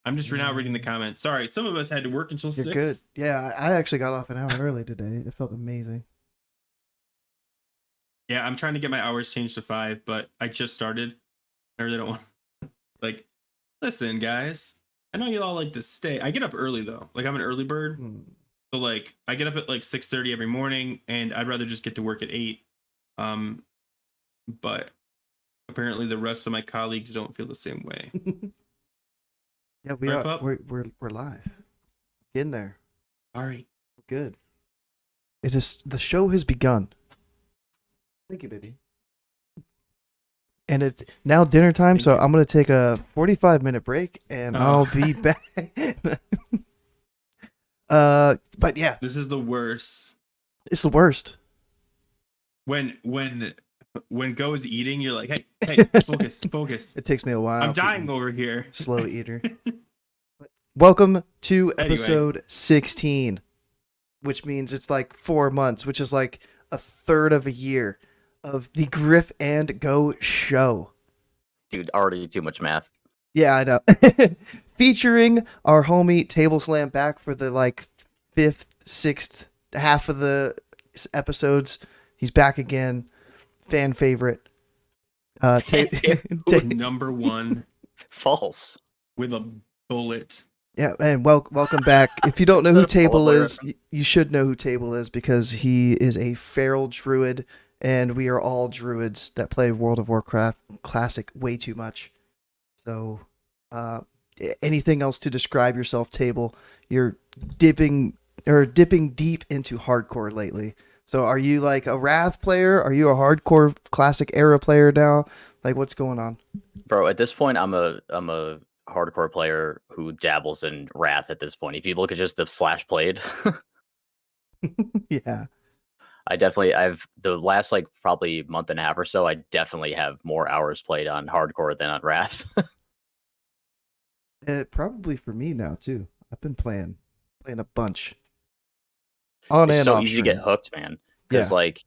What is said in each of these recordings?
I'm just now reading the comments. Sorry, some of us had to work until You're good. 6. Yeah, I actually got off an hour early today. It felt amazing. Yeah, I'm trying to get my hours changed to 5, but I just started. I really don't want like listen, guys. I know you all like to stay. I get up early though. Like I'm an early bird. Hmm. So like I get up at like 6:30 every morning and I'd rather just get to work at 8. Um but apparently the rest of my colleagues don't feel the same way. Yeah, we Right, are. pup? We're live. Get in there. All right. We're good. It is. The show has begun. Thank you, baby. And it's now dinner time, Thank so you. I'm gonna take a 45-minute break, and I'll Oh, be back. But yeah, this is the worst. it's the worst. When Go is eating, you're like, hey, focus, focus. It takes me a while. I'm dying being over here. slow eater. Welcome to Anyway. episode 16, which means it's like 4 months, which is like a third of a year of the Grif and Go show. Dude, already too much math. Yeah, I know. Featuring our homie Tableslam back for the like fifth, sixth half of the episodes. He's back again. Fan favorite. Number 1 False. with a bullet. Yeah, and welcome back. If you don't know who Is that a Table polar is, you should know who Table is because he is a feral druid, and we are all druids that play World of Warcraft Classic way too much. So, anything else to describe yourself, Table? You're dipping deep into hardcore lately. So, are you like a Wrath player? Are you a hardcore Classic era player now? Like, what's going on? Bro, at this point I'm a hardcore player who dabbles in Wrath at this point. If you look at just the slash played, Yeah. I've the last like probably month and a half or so, I definitely have more hours played on hardcore than on Wrath. Probably for me now too. I've been playing a bunch on It's and so off easy to stream. get hooked, man. Yeah. Because like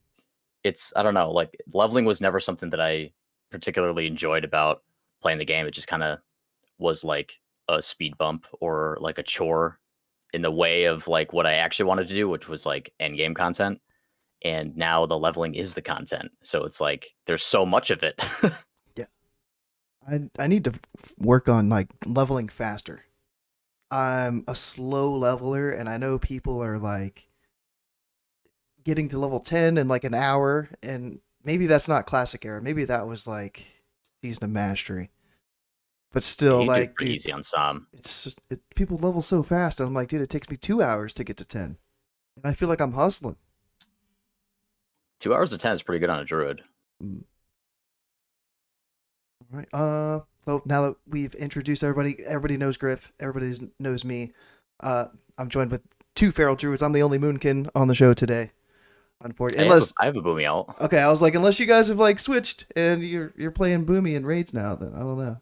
it's I don't know, like leveling was never something that I particularly enjoyed about playing the game. It just kind of was like a speed bump or like a chore in the way of like what I actually wanted to do, which was like end game content. And now the leveling is the content. So it's like there's so much of it. Yeah. I need to work on like leveling faster. I'm a slow leveler, and I know people are like getting to level 10 in like an hour, and maybe that's not classic era. Maybe that was like season of mastery. But still, You do like, pretty dude, easy on Som. it's just people level so fast. And I'm like, dude, it takes me 2 hours to get to 10, and I feel like I'm hustling. 2 hours of 10 is pretty good on a druid. Mm. All right. So now that we've introduced everybody knows Griff. Everybody knows me. I'm joined with two feral druids. I'm the only moonkin on the show today. Unfortunately, I have a boomy out. okay, I was like, unless you guys have like switched and you're playing Boomy and raids now, then I don't know.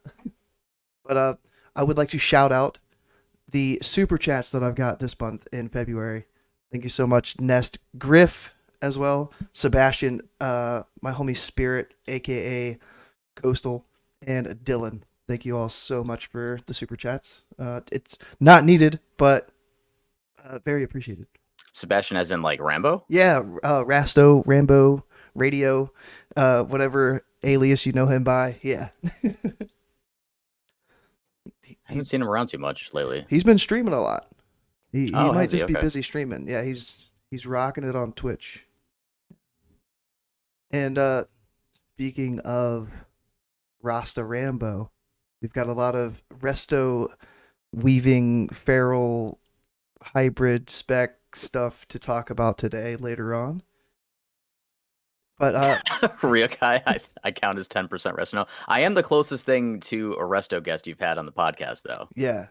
But I would like to shout out the super chats that I've got this month in February. Thank you so much, Nest, Griff as well, Sebastian, my homie Spirit, aka Coastal, and Dylan. Thank you all so much for the super chats. It's not needed, but very appreciated. Sebastian as in like Rambo? Yeah, Resto, Rambo, Radio, whatever alias you know him by. Yeah. I haven't seen him around too much lately. He's been streaming a lot. He Oh, might has he? just be Okay. busy streaming. Yeah, he's rocking it on Twitch. And speaking of Rasta Rambo, we've got a lot of Resto weaving feral hybrid spec stuff to talk about today later on. But Ryokai, I count as 10% Resto. I am the closest thing to a Resto guest you've had on the podcast, though. yeah.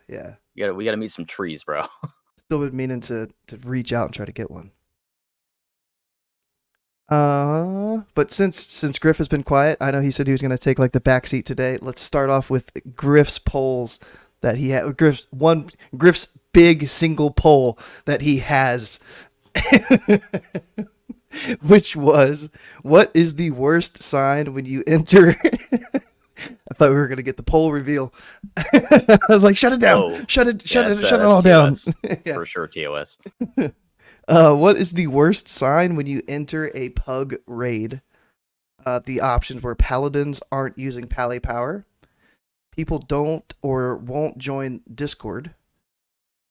We gotta meet some trees, bro. Still been meaning to reach out and try to get one. But since Griff has been quiet, I know he said he was gonna take like the back seat today. Let's start off with Griff's polls that he had. Griff's big single poll that he has, which was, what is the worst sign when you enter I thought we were gonna get the poll reveal. I was like, shut it down. Oh, Shut it that's all down. TOS. Yeah. For sure, TOS. What is the worst sign when you enter a pug raid? The options were paladins aren't using pally power, people don't or won't join Discord,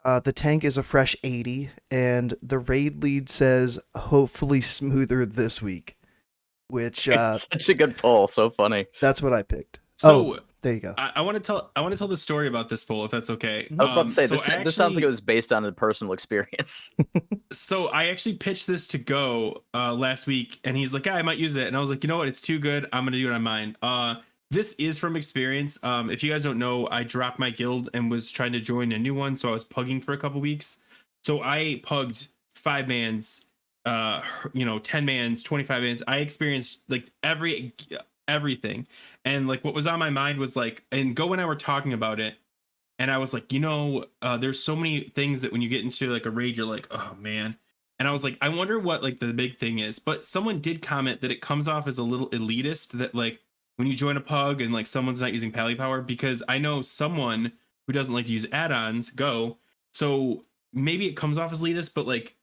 the tank is a fresh 80, and the raid lead says hopefully smoother this week. Which Such a good poll, so funny. that's what I picked. So there you go. I want to tell the story about this poll, if that's okay. I was about to say so this sounds like it was based on a personal experience. So I actually pitched this to Go last week, and he's like, "Yeah, I might use it." And I was like, "You know what? It's too good. I'm gonna do it on mine." This is from experience. If you guys don't know, I dropped my guild and was trying to join a new one, so I was pugging for a couple weeks. So I pugged 5-mans, 10-mans, 25-mans. I experienced like everything, and like what was on my mind was like, and Go and I were talking about it. And I was like, there's so many things that when you get into like a raid, you're like, oh man. And I was like, I wonder what like the big thing is. But someone did comment that it comes off as a little elitist, that like when you join a pug and like someone's not using pally power, because I know someone who doesn't like to use add-ons, Go. So maybe it comes off as elitist, but like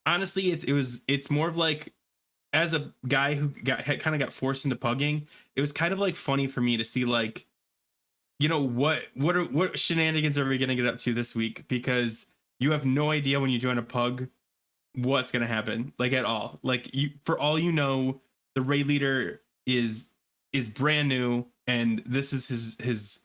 honestly, it's more of like, as a guy who kind of got forced into pugging, it was kind of like funny for me to see like, what shenanigans are we gonna get up to this week? Because you have no idea when you join a pug what's gonna happen, like at all. Like for all you know, the raid leader is brand new, and this is his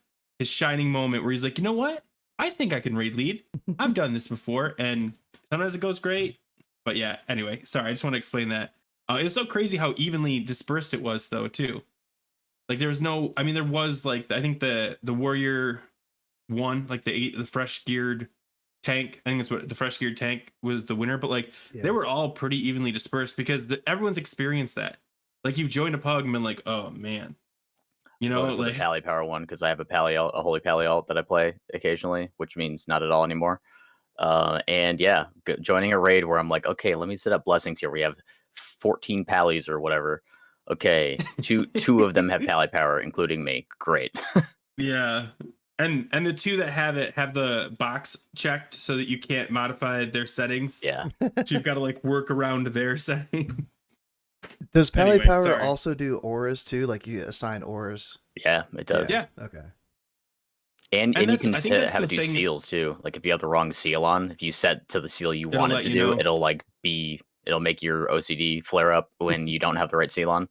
shining moment where he's like, you know what? I think I can raid lead. I've done this before, and sometimes it goes great. But yeah, anyway, sorry, I just want to explain that. It was so crazy how evenly dispersed it was, though, too. Like there was no, I mean, there was like, I think the warrior won, like the fresh geared tank. I think that's what the fresh geared tank was the winner, but like they were all pretty evenly dispersed because everyone's experienced that. Like you've joined a pug and been like, oh man, like the pally power one, because I have a holy pally alt that I play occasionally, which means not at all anymore. And yeah, joining a raid where I'm like, okay, let me set up blessings here. We have 14 pallies or whatever. Okay, two of them have pally power, including me. Great. Yeah, and the two that have it have the box checked so that you can't modify their settings. Yeah, so you've got to like work around their settings. Does pally power also do auras too? Like you assign auras? Yeah, it does. Yeah. Okay. And you can have it do seals too. Like if you have the wrong seal on, if you set to the seal you want it to do, it'll make your OCD flare up when you don't have the right seal on.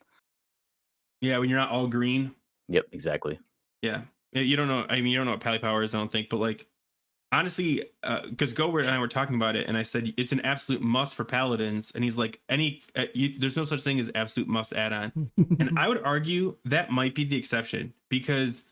Yeah, when you're not all green. Yep, exactly. Yeah, you don't know. I mean, you don't know what pally power is, I don't think. But like, honestly, because Go and I were talking about it, and I said it's an absolute must for paladins, and he's like, there's no such thing as absolute must add-on. And I would argue that might be the exception, because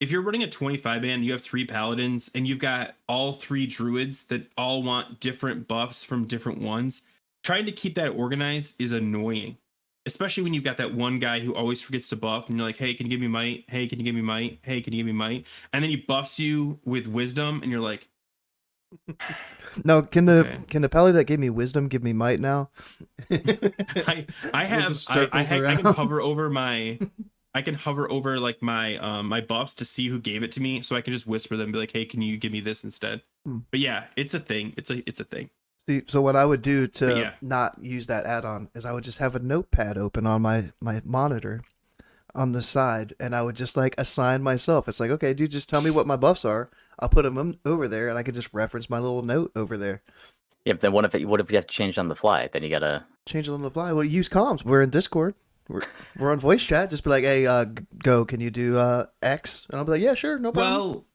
if you're running a 25-man, you have 3 paladins, and you've got all 3 druids that all want different buffs from different ones. Trying to keep that organized is annoying, especially when you've got that one guy who always forgets to buff, and you're like, hey, can you give me might? Hey, can you give me might? Hey, can you give me might? And then he buffs you with wisdom, and you're like, no, can the pally that gave me wisdom give me might now? I can hover over my like my buffs to see who gave it to me, so I can just whisper them and be like, hey, can you give me this instead? But yeah, it's a thing. It's a thing. See, so what I would do to not use that add-on is I would just have a notepad open on my monitor on the side, and I would just like assign myself. It's like, okay, dude, just tell me what my buffs are. I'll put them over there, and I can just reference my little note over there. Yeah, but then what if you have to change on the fly? Then you gotta change it on the fly. Well, use comms. We're in Discord. We're on voice chat. Just be like, hey, Go, can you do X? And I'll be like, yeah, sure, no problem. Well,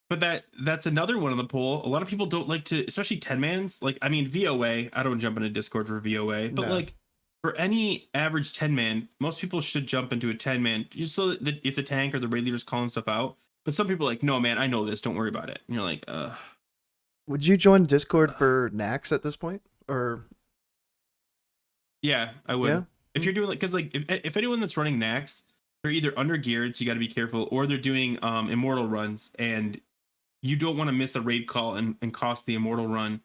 but that's another one on the poll. A lot of people don't like to, especially 10-mans. Like, I mean, VOA. I don't jump into Discord for VOA, but like for any average 10-man, most people should jump into a 10-man just so that if the tank or the raid leader's calling stuff out. But some people are like, no, man, I know this. Don't worry about it. And you're like, Would you join Discord for Nax at this point, or? Yeah, I would. Yeah? If you're doing like, because like if anyone that's running Nax, they're either under geared, so you got to be careful, or they're doing immortal runs, and you don't want to miss a raid call and cost the immortal run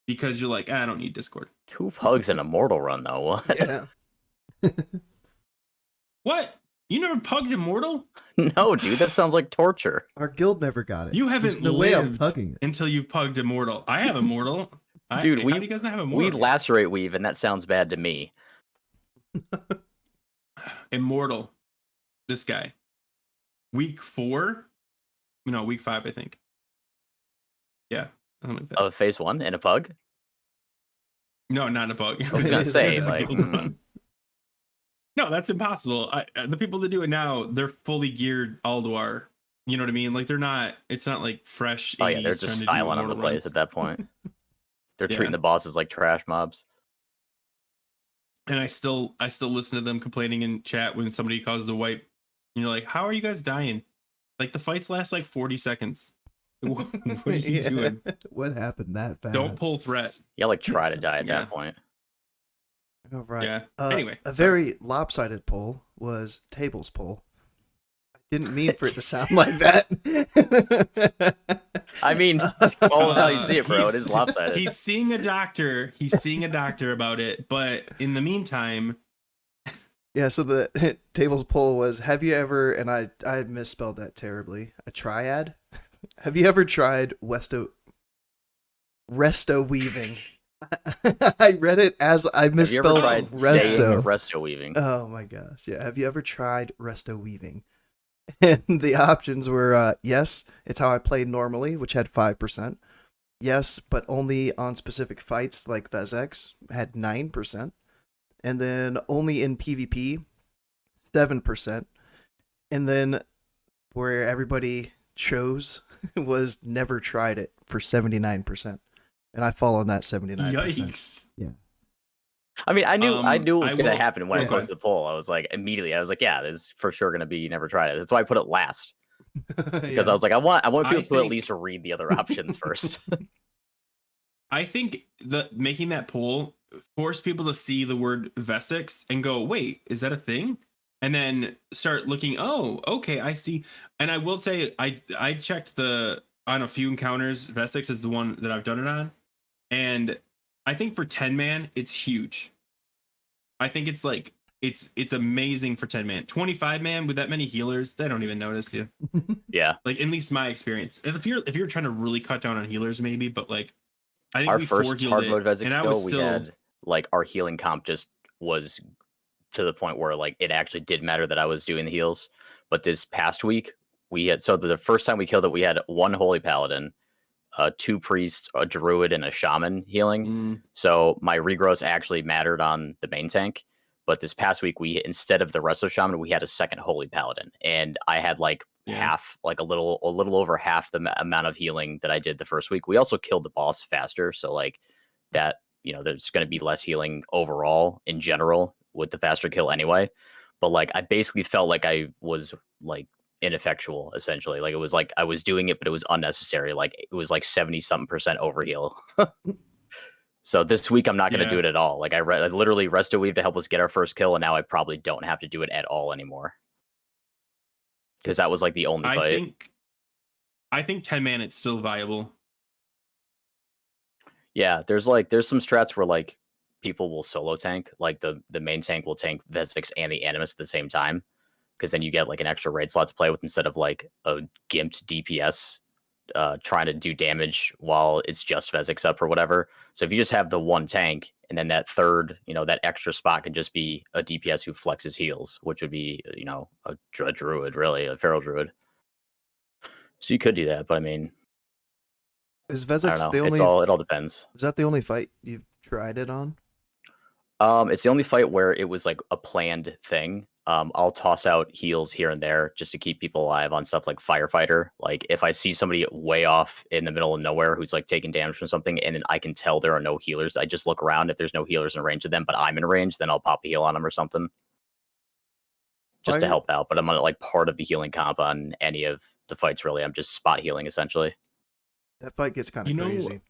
because you're like, I don't need Discord. Who pugs an immortal run though? What? Yeah. What? You never pugged Immortal? No, dude, that sounds like torture. Our guild never got it. You haven't There's no way I'm lived pugging it. until you've pugged Immortal. I have Immortal. Dude, how do you guys not have Immortal? We lacerate weave, and that sounds bad to me. Immortal. This guy. Week 4? No, week 5, I think. Yeah, something like that. Of phase 1 in a pug? No, not in a bug. I was gonna say, It's a like, guild one. No, that's impossible. The people that do it now, they're fully geared Alduar. You know what I mean? Like they're not. It's not like fresh. Oh yeah, 80s they're trying just to do styling on the Immortal plays runs. at that point. They're Yeah. treating the bosses like trash mobs. And I still listen to them complaining in chat when somebody causes a wipe. And you're like, how are you guys dying? Like the fights last like 40 seconds. What are you doing? What happened that fast? Don't pull threat. Yeah, like try to die at Yeah. that point. All right. Yeah. Uh, Anyway, a sorry. very lopsided poll was Table's poll. I didn't mean for it to sound like that. I mean, all how you see it, bro. It He's- is lopsided. He's seeing a doctor. He's seeing a doctor about it. But in the meantime, Yeah, so the Table's poll was, have you ever, and I misspelled that terribly, a triad? Have you ever tried Resto weaving? I read it as I Have you ever misspelled tried saying Resto. Resto weaving? Oh my gosh. Yeah. Have you ever tried Resto weaving? And the options were yes, it's how I played normally, which had 5%. Yes, but only on specific fights like Vezex had 9%. And then only in PvP, 7%. And then where everybody chose was never tried it for 79%. And I fall on that 79%. yikes. I mean, I knew it was I gonna will- happen when I Yeah. posted the poll. I was like, immediately, I was like, yeah, this is for sure gonna be. You never tried it. That's why I put it last because I was like, I want I people to at think- least read the other options first. I think making that poll forced people to see the word Vessex and go, wait, is that a thing? And then start looking, oh, okay, I see. And I will say I checked on a few encounters, Vessex is the one that I've done it on. And I think for 10-man, it's huge. I think it's like it's amazing for 10-man. 25-man with that many healers, they don't even notice you. Yeah, Like at least my experience. And if you're trying to really cut down on healers, maybe, but like I think our we first four-healed hard it, mode Vezic and I skill, was we still had like our healing comp just was to the point where like it actually did matter that I was doing the heals. But this past week, we had the first time we killed it, we had 1 holy paladin, 2 priests, a druid, and a shaman healing. So my regrowth actually mattered on the main tank. But this past week, instead of the Resto shaman, we had a second holy paladin, and I had like half, like a little over half the amount of healing that I did the first week. We also killed the boss faster, so like that, there's going to be less healing overall in general with the faster kill anyway. But like I basically felt like I was like ineffectual essentially. Like it was like I was doing it, but it was unnecessary. Like it was like 70-something% overheal. So this week I'm not going to do it at all. Like I literally Resto Weave to help us get our first kill, and now I probably don't have to do it at all anymore. Because that was like the only fight. I think 10-man it's still viable. Yeah, there's some strats where like people will solo tank. Like the main tank will tank Vezics and the Animus at the same time. Because then you get like an extra raid slot to play with instead of like a gimped DPS trying to do damage while it's just Vezics up or whatever. So if you just have the one tank and then that third, that extra spot can just be a DPS who flexes heals, which would be, a druid, really, a feral druid. So you could do that, but I mean, Is I don't Vezex know. the only? It all depends. Is that the only fight you've tried it on? It's the only fight where it was like a planned thing. I'll toss out heals here and there just to keep people alive on stuff like Firefighter. Like if I see somebody way off in the middle of nowhere who's like taking damage from something, and then I can tell there are no healers, I just look around. If there's no healers in range of them, but I'm in range, then I'll pop a heal on them or something, just to help out. But I'm not like part of the healing comp on any of the fights really. I'm just spot healing essentially. That fight gets kind of crazy.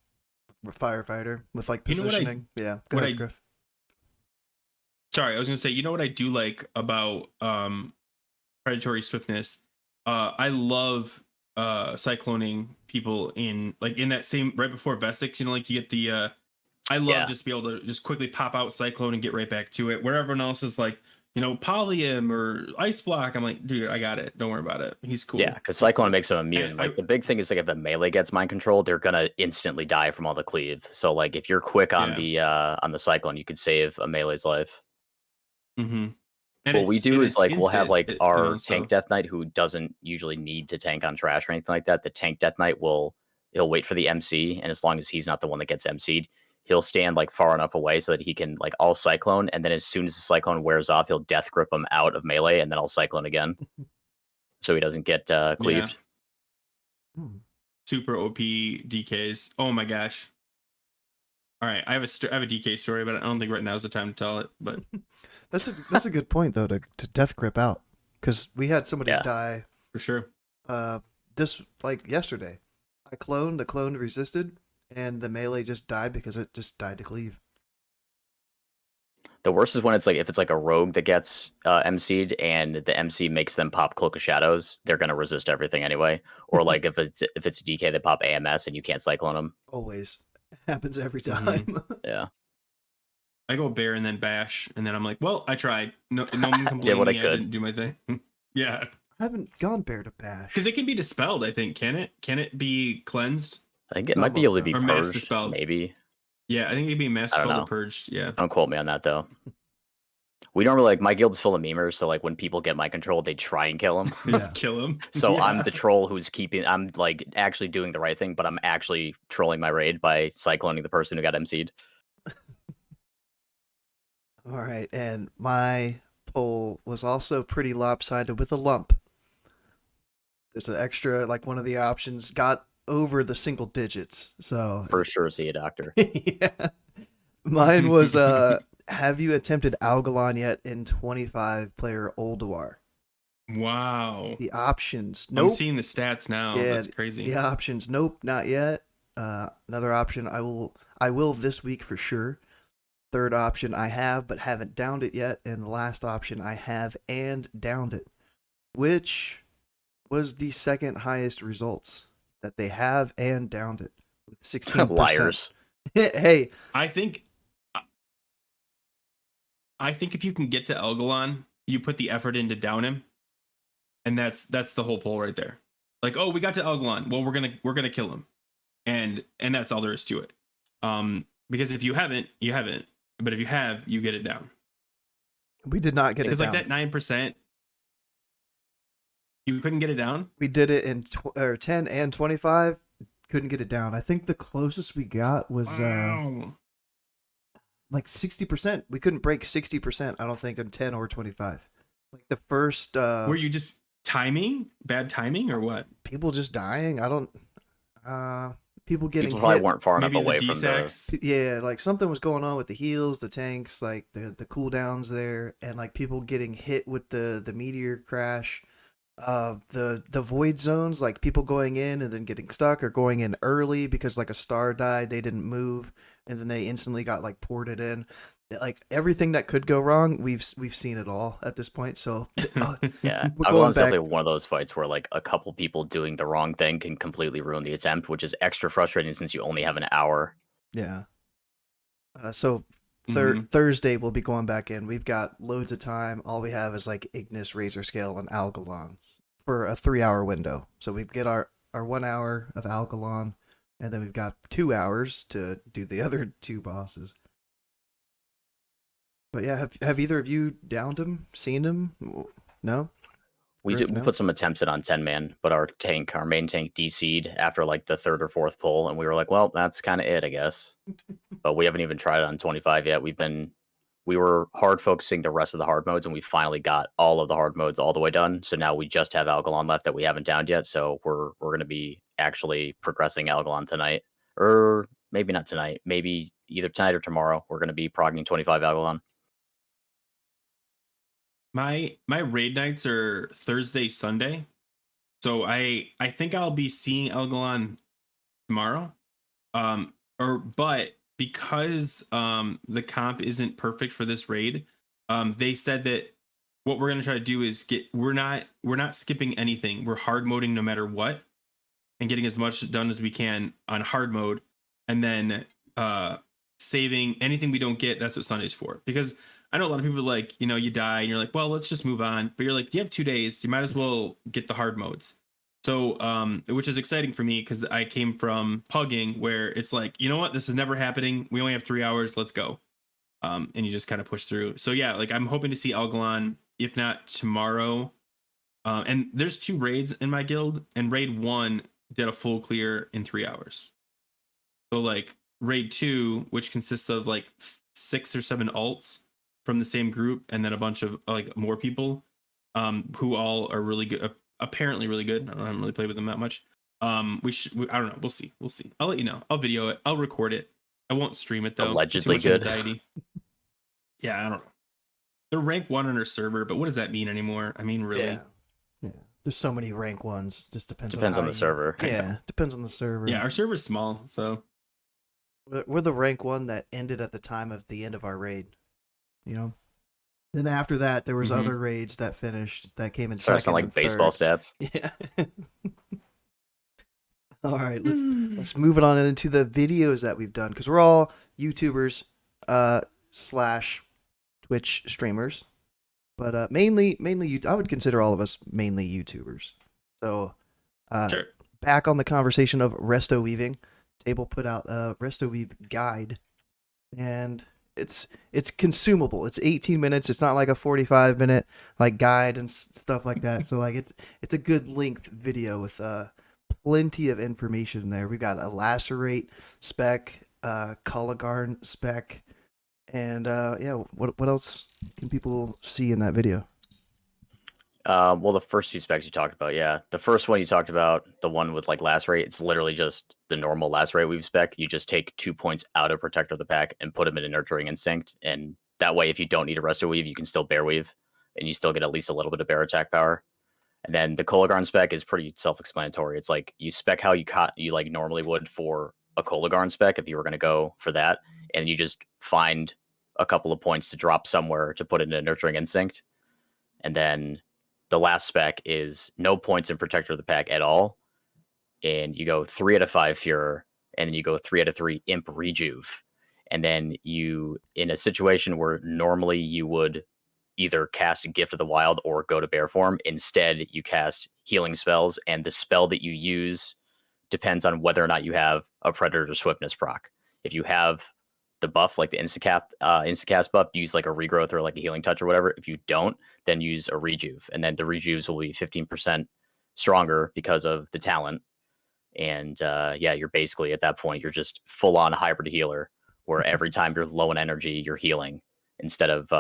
With Firefighter, with like positioning. Yeah. Go ahead, Grif. Sorry, I was gonna say, you know what I do like about predatory swiftness? I love cycloning people in that same right before Vesics, like you get the I love just be able to just quickly pop out Cyclone and get right back to it. Where everyone else is like Polyam or Ice Block. I'm like, dude, I got it. Don't worry about it. He's cool. Yeah, because He's Cyclone cool. makes them immune. And Like the big thing is like if the melee gets mind control, they're gonna instantly die from all the cleave. So like if you're quick on the Cyclone, you could save a melee's life. Mm-hmm. And What we do is it's like we'll have instant, like our so tank Death Knight who doesn't usually need to tank on trash or anything like that. The tank Death Knight he'll wait for the MC, and as long as he's not the one that gets MC'd, he'll stand like far enough away so that he can like all Cyclone, and then as soon as the Cyclone wears off, he'll Death Grip him out of melee, and then I'll Cyclone again, so he doesn't get cleaved. Yeah. Super OP DKs. Oh my gosh. All right, I have a DK story, but I don't think right now is the time to tell it. But That's a good point though to death grip out, because we had somebody die for sure. This like yesterday. The clone resisted, and the melee just died because it just died to cleave. The worst is when it's like if it's like a rogue that gets MC'd and the MC makes them pop Cloak of Shadows, they're gonna resist everything anyway. Or like if it's a DK that pop AMS and you can't Cyclone them. Always happens every time. Mm-hmm. Yeah. I go bear and then bash, and then I'm like, well, I tried. No one can blame me. I didn't do my thing. Yeah. I haven't gone bear to bash. Because it can be dispelled, I think. Can it? Can it be cleansed? I think it might be able to be or mass purged, dispelled. maybe. Yeah, I think it can be mass dispelled or purged. Yeah. Don't quote me on that though. We normally like my guild's full of memers, so like when people get mind control, they try and kill them. Just kill them. So I'm the troll who's I'm like actually doing the right thing, but I'm actually trolling my raid by cycloning the person who got MC'd. All right, and my poll was also pretty lopsided with a lump. There's an extra, like one of the options got over the single digits, so for sure see a doctor. Yeah. Mine was have you attempted Algalon yet in 25-player Ulduar? Wow. The options. Nope. I'm seeing the stats now. Yeah, that's crazy. The options. Nope, not yet. Another option. I will this week for sure. Third option. I have but haven't downed it yet. And the last option. I have and downed it, which was the second highest results that they have and downed it with 16%. Liars. Hey, I think if you can get to Algalon, you put the effort in to down him, and that's the whole poll right there. Like, oh, we got to Algalon. Well, we're gonna kill him, and that's all there is to it. Because if you haven't, you haven't. But if you have, you get it down. We did not get it down. Because like that 9%, you couldn't get it down. We did it in 10 and 25. Couldn't get it down. I think the closest we got was like 60%. We couldn't break 60%. I don't think in 10 or 25. Like the first. Were you just bad timing, or what? People just dying. I don't. People getting People probably hit. weren't far enough Maybe away the from D-Sex. Yeah, like something was going on with the heals, the tanks, like the cooldowns there, and like people getting hit with the meteor crash. The void zones, like people going in and then getting stuck, or going in early because like a star died, they didn't move, and then they instantly got like ported in. Like everything that could go wrong, we've seen it all at this point. So yeah, I was definitely one of those fights where like a couple people doing the wrong thing can completely ruin the attempt, which is extra frustrating since you only have an hour. Yeah. So Thursday we'll be going back in. We've got loads of time. All we have is like Ignis, Razor Scale, and Algalon for a 3-hour window. So we get our 1 hour of Algalon, and then we've got 2 hours to do the other 2 bosses. But yeah, have either of you downed him, seen him? No? We put some attempts in on 10-man, but our main tank DC'd after like the 3rd or 4th pull, and we were like, well, that's kind of it, I guess. But we haven't even tried it on 25 yet. We were hard focusing the rest of the hard modes, and we finally got all of the hard modes all the way done. So now we just have Algalon left that we haven't downed yet. So we're going to be actually progressing Algalon tonight, or maybe not tonight. Maybe either tonight or tomorrow. We're going to be progging 25 Algalon. My raid nights are Thursday, Sunday, so I think I'll be seeing Algalon tomorrow. But because the comp isn't perfect for this raid, they said that what we're gonna try to do is we're not skipping anything. We're hard moding no matter what, and getting as much done as we can on hard mode, and then saving anything we don't get. That's what Sunday's for, because I know a lot of people like, you die and you're like, well, let's just move on. But you're like, you have 2 days. You might as well get the hard modes. So, which is exciting for me because I came from pugging where it's like, you know what, this is never happening. We only have 3 hours. Let's go. And you just kind of push through. So yeah, like I'm hoping to see Algalon, if not tomorrow. And there's 2 raids in my guild, and raid 1 did a full clear in 3 hours. So like raid 2, which consists of like 6 or 7 alts from the same group, and then a bunch of like more people, who all are really good, apparently really good. I haven't really played with them that much. I don't know. We'll see. I'll let you know. I'll video it. I'll record it. I won't stream it though. Allegedly Too much good. anxiety. Yeah, I don't know. They're rank 1 on our server, but what does that mean anymore? I mean, really? Yeah. There's so many rank ones. Just depends Depends on on the server. Yeah, depends on the server. Yeah, our server's small, so We're the rank 1 that ended at the time of the end of our raid. Then after that, there was Mhm. other raids that finished that came in Starts second on like and baseball third. stats. Yeah. All right, let's move it on into the videos that we've done because we're all YouTubers slash Twitch streamers, but mainly I would consider all of us mainly YouTubers. So sure. back on the conversation of resto weaving, Table put out a resto weave guide, and it's consumable. It's 18 minutes. It's not like a 45-minute like guide and stuff like that. So like it's a good length video with plenty of information there. We got a lacerate spec, Coligarn spec, and what else can people see in that video? Well, the first 2 specs you talked about, yeah. The first one you talked about, the one with like lacerate, it's literally just the normal lacerate weave spec. You just take 2 points out of Protector of the Pack and put them in a Nurturing Instinct, and that way, if you don't need a Resto Weave, you can still Bear Weave, and you still get at least a little bit of Bear attack power. And then the Coligarn spec is pretty self-explanatory. It's like you spec how you like normally would for a Coligarn spec if you were going to go for that, and you just find a couple of points to drop somewhere to put it in a Nurturing Instinct, and then the last spec is no points in Protector of the Pack at all, and you go 3 out of 5 Furor, and then you go 3 out of 3 Imp Rejuve, and then you, in a situation where normally you would either cast Gift of the Wild or go to Bear form, instead you cast healing spells, and the spell that you use depends on whether or not you have a Predator Swiftness proc. If you have the buff, like the instacast buff, use like a regrowth or like a healing touch or whatever. If you don't, then use a rejuve, and then the rejuves will be 15% stronger because of the talent. And yeah, you're basically at that point, you're just full on hybrid healer, where every time you're low in energy, you're healing instead of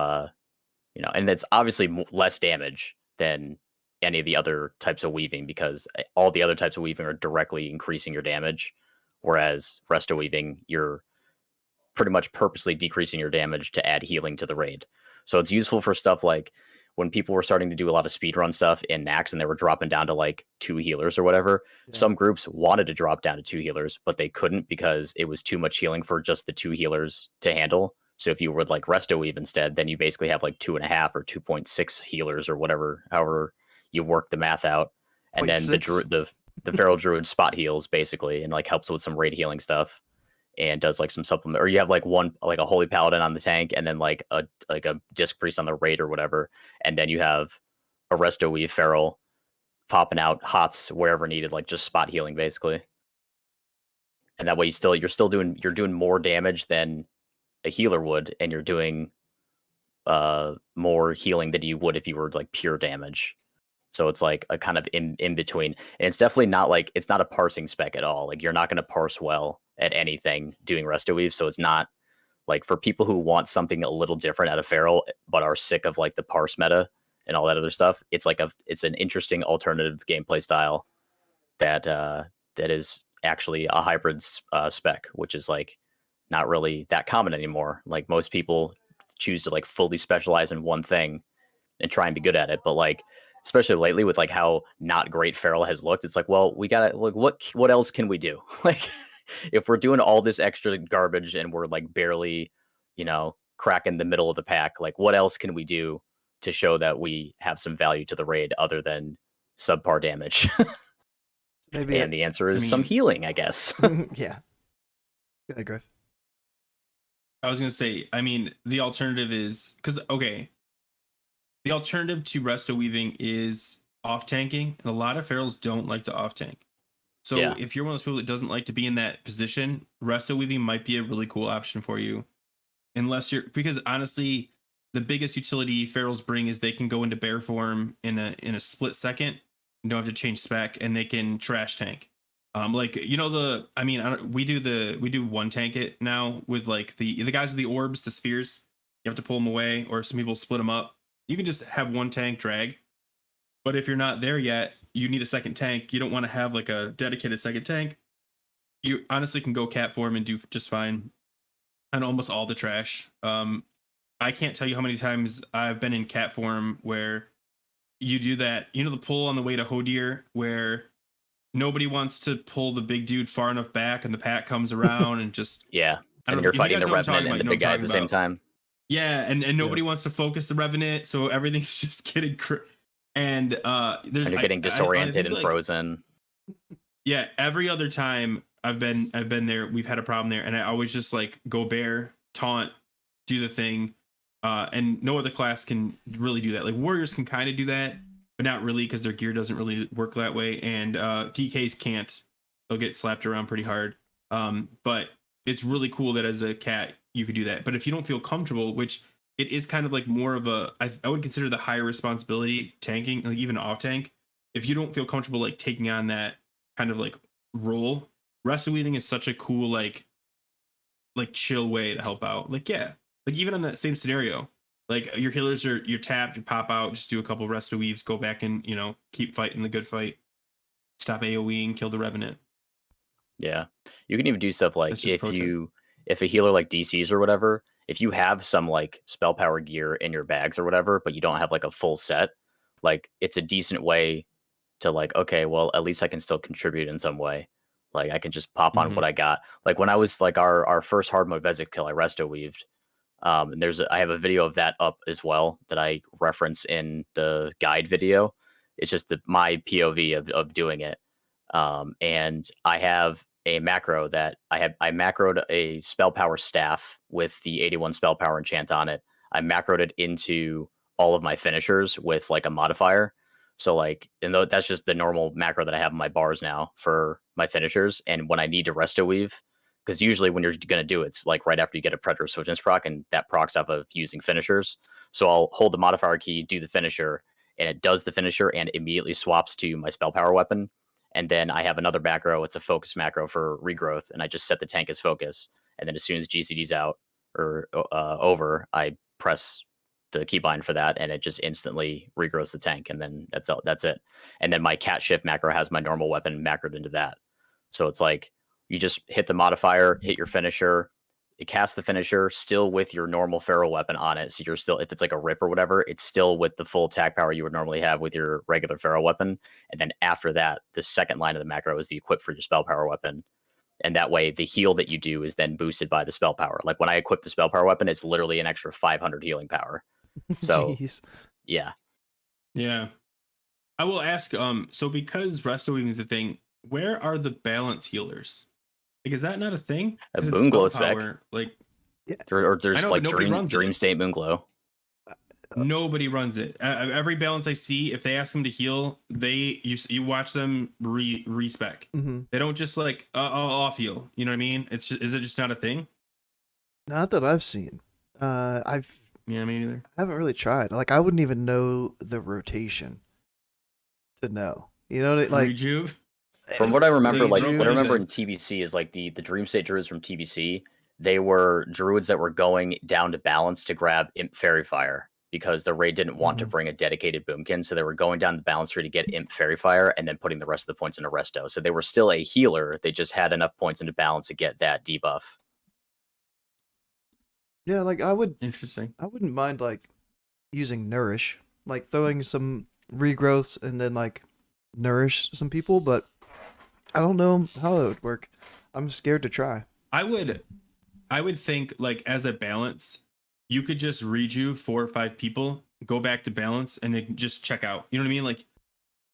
and it's obviously less damage than any of the other types of weaving, because all the other types of weaving are directly increasing your damage, whereas resto weaving, you're pretty much purposely decreasing your damage to add healing to the raid. So it's useful for stuff like when people were starting to do a lot of speedrun stuff in Nax and they were dropping down to like 2 healers or whatever. Yeah. Some groups wanted to drop down to 2 healers, but they couldn't because it was too much healing for just the 2 healers to handle. So if you would like Resto Weave instead, then you basically have like 2.5 or 2.6 healers or whatever, however you work the math out. And then the Feral Druid spot heals basically and like helps with some raid healing stuff and does like some supplement, or you have like a Holy Paladin on the tank and then like a Disc Priest on the raid or whatever, and then you have a Resto Weave Feral popping out hots wherever needed, like just spot healing basically. And that way you're doing more damage than a healer would, and you're doing more healing than you would if you were like pure damage. So it's like a kind of in between. And it's definitely not like, it's not a parsing spec at all. Like you're not going to parse well at anything doing Resto Weave. So it's not like for people who want something a little different out of Feral, but are sick of like the parse meta and all that other stuff. It's like it's an interesting alternative gameplay style that is actually a hybrid spec, which is like not really that common anymore. Like most people choose to like fully specialize in one thing and try and be good at it. But like, especially lately with like how not great Feral has looked, it's like, well, we gotta like, what else can we do? Like if we're doing all this extra garbage and we're like barely, cracking the middle of the pack, like what else can we do to show that we have some value to the raid other than subpar damage? Maybe and the answer is some healing, I guess. Yeah. Go ahead, Grif. I was gonna say, I mean, the alternative is because the alternative to resto weaving is off tanking, and a lot of ferals don't like to off tank. So Yeah. if you're one of those people that doesn't like to be in that position, resto weaving might be a really cool option for you. Unless you're, because honestly, the biggest utility ferals bring is they can go into bear form in a split second. You don't have to change spec, and they can trash tank. Like I mean, we do one tank it now with like the guys with the orbs, the spheres. You have to pull them away, or some people split them up. You can just have one tank drag. But if you're not there yet, you need a second tank. You don't want to have like a dedicated second tank. You honestly can go cat form and do just fine on almost all the trash. I can't tell you how many times I've been in cat form where you do that. You know the pull on the way to Hodir where nobody wants to pull the big dude far enough back, and the pack comes around and just Yeah. I don't And know you're if you fighting guys the know what I'm Revenant talking and about, the you know what I'm big guy at talking the same about. time. Yeah, and nobody wants to focus the Revenant, so everything's just getting and there's And you're getting I disoriented think, and like, frozen. yeah, every other time I've been there, we've had a problem there, and I always just like go bear, taunt, do the thing, and no other class can really do that. Like warriors can kind of do that, but not really because their gear doesn't really work that way, and DKs can't. They'll get slapped around pretty hard. But it's really cool that as a cat you could do that. But if you don't feel comfortable, which it is kind of like more of a, I would consider the higher responsibility tanking, like even off tank. If you don't feel comfortable like taking on that kind of like role, resto weaving is such a cool like chill way to help out. Like yeah, like even in that same scenario, like your healers are you're tapped, you pop out, just do a couple resto weaves, go back and keep fighting the good fight, stop AOEing, kill the Revenant. Yeah. You can even do stuff like That's just pro tip. if a healer like DCs or whatever, if you have some like spell power gear in your bags or whatever, but you don't have like a full set, like it's a decent way to like, okay, well, at least I can still contribute in some way. Like I can just pop on Mm-hmm. what I got. Like when I was like our first hard mode Vesic kill, I resto weaved. And I have a video of that up as well that I reference in the guide video. It's just my POV of doing it. And I have a macro that I macroed a spell power staff with the 81 spell power enchant on it. I macroed it into all of my finishers with like a modifier. So like, and that's just the normal macro that I have in my bars now for my finishers. And when I need to resto weave, because usually when you're going to do it, it's like right after you get a Predator Swiftness proc, and that procs off of using finishers. So I'll hold the modifier key, do the finisher, and it does the finisher and immediately swaps to my spell power weapon. And then I have another macro. It's a focus macro for regrowth, and I just set the tank as focus. And then as soon as GCD's out or over, I press the keybind for that, and it just instantly regrows the tank. And then that's all. That's it. And then my cat shift macro has my normal weapon macroed into that. So it's like you just hit the modifier, hit your finisher, it casts the finisher still with your normal feral weapon on it. So you're still, if it's like a rip or whatever, it's still with the full attack power you would normally have with your regular feral weapon. And then after that, the second line of the macro is the equip for your spell power weapon. And that way, the heal that you do is then boosted by the spell power. Like when I equip the spell power weapon, it's literally an extra 500 healing power. So, Jeez. yeah. Yeah. I will ask, so because resto weaving is a thing, where are the balance healers? Like, is that not a thing? A 'Cause it's Moonglow spell spec. power, like Or I there's know, but like nobody runs Dream it. State Moonglow. Nobody runs it. Every balance I see, if they ask them to heal, you watch them respec. Mm-hmm. They don't just like off heal. You know what I mean? Is it just not a thing? Not that I've seen. I Yeah, me neither. haven't really tried. Like I wouldn't even know the rotation to know. You know, like Rejuve. From what I remember, like Rejuve what I is remember just- in TBC is like the Dream State Druids from TBC. They were druids that were going down to balance to grab Imp Fairy Fire because the raid didn't want to bring a dedicated boomkin, so they were going down the balance tree to get Imp Fairy Fire and then putting the rest of the points into Resto. So they were still a healer. They just had enough points into balance to get that debuff. yeah, like Interesting. I wouldn't mind like using nourish, like throwing some regrowths and then like nourish some people, but I don't know how it would work. I'm scared to try. I would think like as a balance, you could just rejuve 4 or 5 people, go back to balance, and then just check out. You know what I mean?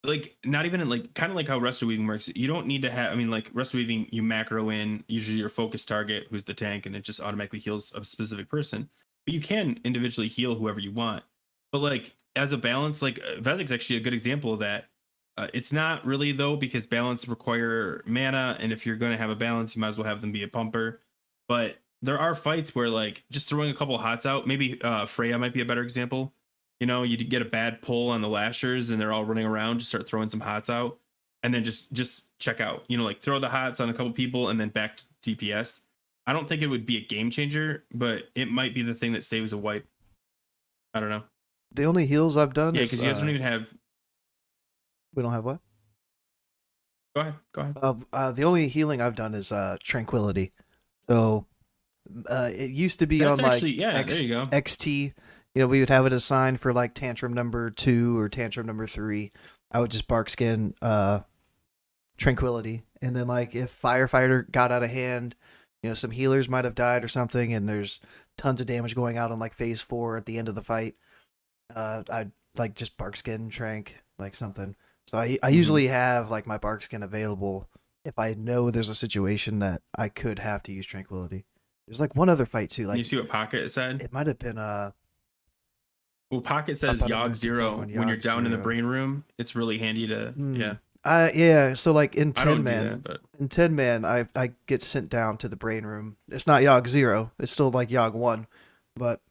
like not even in like kind of like how Resto Weaving works. You don't need to have. I mean, like Resto Weaving, you macro in usually your focus target, who's the tank, and it just automatically heals a specific person. But you can individually heal whoever you want. But like as a balance, like Vezik's actually a good example of that. It's not really though, because balance require mana, and if you're going to have a balance, you might as well have them be a pumper. But there are fights where like just throwing a couple of hots out, maybe Freya might be a better example. You know, you get a bad pull on the lashers and they're all running around, just start throwing some hots out, and then just check out. You know, like throw the hots on a couple people and then back to DPS. I don't think it would be a game changer, but it might be the thing that saves a wipe. I don't know. The only heals I've done Yeah, is because you guys don't even have. we don't have what? Go ahead. Go ahead. The only healing I've done is Tranquility. So it used to be That's on actually, like there you go. XT. You know, we would have it assigned for like tantrum number 2 or tantrum number 3. I would just bark skin Tranquility, and then like if Firefighter got out of hand, you know, some healers might have died or something, and there's tons of damage going out on like phase 4 at the end of the fight. I'd like just bark skin Trank, like something. So I usually have like my bark skin available if I know there's a situation that I could have to use Tranquility. There's like one other fight too. Like You see what Pocket said? it might have been Well, Pocket says Up on Yogg the Zero. one, When you're Yogg down in the Zero. brain room, it's really handy to yeah. So like in I 10 don't do man, that, but in 10 man, I get sent down to the brain room. It's not Yogg 0. It's still like Yogg 1, but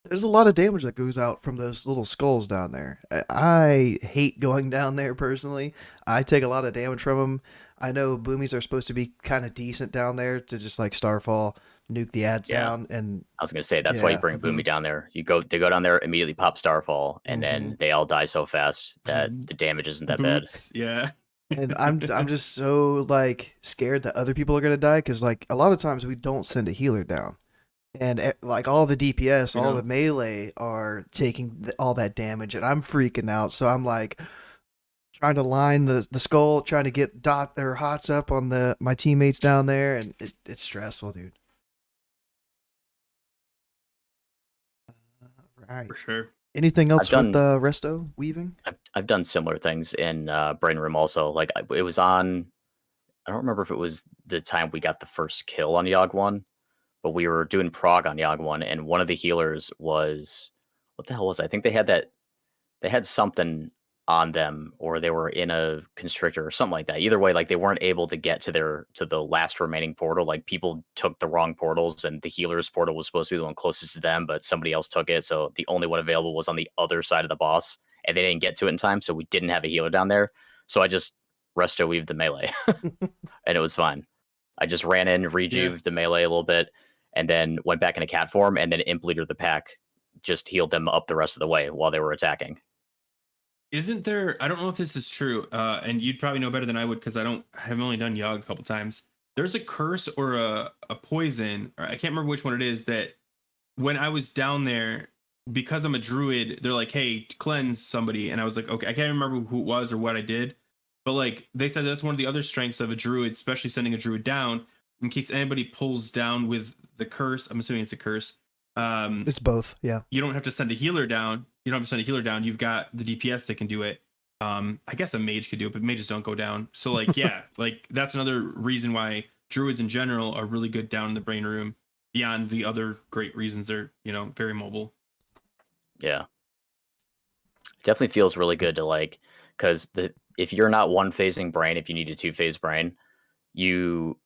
there's a lot of damage that goes out from those little skulls down there. I hate going down there personally. I take a lot of damage from them. I know boomies are supposed to be kind of decent down there to just like Starfall, nuke the ads Yeah. down, and I was gonna say that's why you Yeah. bring Boomy down there. They go down there, immediately pop Starfall, and then they all die so fast that the damage isn't that bad. boots, yeah. and I'm just so like scared that other people are gonna die because like a lot of times we don't send a healer down, and like all the DPS, You all know. the melee are taking all that damage, and I'm freaking out. So I'm like trying to line the skull, trying to get hots up on my teammates down there, and it's stressful, dude. Right. For sure. Anything else I've with Resto weaving? I've done similar things in Brain Room also. Like it was on. I don't remember if it was the time we got the first kill on Yogg 1, but we were doing prog on Yogg 1, and one of the healers was, what the hell was it? I think they had something on them, or they were in a constrictor or something like that. Either way, like they weren't able to get to the last remaining portal. Like people took the wrong portals, and the healer's portal was supposed to be the one closest to them, but somebody else took it. So the only one available was on the other side of the boss, and they didn't get to it in time. So we didn't have a healer down there. So I just Resto weaved the melee, and it was fine. I just ran in, rejuve the melee a little bit, and then went back into cat form, and then Imp Leader the pack just healed them up the rest of the way while they were attacking. Isn't there? I don't know if this is true, and you'd probably know better than I would because I've only done Yogg a couple times. There's a curse or a poison, or I can't remember which one it is, that when I was down there, because I'm a druid, they're like, "Hey, cleanse somebody," and I was like, "Okay," I can't remember who it was or what I did, but like they said that's one of the other strengths of a druid, especially sending a druid down in case anybody pulls down with the curse. I'm assuming it's a curse. It's both, yeah. You don't have to send a healer down. You don't have to send a healer down. You've got the DPS that can do it. I guess a mage could do it, but mages don't go down. So like, yeah, like that's another reason why druids in general are really good down in the brain room. Beyond the other great reasons they're, very mobile. Yeah, definitely feels really good to like, because if you're not one phasing brain, if you need a 2-phase brain, you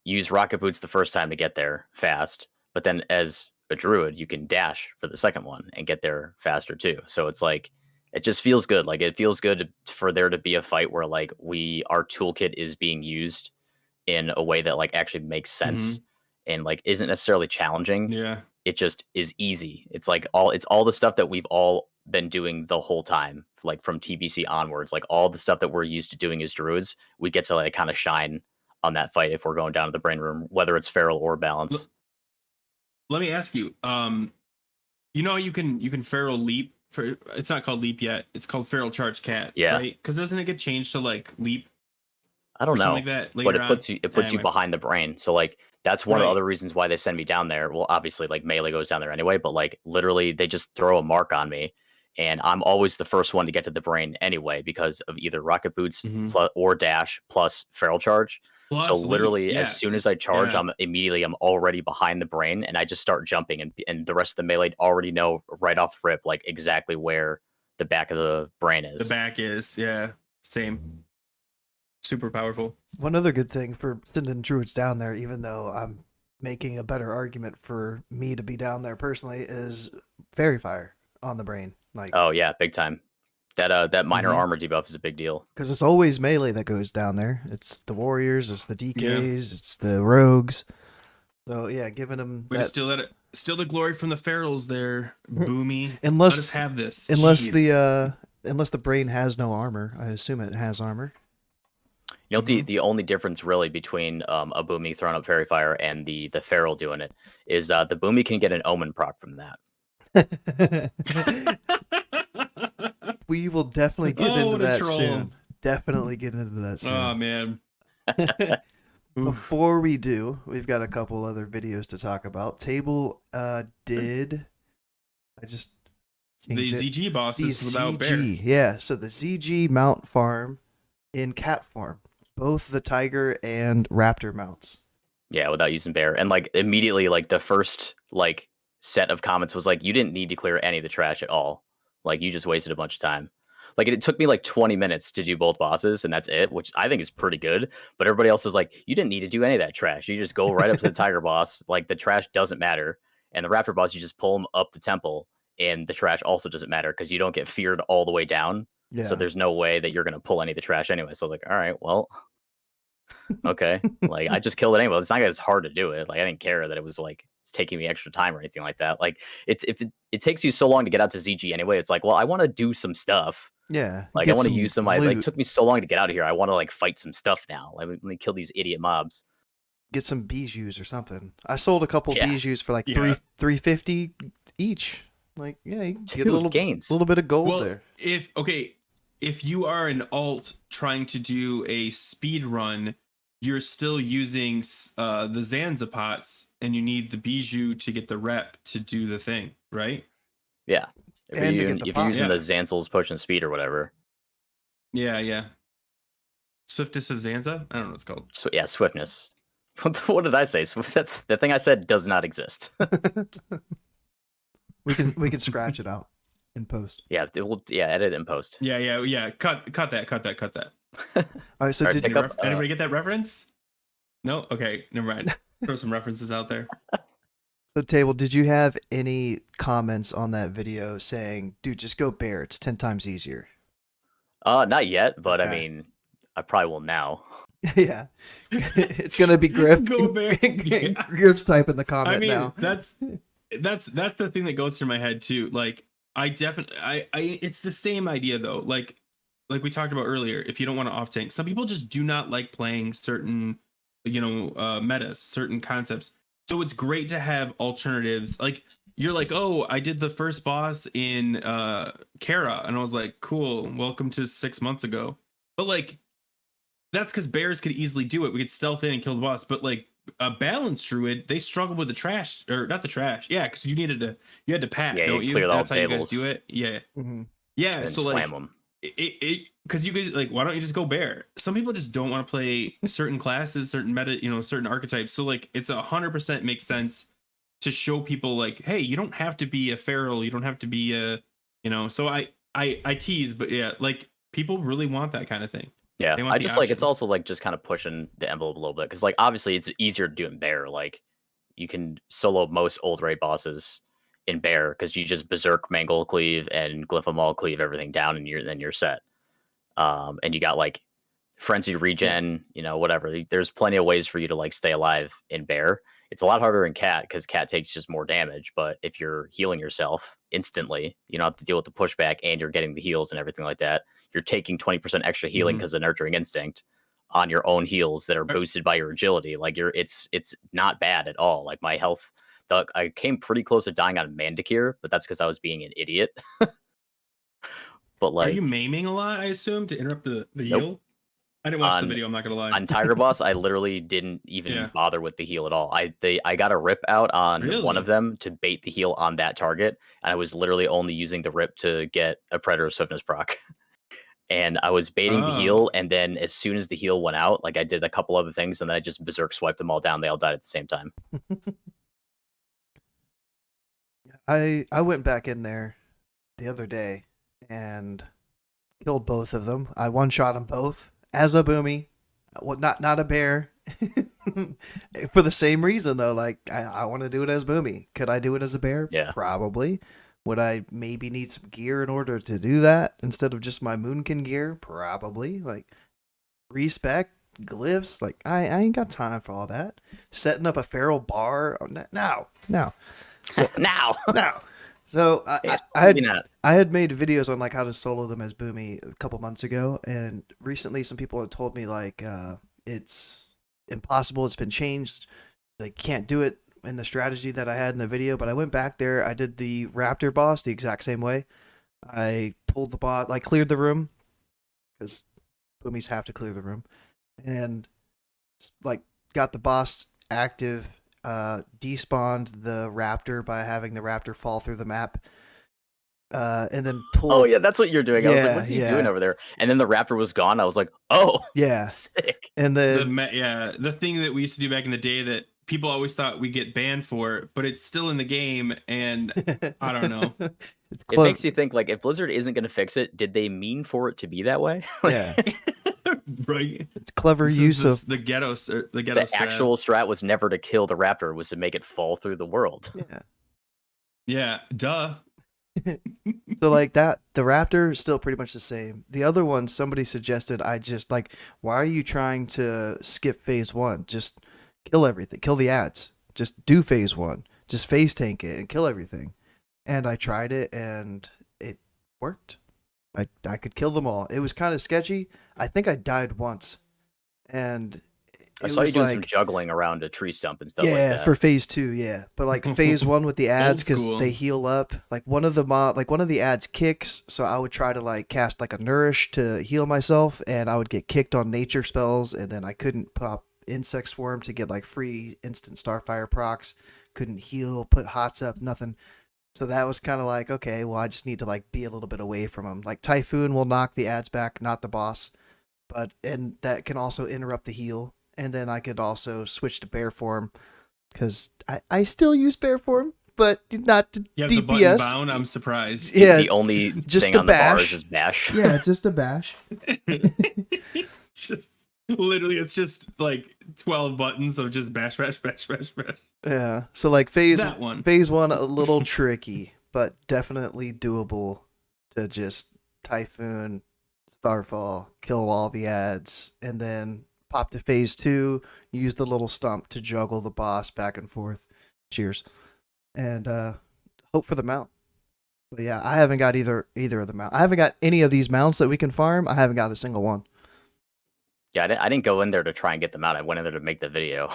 use rocket boots the first time to get there fast, but then as a druid you can dash for the second one and get there faster too. So it's like it just feels good. Like it feels good for there to be a fight where like our toolkit is being used in a way that like actually makes sense and like isn't necessarily challenging. Yeah. It just is easy. It's all the stuff that we've all been doing the whole time, like from TBC onwards, like all the stuff that we're used to doing as druids, we get to like kind of shine on that fight if we're going down to the brain room, whether it's feral or balance. Let me ask you, you can feral leap for, it's not called leap yet. It's called feral charge cat. Yeah. Right. Cause doesn't it get changed to like leap? I don't know, like that but later it puts you Anyway. behind the brain. So like that's one of the Right. other reasons why they send me down there. Well, obviously like melee goes down there anyway, but like literally they just throw a mark on me and I'm always the first one to get to the brain anyway because of either rocket boots or dash plus feral charge. Plus So literally, yeah, as soon as I charge, I'm already behind the brain, and I just start jumping, and the rest of the melee already know right off the rip like exactly where the back of the brain is. The back is, yeah, same. Super powerful. One other good thing for sending druids down there, even though I'm making a better argument for me to be down there personally, is fairy fire on the brain. Like, oh yeah, big time. That minor armor debuff is a big deal. Because it's always melee that goes down there. It's the warriors, it's the DKs, it's the rogues. So yeah, giving them we just steal the glory from the ferals there, Boomy. Unless let us have this. Unless the brain has no armor. I assume it has armor. You know, the only difference really between a Boomy throwing up fairy fire and the feral doing it is the Boomy can get an omen proc from that. We will definitely get into that soon. Definitely get into that soon. Oh man. Before we do, we've got a couple other videos to talk about. Table the ZG bosses without bear. Yeah, so the ZG mount farm in cat form, both the tiger and raptor mounts. Yeah, without using bear. And like immediately, like the first like set of comments was like, you didn't need to clear any of the trash at all. Like you just wasted a bunch of time. Like it took me like 20 minutes to do both bosses, and that's it, which I think is pretty good. But everybody else was like, you didn't need to do any of that trash. You just go right up to the tiger boss. Like the trash doesn't matter. And the raptor boss, you just pull them up the temple, and the trash also doesn't matter because you don't get feared all the way down. Yeah. So there's no way that you're going to pull any of the trash anyway. So I was like, all right, well, okay. Like I just killed it anyway. It's not as hard to do it. Like I didn't care that it was like taking me extra time or anything like that. Like if it takes you so long to get out to ZG anyway, it's like, well, I want to do some stuff. Yeah. Like I want to use some. Like took me so long to get out of here. I want to like fight some stuff now. Like let me kill these idiot mobs. Get some bijous or something. I sold a couple bijous for like $350 each. Like you get a little bit of gold there. If you are an alt trying to do a speed run, you're still using the Zanza pots, and you need the bijou to get the rep to do the thing, right? Yeah. If you're using the Zanzel's potion speed or whatever. Yeah. Swiftness of Zanza? I don't know what it's called. So, yeah, swiftness. What did I say? That's the thing I said does not exist. we can scratch it out in post. Yeah, edit in post. Yeah. Cut that. All right, so did anybody get that reference? No? Okay, never mind. Throw some references out there. So, Table, did you have any comments on that video saying, dude, just go bear, it's 10 times easier? Not yet, but okay. I mean, I probably will now. Yeah. It's going to be Grif. Go bear. Grif's typing the comment now. That's the thing that goes through my head, too. Like, it's the same idea, though. Like we talked about earlier, if you don't want to off tank, some people just do not like playing certain, metas, certain concepts. So it's great to have alternatives. Like you're like, oh, I did the first boss in Kara, and I was like, cool, welcome to 6 months ago. But like, that's because bears could easily do it. We could stealth in and kill the boss. But like a balanced druid, they struggle with the trash, or not the trash. Yeah, because you had to pat. Yeah, don't you? Clear That's how tables. You guys do it. Yeah, yeah. And so slam like, them. Because you guys like, why don't you just go bear? Some people just don't want to play certain classes, certain meta, certain archetypes. So like, it's 100% makes sense to show people like, hey, you don't have to be a feral, you don't have to be a, So I tease, but yeah, like people really want that kind of thing. Yeah, I just like it's also like just kind of pushing the envelope a little bit because like obviously it's easier to do in bear. Like you can solo most old raid bosses in bear because you just berserk mangle cleave and glyph them all cleave everything down and you're set. And you got like frenzy regen, whatever. There's plenty of ways for you to like stay alive in bear. It's a lot harder in cat because cat takes just more damage. But if you're healing yourself instantly, you don't have to deal with the pushback and you're getting the heals and everything like that. You're taking 20% extra healing because of nurturing instinct on your own heals that are boosted by your agility. Like it's not bad at all. Like my health, I came pretty close to dying on Mandikir, but that's because I was being an idiot. But like, are you maiming a lot? I assume to interrupt the heal. I didn't watch the On video. I'm not gonna lie. on Tiger Boss, I literally didn't even Yeah. bother with the heal at all. I got a rip out on one Really? of them to bait the heal on that target, and I was literally only using the rip to get a Predator Swiftness proc. And I was baiting the Oh. heal, and then as soon as the heal went out, like I did a couple other things, and then I just berserk swiped them all down. They all died at the same time. I went back in there the other day and killed both of them. I one shot them both as a boomy. Well, not a bear. For the same reason though, like I want to do it as boomy. Could I do it as a bear? Yeah. Probably. Would I maybe need some gear in order to do that instead of just my Moonkin gear? Probably. Like respec, glyphs, like I ain't got time for all that. Setting up a feral bar, no. So, Now, no. So It's I had probably not. I had made videos on like how to solo them as boomy a couple months ago, and recently some people had told me like it's impossible. It's been changed. They can't do it in the strategy that I had in the video. But I went back there. I did the Raptor boss the exact same way. I pulled the bot, like cleared the room because boomies have to clear the room, and like got the boss active. Despawned the raptor by having the raptor fall through the map, and then pulled. Oh yeah, that's what you're doing. I was like, Yeah, what's he yeah. doing over there? And then the raptor was gone. I was like, oh, Yeah, sick. and then The thing that we used to do back in the day that people always thought we get banned for, but it's still in the game, and I don't know. It's It makes you think, like, if Blizzard isn't going to fix it, did they mean for it to be that way? Yeah, Right. it's clever use of the ghetto the The strat. actual strat was never to kill the raptor; it was to make it fall through the world. yeah. Yeah, duh. So like that, the raptor is still pretty much the same. The other one, somebody suggested I just like, why are you trying to skip phase one? Just kill everything, kill the ads. Just do phase one. Just phase tank it and kill everything. And I tried it and it worked. I could kill them all. It was kind of sketchy. I think I died once, and I it saw you was doing like, some juggling around a tree stump and stuff like yeah, that. for phase two, yeah. But like phase one with the ads, because school. they heal up. Like one of the ads kicks, so I would try to like cast like a nourish to heal myself, and I would get kicked on nature spells, and then I couldn't pop insect swarm to get like free instant starfire procs. Couldn't heal, put hots up, nothing. So that was kind of like, okay, well, I just need to like be a little bit away from them. Like Typhoon will knock the ads back, not the boss, and that can also interrupt the heal. And then I could also switch to bear form because I still use bear form, but not to You have the button DPS. bound. I'm surprised. Yeah, The only just thing a on the bar bash. is just bash. yeah, just a bash. Just literally, it's just like 12 buttons of just bash, bash, bash, bash, bash. Yeah. So like phase That one. one a little tricky, but definitely doable to just Typhoon, Starfall, kill all the ads, and then pop to phase two, use the little stump to juggle the boss back and forth. Cheers. And hope for the mount. But yeah, I haven't got either of the mount. I haven't got any of these mounts that we can farm. I haven't got a single one. Yeah, I didn't go in there to try and get them out. I went in there to make the video.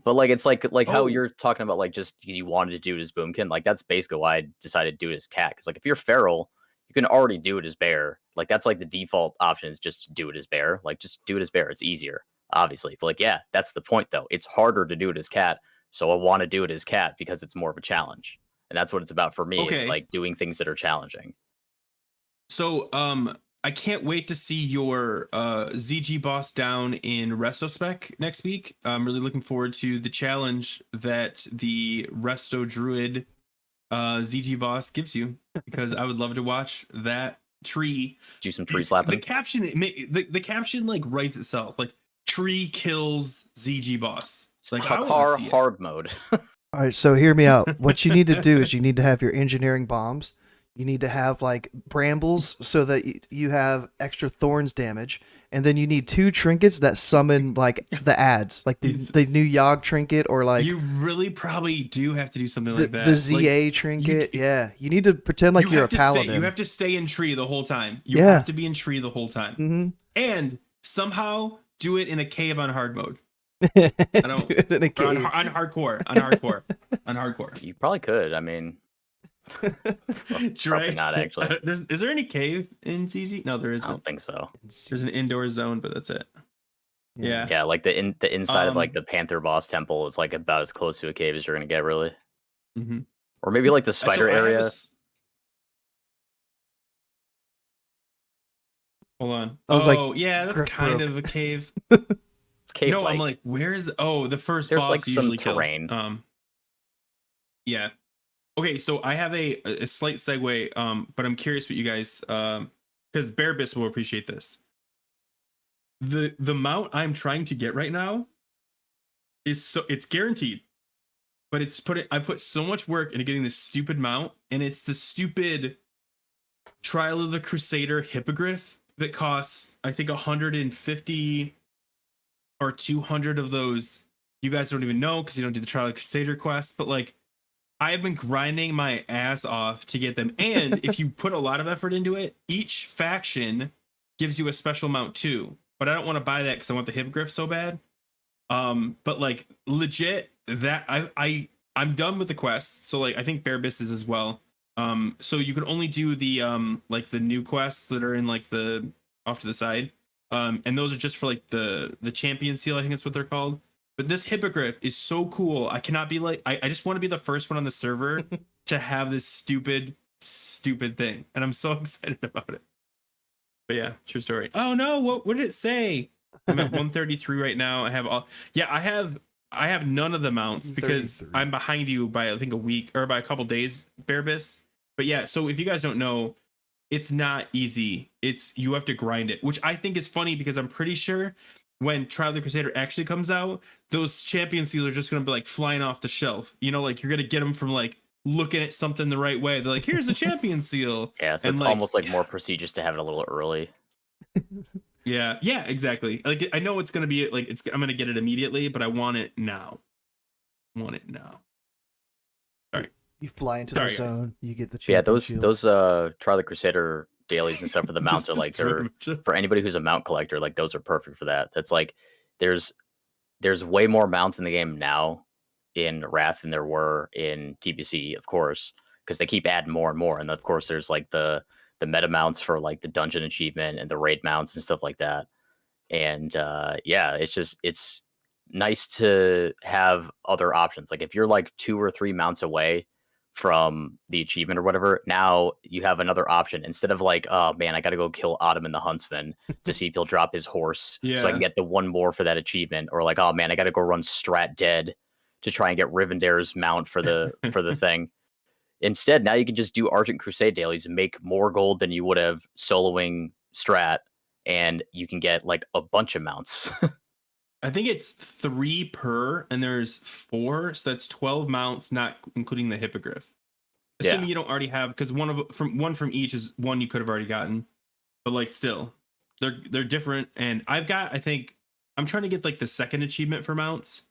But like, it's like how Oh. you're talking about, like, just you wanted to do it as Boomkin. Like, that's basically why I decided to do it as Cat. Because like, if you're feral, you can already do it as bear. Like, that's like the default option is just to do it as bear. Like, just do it as bear. It's easier, obviously. But like, yeah, that's the point though. It's harder to do it as Cat. So I want to do it as Cat because it's more of a challenge. And that's what it's about for me. It's Okay. like doing things that are challenging. So, I can't wait to see your ZG boss down in Resto spec next week. I'm really looking forward to the challenge that the Resto Druid ZG boss gives you, because I would love to watch that tree. Do some tree The slapping. caption, the caption like writes itself, like tree kills ZG boss. It's like I wanna Hakar see it. hard mode. All right, so hear me out. What you need to do is you need to have your engineering bombs. You need to have like brambles so that you have extra thorns damage, and then you need 2 trinkets that summon like the ads, like the new Yogg trinket or like You really probably do have to do something the, like that. the Like, ZA trinket. Yeah, you need to pretend like you you're a have to paladin. you have to stay in tree the whole time. You Yeah. have to be in tree the whole time, Mm-hmm. and somehow do it in a cave on hard mode. don't. On hardcore, on hardcore, on hardcore. You probably could. I mean, Probably not, actually. Is there any cave in CG? No, there I isn't. don't think so. There's an indoor zone, but that's it. Yeah. Yeah, like the inside of like the Panther boss temple is like about as close to a cave as you're gonna get, really. Mhm. Or maybe like the spider area. Hold on. I was like, yeah, that's Grif kind broke. of a cave. Cave. No, I'm like, where's? The first there's boss like some usually terrain. Yeah. Okay, so I have a slight segue, but I'm curious what you guys, because BiS will appreciate this. The mount I'm trying to get right now is it's guaranteed, but I put so much work into getting this stupid mount, and it's the stupid Trial of the Crusader Hippogriff that costs, I think, 150 or 200 of those. You guys don't even know because you don't do the Trial of the Crusader quest, but like, I have been grinding my ass off to get them. And if you put a lot of effort into it, each faction gives you a special mount too. But I don't want to buy that because I want the Hippogriff so bad. But like legit, that I'm done with the quests. So like I think BiS is as well. So you can only do the like the new quests that are in like the off to the side. And those are just for like the champion seal, I think that's what they're called. But this Hippogriff is so cool. I cannot be like, I just want to be the first one on the server to have this stupid thing. And I'm so excited about it. But yeah, true story. Oh no, what did it say? I'm at 133 right now. I have I have none of the mounts because I'm behind you by I think a week or by a couple days, BiS. But yeah, so if you guys don't know, it's not easy. You have to grind it, which I think is funny because I'm pretty sure when Trial of the Crusader actually comes out, those champion seals are just going to be like flying off the shelf. You know, like you're going to get them from like looking at something the right way. They're like, here's a champion seal. Yeah, so and it's like, almost like more prestigious to have it a little early. Yeah, exactly. Like I know it's going to be like I'm going to get it immediately, but I want it now. Sorry. You fly into the zone, you get the Yeah, champion those shields. Trial of the Crusader dailies and stuff for the mounts are like they're for anybody who's a mount collector, like those are perfect for that. That's like there's way more mounts in the game now in Wrath than there were in TBC, of course, because they keep adding more and more. And of course there's like the meta mounts for like the dungeon achievement and the raid mounts and stuff like that. And yeah, it's nice to have other options. Like if you're like 2 or 3 mounts away from the achievement or whatever, now you have another option instead of like, oh man, I gotta go kill Ottoman the Huntsman to see if he'll drop his horse so I can get the one more for that achievement, or like, oh man, I gotta go run Strat Dead to try and get Rivendare's mount for the thing. Instead, now you can just do Argent Crusade dailies and make more gold than you would have soloing Strat, and you can get like a bunch of mounts. I think it's 3 per, and there's 4, so that's 12 mounts, not including the Hippogriff. Assuming you don't already have, because one from each is one you could have already gotten, but like still, they're different. And I think I'm trying to get like the second achievement for mounts,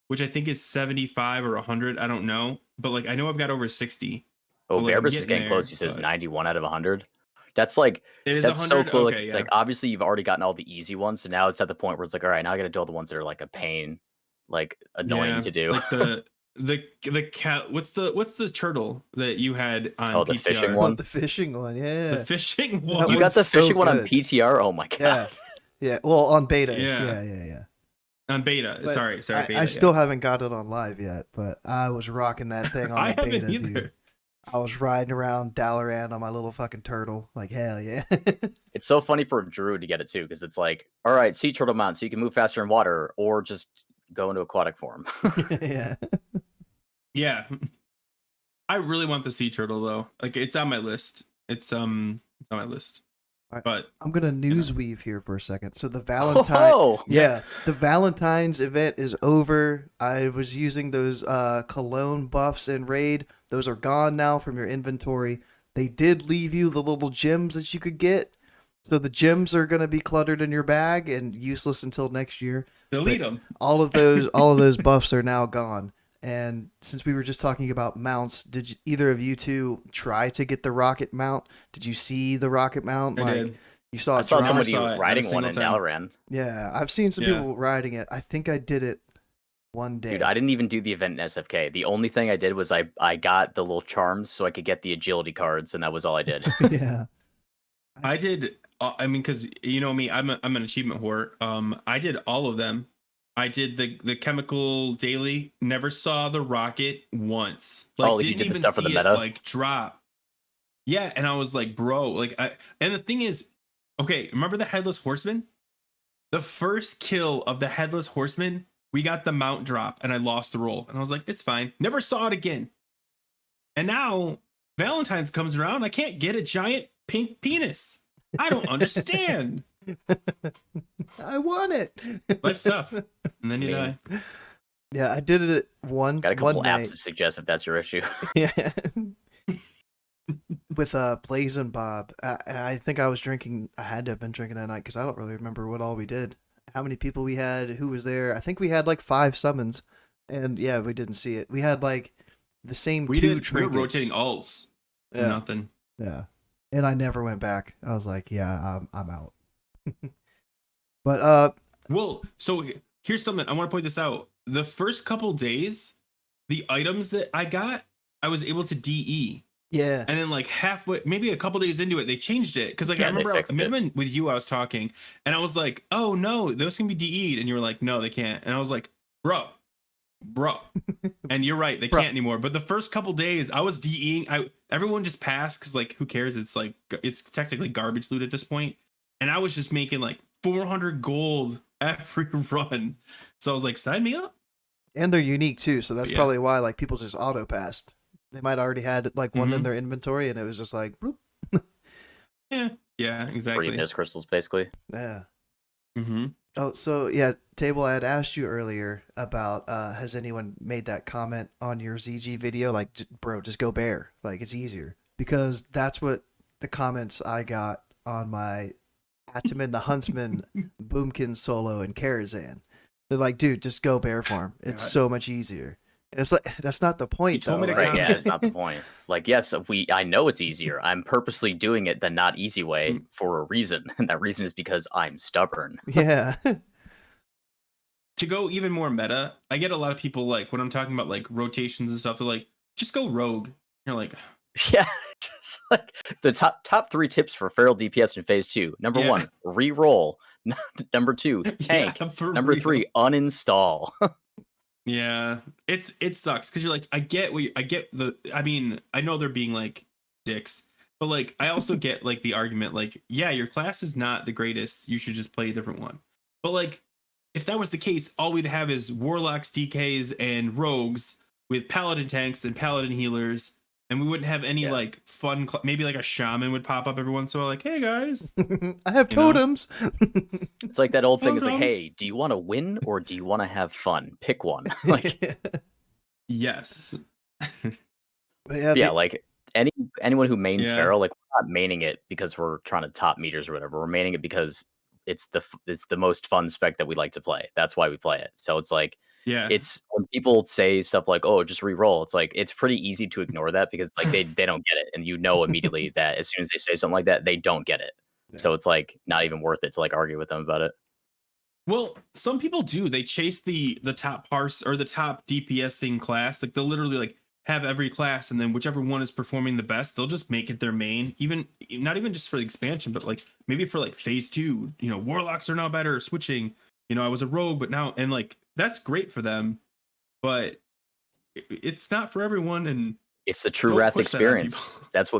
which I think is 75 or 100. I don't know, but like I know I've got over 60. Oh, like, BiS is getting close. He says 91 out of 100. That's like it is that's 100? so cool. Okay, like obviously you've already gotten all the easy ones, so now it's at the point where it's like, all right, now I got to do all the ones that are like a pain, like annoying to do. Like the cat. What's the turtle that you had on? Oh, the PTR? fishing one. The fishing one, yeah. The fishing one. You got the fishing one on PTR. Oh my god. Yeah. Well, on beta. Yeah. Yeah. On beta. But sorry. Beta, I still haven't got it on live yet, but I was rocking that thing on the beta, either. dude. I was riding around Dalaran on my little fucking turtle. Like, hell yeah. It's so funny for a Druid to get it too, because it's like, all right, sea turtle mount, so you can move faster in water, or just go into aquatic form. Yeah. Yeah. I really want the sea turtle though. Like it's on my list. It's on my list. But I'm gonna newsweave here for a second. So the Valentine, the Valentine's event is over. I was using those cologne buffs in raid. Those are gone now from your inventory. They did leave you the little gems that you could get. So the gems are gonna be cluttered in your bag and useless until next year. Delete them. All of those buffs are now gone. And since we were just talking about mounts, did either of you two try to get the rocket mount? Did you see the rocket mount? I did. You saw I it. saw somebody saw it riding one in time. Dalaran. Yeah, I've seen some people riding it. I think I did it one day. Dude, I didn't even do the event in SFK. The only thing I did was I got the little charms so I could get the agility cards, and that was all I did. Yeah. I did. I mean, because you know me, I'm an achievement whore. I did all of them. I did the chemical daily. Never saw the rocket once. Like, Oh, like you didn't did the even stuff for the see it meta? like drop. Yeah, and I was like, bro, like, and the thing is, okay, remember the headless horseman? The first kill of the headless horseman, we got the mount drop, and I lost the roll, and I was like, it's fine. Never saw it again. And now Valentine's comes around, I can't get a giant pink penis. I don't understand. I want it. Life's tough, and then you I mean, die. Yeah, I did it one got a couple one apps night. to suggest if that's your issue. Yeah. With Blaze and Bob. I think I was drinking. I had to have been drinking that night because I don't really remember what all we did. How many people we had? Who was there? I think we had like 5 summons, and yeah, we didn't see it. We had like the same We 2 did. We were trinkets. rotating alts. Yeah. Nothing. Yeah, and I never went back. I was like, yeah, I'm out. But Well, so here's something I want to point this out. The first couple days, the items that I got, I was able to DE. yeah, And then like halfway, maybe a couple days into it, they changed it. Cause like Yeah, I they remember fixed it. with you, I was talking and I was like, oh no, those can be DE'd. And you were like, no, they can't. And I was like, bro. And you're right, they Bro. can't anymore. But the first couple days I was DEing. Everyone just passed because like who cares? It's like it's technically garbage loot at this point. And I was just making like 400 gold every run. So I was like, sign me up. and they're unique too, so that's Yeah. probably why like people just auto passed. They might already had like one in Mhm. their inventory, and it was just like, bloop. Yeah, Free exactly. BiS crystals, basically. Yeah. Mm-hmm. Oh, so yeah, Table, I had asked you earlier about has anyone made that comment on your ZG video? Like, bro, just go bear. Like, it's easier. Because that's what the comments I got on my Ataman the Huntsman, Boomkin solo, and Karazhan. They're like, dude, just go bear farm. It's God. so much easier. And it's like, that's not the point, told though. me to Like, Right, yeah, it's not the point. Like, yes, I know it's easier. I'm purposely doing it the not easy way for a reason. And that reason is because I'm stubborn. yeah. To go even more meta, I get a lot of people like when I'm talking about like rotations and stuff, they're like, just go rogue. You're like, Yeah, just like the top 3 tips for feral DPS in phase 2. Number Yeah. 1, re-roll. Number 2, tank. yeah, for Number real. 3, uninstall. Yeah, it sucks because you're like, I mean, I know they're being like dicks, but like I also get like the argument like, yeah, your class is not the greatest, you should just play a different one. But like if that was the case, all we'd have is warlocks, DKs, and rogues with paladin tanks and paladin healers, and we wouldn't have any Yeah. like fun maybe like a shaman would pop up every once in a while like, hey guys. I have You know? totems. It's like that old thing. It's like, Totems. hey, do you want to win or do you want to have fun? Pick one. Like, Yes. But yeah, yeah, like anyone who mains Yeah. feral, like we're not maining it because we're trying to top meters or whatever. We're maining it because it's the most fun spec that we like to play. That's why we play it. So it's like Yeah. it's when people say stuff like, "Oh, just re-roll." It's like it's pretty easy to ignore that because it's like they don't get it, and you know immediately that as soon as they say something like that, they don't get it. So it's like not even worth it to like argue with them about it. Well, some people do. They chase the top parse or the top DPSing class. Like they'll literally like have every class, and then whichever one is performing the best, they'll just make it their main. Even not even just for the expansion, but like maybe for like phase 2. You know, warlocks are now better switching. You know, I was a rogue, but now and like that's great for them, but it's not for everyone. And It's the true don't Wrath push that on experience.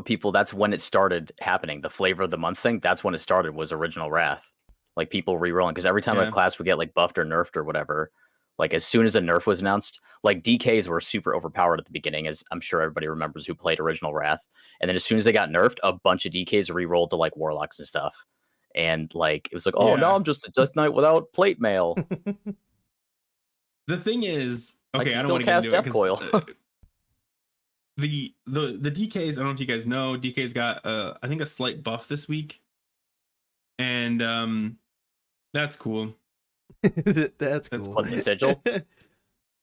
people. That's when it started happening. The flavor of the month thing, that's when it started, was original Wrath. Like people re-rolling. Because every time Yeah. a class would get like buffed or nerfed or whatever, like as soon as a nerf was announced, like DKs were super overpowered at the beginning, as I'm sure everybody remembers who played original Wrath. And then as soon as they got nerfed, a bunch of DKs re-rolled to like warlocks and stuff. And like it was like, oh, Yeah. now I'm just a Death Knight without plate mail. The thing is, Like, okay, you I don't still want to get cast into it Death Coil. the DKs, I don't know if you guys know, DK's got I think a slight buff this week. And that's cool. That's cool. What, the sigil?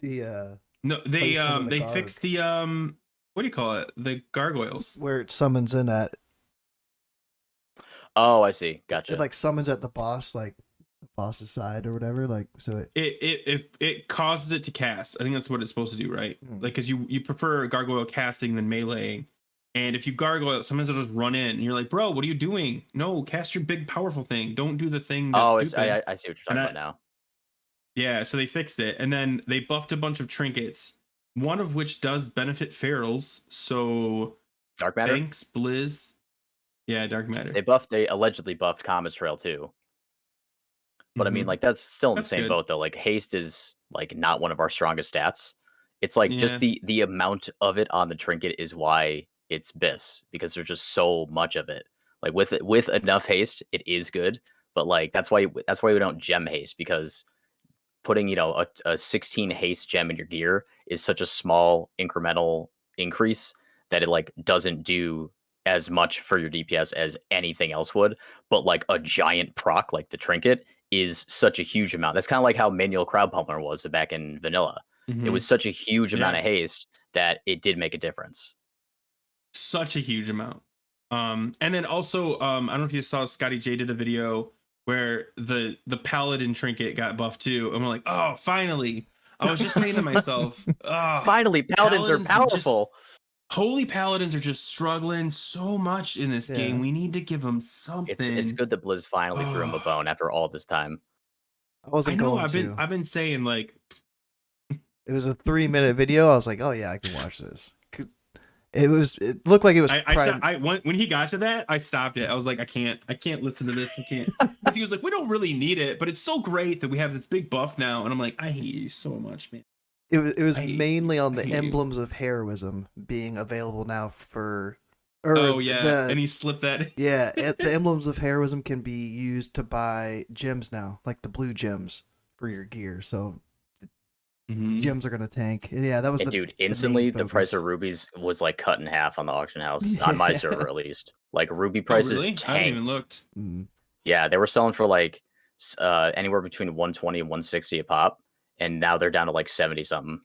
The No, they Placement of the they guard. fixed the what do you call it? The gargoyles. where it summons in at Oh, I see. Gotcha. it like summons at the boss like boss's side or whatever. Like, so It causes it to cast. I think that's what it's supposed to do, right? Hmm. Like, because you prefer gargoyle casting than meleeing. And if you gargoyle, sometimes they'll just run in, and you're like, bro, what are you doing? No, cast your big powerful thing. Don't do the thing that's Oh, stupid. I see what you're And talking about now. yeah, so they fixed it, and then they buffed a bunch of trinkets, one of which does benefit ferals. So Dark matter. thanks, Blizz. Yeah, dark matter. They allegedly buffed Comet's Trail too. But I mean, Mhm. like that's still in the That's same good. boat though. Like haste is like not one of our strongest stats. It's like just Yeah. the amount of it on the trinket is why it's BiS because there's just so much of it. Like with enough haste, it is good. But like that's why we don't gem haste because putting a 16 haste gem in your gear is such a small incremental increase that it like doesn't do as much for your DPS as anything else would. But like a giant proc like the trinket is such a huge amount. That's kind of like how manual crowd pummeler was back in vanilla. It was Mhm. such a huge amount Yeah. of haste that it did make a difference. Such a huge amount. And then also, I don't know if you saw Scotty J did a video where the paladin trinket got buffed too, and we're like, oh, finally. I was just saying to myself, Finally, paladins are powerful. Holy paladins are just struggling so much in this game. Yeah. We need to give them something. It's good that Blizz finally threw him a bone after all this time. I I wasn't know. going to. I've been saying like It was a 3-minute video. I was like, oh yeah, I can watch this. 'Cause it looked like it was. when he got to that, I stopped it. I was like, I can't listen to this. I can't, because he was like, we don't really need it, but it's so great that we have this big buff now. And I'm like, I hate you so much, man. It was I hate mainly you. on I the hate you. emblems of heroism being available now for. Oh yeah, and he slipped that. Yeah, the emblems of heroism can be used to buy gems now, like the blue gems for your gear. So Mhm. gems are gonna tank. Yeah, that was And dude, instantly the price of rubies was like cut in half on the auction house on my server at least. Like ruby prices really? tanked. I haven't even looked. Yeah, they were selling for like anywhere between 120 and 160 a pop, and now they're down to like 70 something.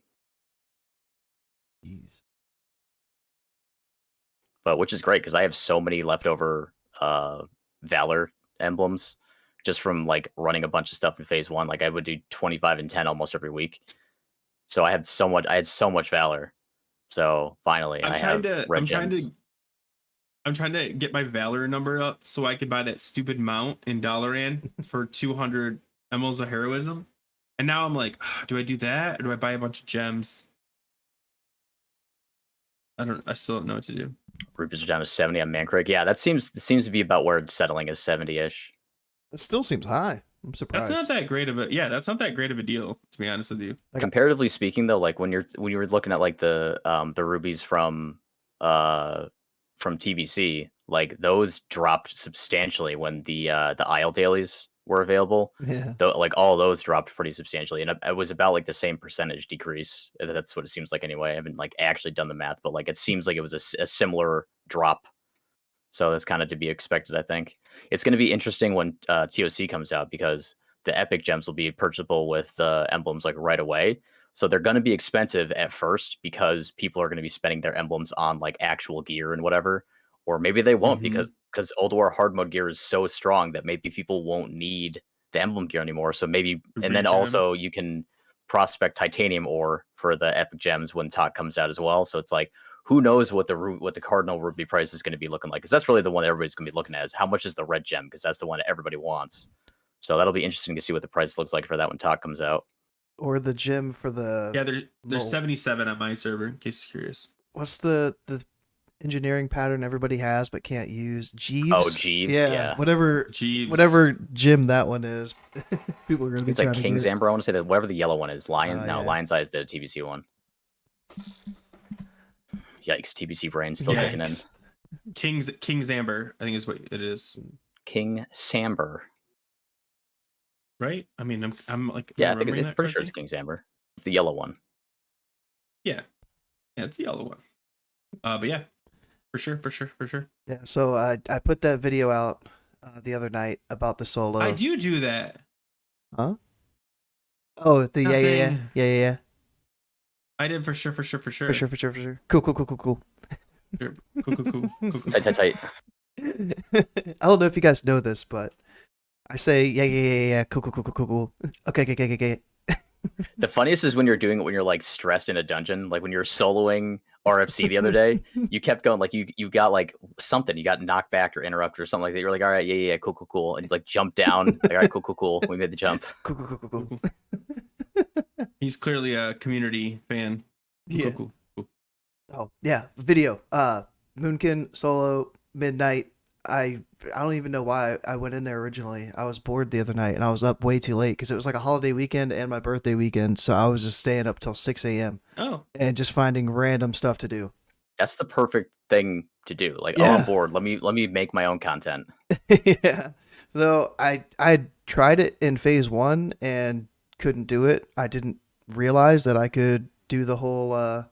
Jeez. But which is great because I have so many leftover Valor emblems just from like running a bunch of stuff in phase 1. Like I would do 25 and 10 almost every week. So I had so much Valor. So finally I'm trying to get my Valor number up so I could buy that stupid mount in Dalaran for 200 emeralds of heroism. And now I'm like, do I do that or do I buy a bunch of gems? I still don't know what to do. Rupees are down to 70 on Mankrik. Yeah, that seems to be about where it's settling is 70-ish. It still seems high. I'm surprised. That's not that great of a deal, to be honest with you. Comparatively speaking though, like when you were looking at like the rubies from TBC, like those dropped substantially when the Isle dailies were available. Yeah. Though like all those dropped pretty substantially, and it was about like the same percentage decrease. That's what it seems like anyway. I haven't like actually done the math, but like it seems like it was a similar drop. So that's kind of to be expected. I think it's going to be interesting when TOC comes out because the epic gems will be purchasable with the emblems like right away. So they're going to be expensive at first because people are going to be spending their emblems on like actual gear and whatever, or maybe they won't because Old War hard mode gear is so strong that maybe people won't need the emblem gear anymore. So maybe, and then also you can prospect titanium ore for the epic gems when TOC comes out as well. So it's like, who knows what the cardinal ruby price is going to be looking like? Because that's really the one that everybody's going to be looking at is how much is the red gem? Because that's the one that everybody wants. So that'll be interesting to see what the price looks like for that when TOC comes out. Or the gem for the there's 77 on my server in case you're curious. What's the engineering pattern everybody has but can't use? Jeeves. Oh, Jeeves. Yeah. Whatever gem that one is. People are going to be. It's like King's Amber. I want to say that whatever the yellow one is. Lion's Eye is the TBC one. Yikes! TBC brain still kicking in. King's Amber, I think is what it is. King Samber. Right? I mean, I'm like, yeah, I think it's pretty sure it's King's Amber. It's the yellow one. Yeah, it's the yellow one. But yeah, for sure. Yeah. So I put that video out the other night about the solo. I do that. Huh? Oh, yeah. I did for sure. Cool. Cool. Tight. I don't know if you guys know this, but I say, yeah, cool. Okay. The funniest is when you're doing it when you're like stressed in a dungeon, like when you're soloing RFC the other day, you kept going like you got like something, you got knocked back or interrupted or something like that. You're like, all right, yeah, cool, and you like jump down, like, all right, cool, we made the jump. Cool. He's clearly a community fan. Yeah. Cool. Oh yeah, video. Moonkin solo midnight. I don't even know why I went in there originally. I was bored the other night and I was up way too late because it was like a holiday weekend and my birthday weekend. So I was just staying up till 6 a.m. Oh, and just finding random stuff to do. That's the perfect thing to do. Like, oh, Yeah. I'm bored. Let me make my own content. Yeah. Though I tried it in phase one and couldn't do it. I didn't realize that I could do the whole what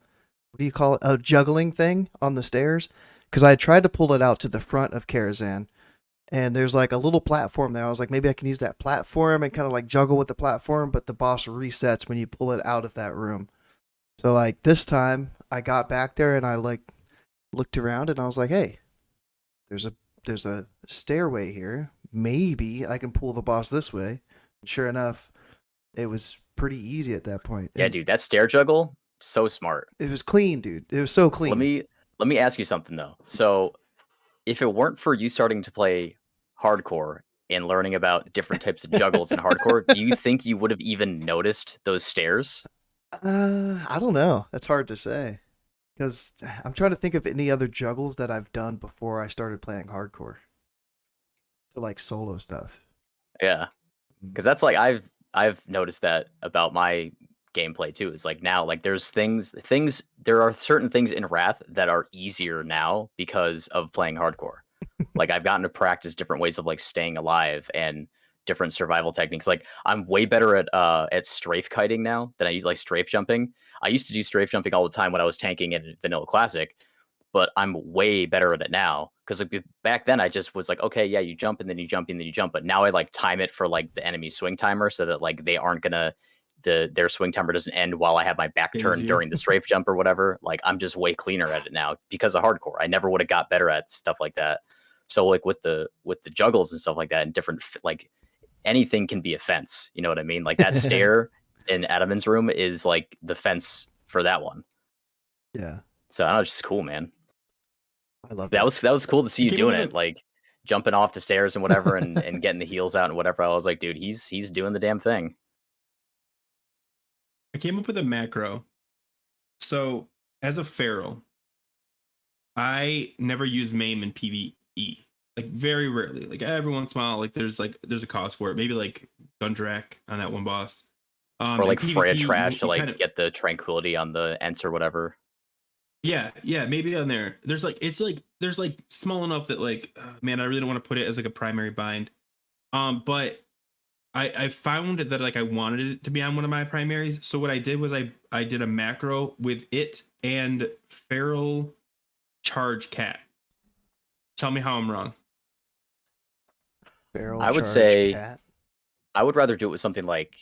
do you call it? A juggling thing on the stairs. Because I tried to pull it out to the front of Karazhan, and there's like a little platform there. I was like, maybe I can use that platform and kind of like juggle with the platform, but the boss resets when you pull it out of that room. So like this time, I got back there and I like looked around and I was like, hey, there's a stairway here. Maybe I can pull the boss this way. And sure enough, it was pretty easy at that point. Yeah, And dude, that stair juggle, so smart. it was clean, dude. It was so clean. Let me ask you something though. So, if it weren't for you starting to play hardcore and learning about different types of juggles in hardcore, do you think you would have even noticed those stairs? I don't know. That's hard to say. Because I'm trying to think of any other juggles that I've done before I started playing hardcore. To like solo stuff. Yeah, because that's like I've noticed that about my gameplay too. Is like now like there's things there are certain things in Wrath that are easier now because of playing hardcore. Like I've gotten to practice different ways of like staying alive and different survival techniques. Like I'm way better at strafe kiting now than I use like strafe jumping. I used to do strafe jumping all the time when I was tanking in Vanilla Classic, but I'm way better at it now because like back then I just was like, okay, yeah, you jump and then you jump and then you jump, but now I like time it for like the enemy swing timer so that like they aren't gonna their swing timer doesn't end while I have my back turned during the strafe jump or whatever. Like I'm just way cleaner at it now because of hardcore. I never would have got better at stuff like that. So like with the juggles and stuff like that and different like anything can be a fence. You know what I mean? Like that stair in Adamant's room is like the fence for that one. Yeah. So I don't know, it's just cool, man. I love That was cool to see you came doing up it, with like jumping off the stairs and whatever, and getting the heels out and whatever. I was like, dude, he's doing the damn thing. I came up with a macro. So as a feral, I never use MAME in PvE. Like very rarely. Like every once in a while, like there's a cause for it. Maybe like Gundrak on that one boss. Or like in Freya PvP, trash to like kind of, get the tranquility on the Ents or whatever. yeah, maybe on there. There's like there's like small enough that like man, I really don't want to put it as like a primary bind. But I found that like I wanted it to be on one of my primaries. So what I did was I did a macro with it and feral charge cat. Tell me how I'm wrong. Feral I would charge say cat. I would rather do it with something like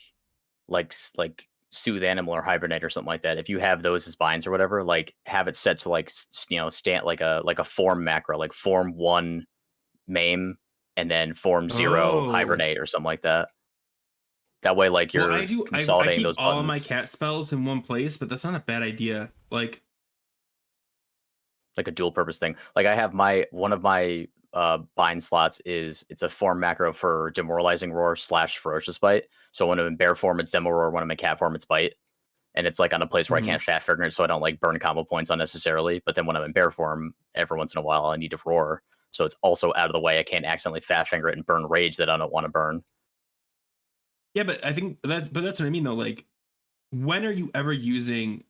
soothe animal or hibernate or something like that. If you have those as binds or whatever, like have it set to like stand like a form macro, like form 1 maim and then form 0 hibernate or something like that. That way, like you're I consolidating keep those all of buttons. my cat spells in one place, but that's not a bad idea. Like a dual purpose thing. Like I have one of my bind slots is it's a form macro for demoralizing roar / ferocious bite. So when I'm in bear form, it's demo roar. When I'm in cat form, it's bite. And it's like on a place where I can't fat finger it, so I don't like burn combo points unnecessarily. But then when I'm in bear form, every once in a while I need to roar. So it's also out of the way. I can't accidentally fat finger it and burn rage that I don't want to burn. yeah, but I think that's what I mean though. Like, when are you ever using?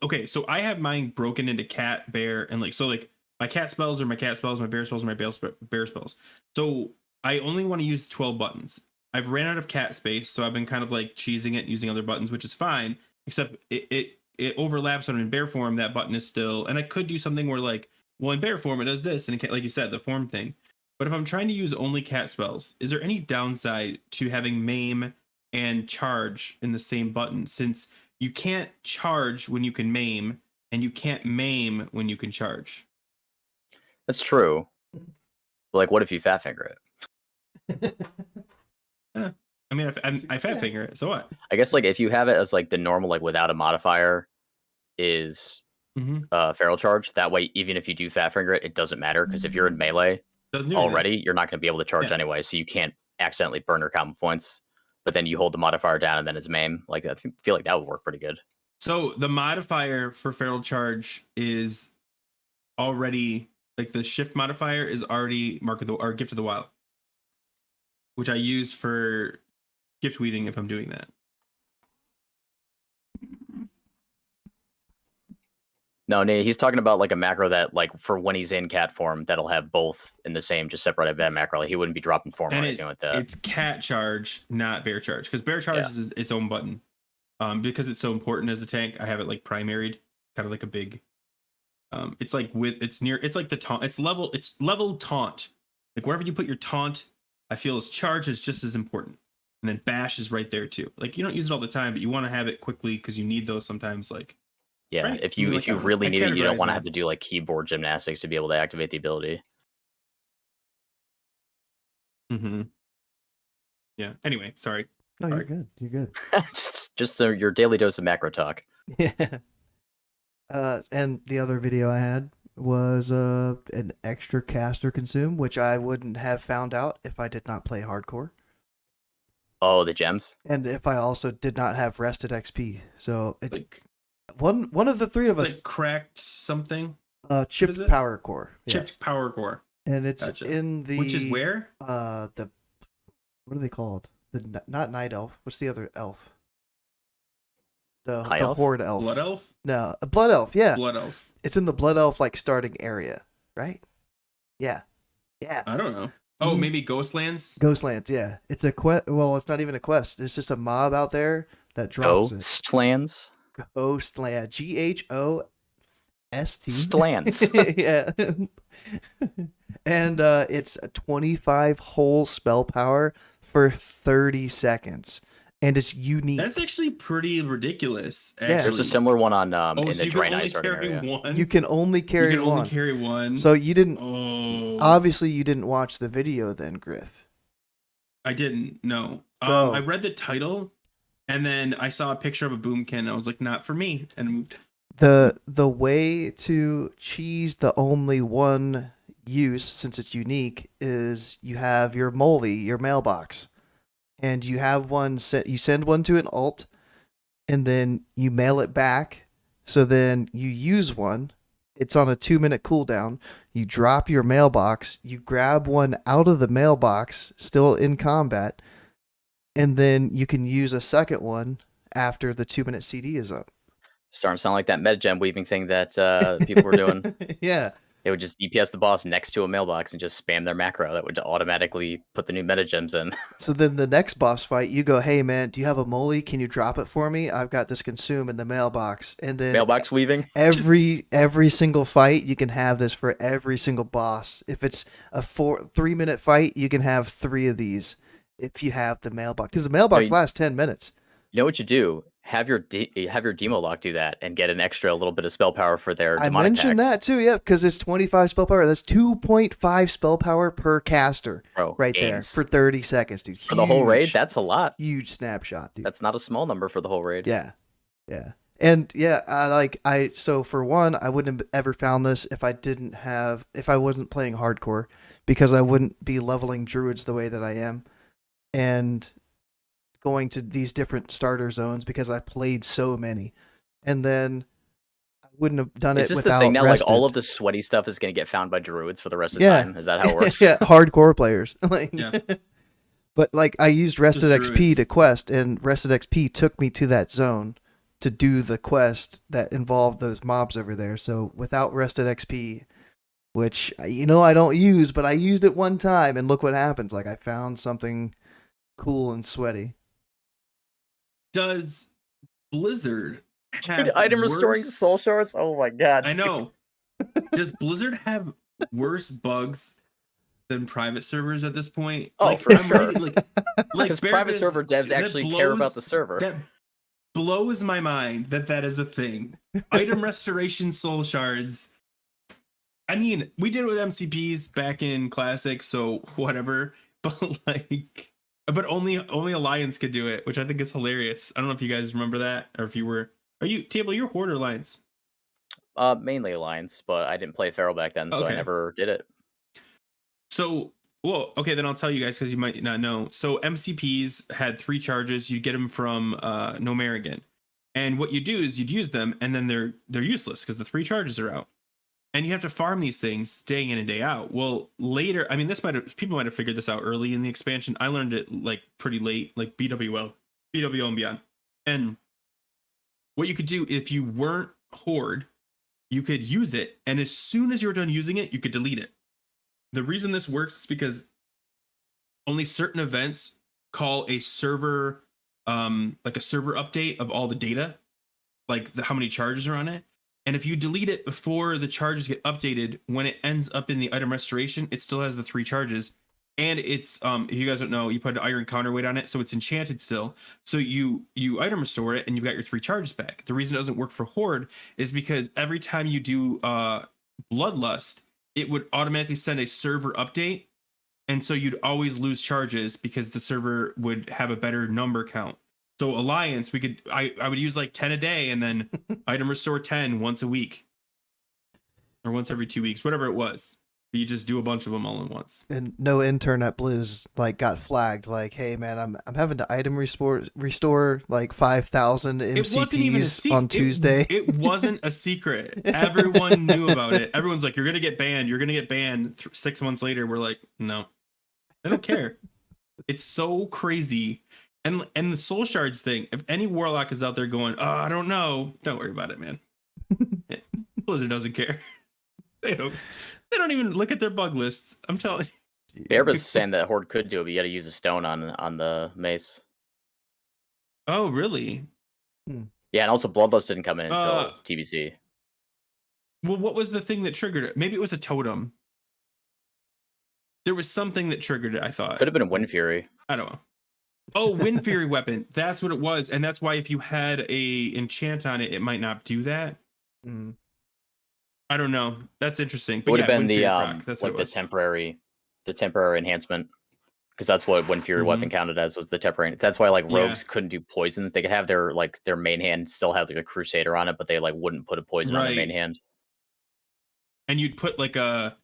Okay, so I have mine broken into cat, bear, and like so like my cat spells are my cat spells, my bear spells are my bear spells. So I only want to use 12 buttons. I've ran out of cat space, so I've been kind of like cheesing it using other buttons, which is fine. Except it overlaps when I'm in bear form. That button is still, and I could do something where like, well, in bear form it does this, and it can't, like you said, the form thing. But if I'm trying to use only cat spells, is there any downside to having maim and charge in the same button? Since you can't charge when you can maim, and you can't maim when you can charge. That's true. But like, what if you fat finger it? I mean, I fat finger it. So what? I guess like if you have it as like the normal, like without a modifier, is feral charge. That way, even if you do fat finger it, it doesn't matter because if you're in melee Doesn't do anything. already, you're not going to be able to charge anyway, so you can't accidentally burn your combo points. But then you hold the modifier down and then it's maim. Like I feel like that would work pretty good. So the modifier for feral charge is already like the shift modifier is already Mark of the or Gift of the Wild, which I use for gift weeding if I'm doing that. No, he's talking about like a macro that like for when he's in cat form that'll have both in the same, just separated by that macro. Like, he wouldn't be dropping form or anything like that. It's cat charge, not bear charge, because bear charge is its own button. Because it's so important as a tank, I have it like primaried, kind of like a big. It's like it's like the taunt. It's level taunt. Like wherever you put your taunt, I feel as charge is just as important. And then bash is right there too. Like you don't use it all the time, but you want to have it quickly because you need those sometimes. Like right? If you really need it, you don't want to have to do like keyboard gymnastics to be able to activate the ability. Yeah. Anyway, sorry. No, you're good. You're good. just your daily dose of macro talk. Yeah. And the other video I had was an extra caster consume, which I wouldn't have found out if I did not play hardcore. Oh, the gems. And if I also did not have rested XP. So one of the three of us like cracked something. Chipped power core. Chipped power core. And it's in the which is where? What are they called? Not night elf. What's the other elf? The horde elf. Blood elf? No, a blood elf. Yeah. Blood elf. It's in the blood elf like starting area, right? Yeah. Yeah. I don't know. Oh, maybe Ghostlands? Ghostlands, yeah. It's a quest. Well, it's not even a quest. It's just a mob out there that drops Ghostlands? Ghostland. GHOST. Stlands. Yeah. And it's a 25 whole spell power for 30 seconds. And it's unique. That's actually pretty ridiculous. Yeah. There's a similar one on in so the Drain Eye starting area. One? You can only carry one. Only carry one. So you didn't. Oh. Obviously, you didn't watch the video then, Grif. I didn't. No. So, I read the title, and then I saw a picture of a boomkin. And I was like, not for me, and moved. The way to cheese the only one use, since it's unique, is you have your moly, your mailbox. And you have one you send one to an alt, and then you mail it back. So then you use one. It's on a 2-minute cooldown. You drop your mailbox. You grab one out of the mailbox, still in combat, and then you can use a second one after the 2-minute CD is up. Starting to sound like that metagem weaving thing that people were doing. Yeah. They would just DPS the boss next to a mailbox and just spam their macro. That would automatically put the new metagems in. So then the next boss fight, you go, hey man, do you have a moly? Can you drop it for me? I've got this consume in the mailbox. And then mailbox weaving. Every single fight, you can have this for every single boss. If it's a 3-minute fight, you can have 3 of these if you have the mailbox. Because the mailbox lasts 10 minutes. You know what you do? Have your demo lock do that and get an extra little bit of spell power for their demonic mentioned tags. that too, yeah, because it's 25 spell power. That's 2.5 spell power per caster. Right there for 30 seconds, dude. For the whole raid, that's a lot. Huge snapshot, dude. That's not a small number for the whole raid. Yeah. Yeah. And yeah, so for one, I wouldn't have ever found this if I wasn't playing hardcore, because I wouldn't be leveling druids the way that I am. And going to these different starter zones because I played so many, and then I wouldn't have done it without. Is this the thing now? Rested. Like all of the sweaty stuff is going to get found by druids for the rest of the time. Is that how it works? Yeah, hardcore players. Yeah. But like I used rested XP to quest, and rested XP took me to that zone to do the quest that involved those mobs over there. So without rested XP, which I don't use, but I used it one time, and look what happens. Like I found something cool and sweaty. Does Blizzard have item restoring soul shards? Oh my god! I know. Does Blizzard have worse bugs than private servers at this point? Oh, like, for sure. Like private server devs actually care about the server. That blows my mind that is a thing. Item restoration soul shards. I mean, we did it with MCPs back in Classic, so whatever. But like, but only Alliance could do it, which I think is hilarious. I don't know if you guys remember that, or if you were. Are you Table? You're Horde or Alliance? Mainly Alliance, but I didn't play Feral back then, so I Okay. never did it. So, well, okay, then I'll tell you guys because you might not know. So MCPs had 3 charges. You get them from Nomarigan, and what you do is you'd use them, and then they're useless because the 3 charges are out, and you have to farm these things day in and day out. Well, later, I mean, people might have figured this out early in the expansion. I learned it like pretty late, like BWO and beyond. And what you could do if you weren't Horde, you could use it, and as soon as you're done using it, you could delete it. The reason this works is because only certain events call a server, like a server update of all the data, like how many charges are on it. And if you delete it before the charges get updated, when it ends up in the item restoration, it still has the 3 charges. And it's, if you guys don't know, you put an iron counterweight on it, so it's enchanted still. So you item restore it, and you've got your 3 charges back. The reason it doesn't work for Horde is because every time you do Bloodlust, it would automatically send a server update, and so you'd always lose charges because the server would have a better number count. So Alliance, I would use like 10 a day, and then item restore 10 once a week, or once every 2 weeks, whatever it was. You just do a bunch of them all at once. And no intern at Blizz like got flagged like, hey man, I'm having to item restore like 5,000 MCPs on Tuesday. It wasn't a secret. Everyone knew about it. Everyone's like, you're gonna get banned. You're gonna get banned. 6 months later, we're like, no, I don't care. It's so crazy. And the soul shards thing. If any warlock is out there going, oh, I don't know, don't worry about it, man. Blizzard doesn't care. They don't even look at their bug lists. I'm telling you. Everybody's saying that Horde could do it, but you got to use a stone on the mace. Oh, really? Yeah, and also Bloodlust didn't come in until TBC. Well, what was the thing that triggered it? Maybe it was a totem. There was something that triggered it, I thought. Could have been a Wind Fury. I don't know. Oh, Wind Fury weapon. That's what it was. And that's why if you had a enchant on it, it might not do that. I don't know. That's interesting. But It would have been Wind the Fury that's like what it the temporary enhancement, because that's what Wind Fury weapon counted as, was the temporary. That's why like rogues couldn't do poisons. They could have their main hand still have like a Crusader on it, but they like wouldn't put a poison on their main hand. And you'd put like a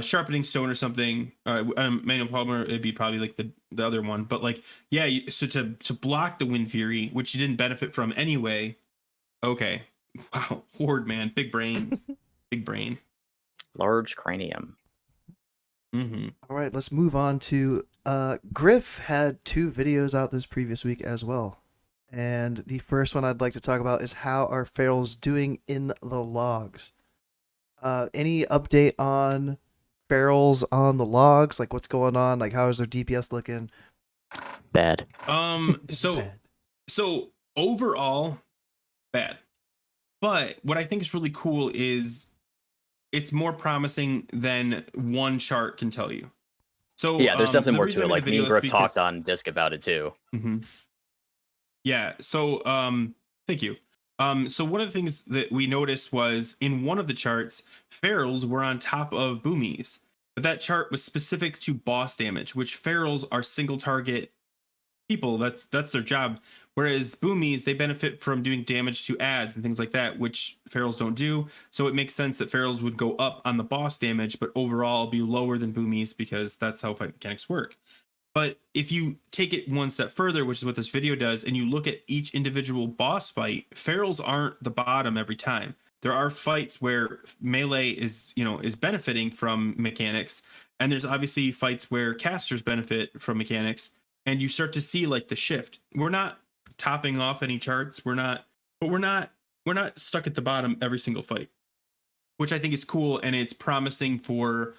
sharpening stone or something. Manual Palmer, it'd be probably like the other one. But like, yeah. So to block the Wind Fury, which you didn't benefit from anyway. Okay. Wow. Horde, man. Big brain. Big brain. Large cranium. All right, let's move on to Grif had 2 videos out this previous week as well. And the first one I'd like to talk about is how are ferals doing in the logs. Any update on ferals on the logs? Like what's going on? Like how is their DPS looking? Bad. So overall, bad. But what I think is really cool is it's more promising than one chart can tell you. So yeah, there's definitely more to it. Like me and Grif talked on Disc about it too. Yeah. So thank you. So one of the things that we noticed was in one of the charts, ferals were on top of boomies, but that chart was specific to boss damage, which ferals are single target people. That's their job. Whereas boomies, they benefit from doing damage to ads and things like that, which ferals don't do. So it makes sense that ferals would go up on the boss damage, but overall be lower than boomies because that's how fight mechanics work. But if you take it one step further, which is what this video does, and you look at each individual boss fight, ferals aren't the bottom every time. There are fights where melee is benefiting from mechanics, and there's obviously fights where casters benefit from mechanics, and you start to see like the shift. We're not topping off any charts. We're not stuck at the bottom every single fight, which I think is cool, and it's promising for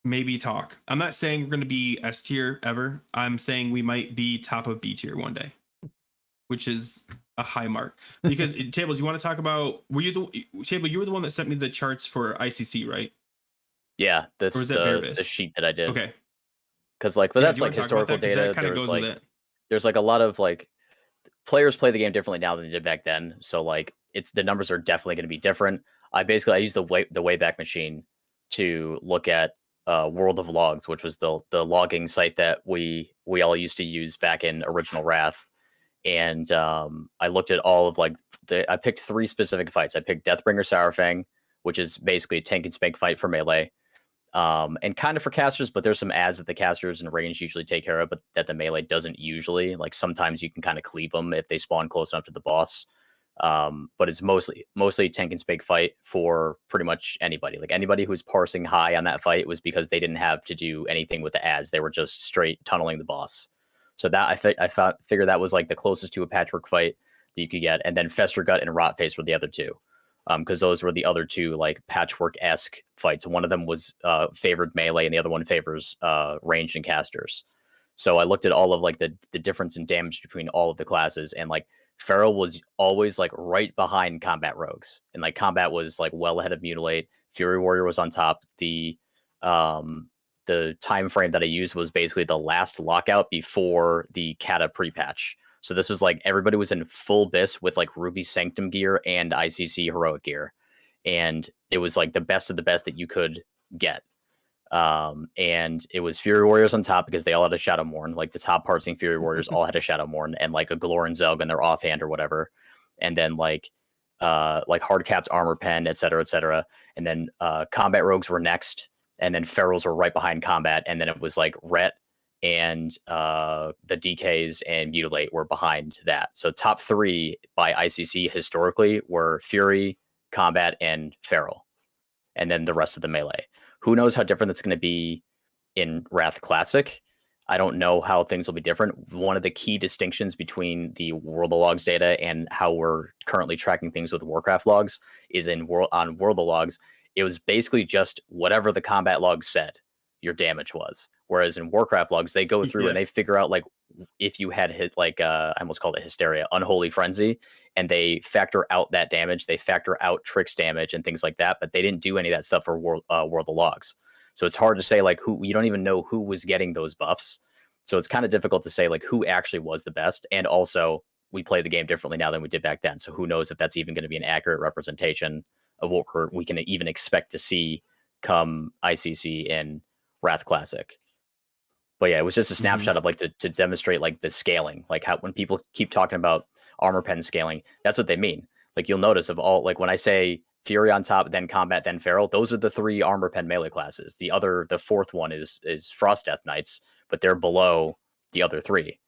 maybe talk. I'm not saying we're going to be S tier ever. I'm saying we might be top of B tier one day, which is a high mark. Because Table, do you want to talk about? You were the one that sent me the charts for ICC, right? Yeah, that's the sheet that I did. Okay. Because that's like historical data. There's like a lot of like players play the game differently now than they did back then. So like the numbers are definitely going to be different. I use the Wayback Machine to look at World of Logs, which was the logging site that we all used to use back in original Wrath. And I looked at all of like I picked 3 specific fights. I picked Deathbringer Sourfang, which is basically a tank and spank fight for melee, and kind of for casters, but there's some adds that the casters and range usually take care of, but that the melee doesn't usually. Like sometimes you can kind of cleave them if they spawn close enough to the boss. But it's mostly tank and spank fight for pretty much anybody. Like anybody who's parsing high on that fight was because they didn't have to do anything with the adds. They were just straight tunneling the boss. So that I figured that was like the closest to a patchwork fight that you could get. And then Festergut and Rotface were the other 2. Because those were the other 2 like patchwork-esque fights. One of them was favored melee, and the other one favors ranged and casters. So I looked at all of like the difference in damage between all of the classes, and like Feral was always like right behind Combat Rogues, and like Combat was like well ahead of Mutilate. Fury Warrior was on top. The time frame that I used was basically the last lockout before the Kata pre-patch. So this was like everybody was in full BiS with like Ruby Sanctum gear and ICC heroic gear, and it was like the best of the best that you could get. And it was Fury Warriors on top because they all had a Shadowmourne. Like the top parsing Fury Warriors all had a Shadowmourne and like a Galore and Zelg in their offhand or whatever. And then like hard capped armor pen, etc., etc. And then combat rogues were next, and then ferals were right behind combat, and then it was like Ret and the DKs and Mutilate were behind that. So top 3 by ICC historically were Fury, Combat, and Feral, and then the rest of the melee. Who knows how different that's going to be in Wrath Classic? I don't know how things will be different. One of the key distinctions between the World of Logs data and how we're currently tracking things with Warcraft logs is on World of Logs, it was basically just whatever the combat log said your damage was. Whereas in Warcraft logs, they go through and they figure out like if you had hit like I almost called it Hysteria, Unholy Frenzy, and they factor out that damage. They factor out tricks damage and things like that, but they didn't do any of that stuff for World of Logs. So it's hard to say like who, you don't even know who was getting those buffs. So it's kind of difficult to say like who actually was the best. And also we play the game differently now than we did back then. So who knows if that's even going to be an accurate representation of what we can even expect to see come ICC in Wrath Classic. But yeah, it was just a snapshot of like to demonstrate like the scaling, like how when people keep talking about armor pen scaling, that's what they mean. Like you'll notice of all, like when I say Fury on top, then Combat, then Feral, those are the 3 armor pen melee classes. The 4th one is Frost Death Knights, but they're below the other 3.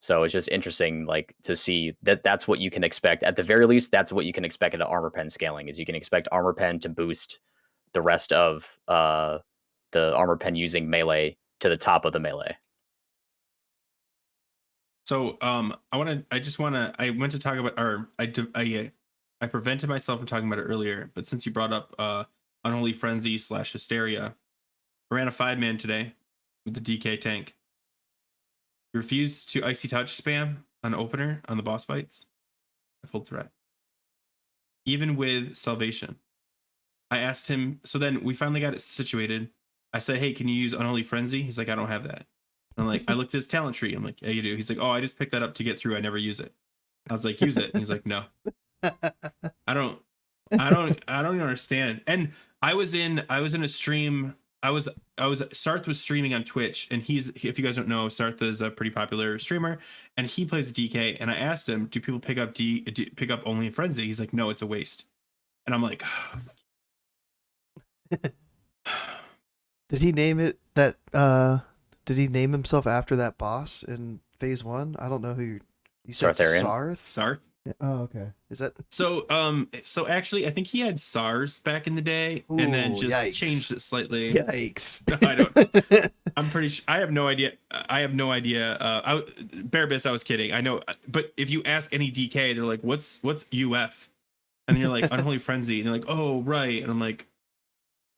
So it's just interesting, like to see that's what you can expect. At the very least, that's what you can expect at an armor pen scaling. Is you can expect armor pen to boost the rest of the armor pen using melee to the top of the melee. So I went to talk about, or I prevented myself from talking about it earlier, but since you brought up Unholy Frenzy / Hysteria, I ran a 5-man today with the DK tank. He refused to Icy Touch spam on opener on the boss fights. I pulled threat. Even with Salvation. I asked him, so then we finally got it situated. I said, hey, can you use Unholy Frenzy? He's like, I don't have that. I'm like, I looked at his talent tree. I'm like, yeah, you do. He's like, oh, I just picked that up to get through. I never use it. I was like, use it. And he's like, no. I don't even understand. And I was in a stream. Sarth was streaming on Twitch, and if you guys don't know, Sarth is a pretty popular streamer, and he plays DK. And I asked him, do people pick up only Frenzy? He's like, no, it's a waste. And I'm like, did he name it that? Did he name himself after that boss in Phase 1? I don't know who you said. Sarth. Oh, okay. Is that so? So actually, I think he had SARS back in the day, and then just changed it slightly. Yikes! I don't. I'm pretty sure. I have no idea. Bare BiS, I was kidding. I know, but if you ask any DK, they're like, "What's UF?" And then you're like, "Unholy Frenzy," and they're like, "Oh, right." And I'm like,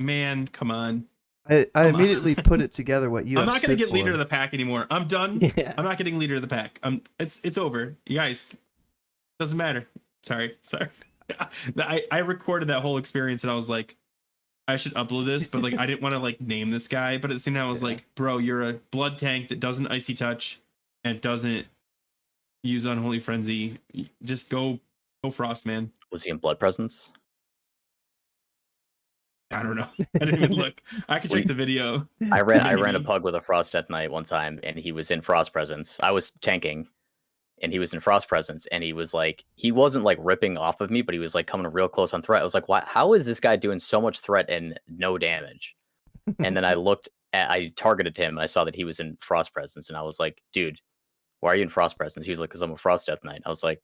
"Man, come on." I immediately put it together. What you? I'm not gonna get leader of the pack anymore. I'm done. Yeah. I'm not getting leader of the pack. It's over, you guys. Doesn't matter. Sorry. I recorded that whole experience, and I was like, I should upload this, but like I didn't want to like name this guy. But at the same time, I was like, bro, you're a blood tank that doesn't Icy Touch and doesn't use Unholy Frenzy. Just go Frost, man. Was he in Blood Presence? I don't know. I didn't even look. I could check the video. I ran a Maybe. pug with a Frost Death Knight one time, and he was in Frost Presence. I was tanking, and he was in Frost Presence, and he wasn't like ripping off of me, but he was like coming real close on threat. I was like, why? How is this guy doing so much threat and no damage? And then I targeted him, and I saw that he was in Frost Presence, and I was like, dude, why are you in Frost Presence? He was like, because I'm a Frost Death Knight. I was like,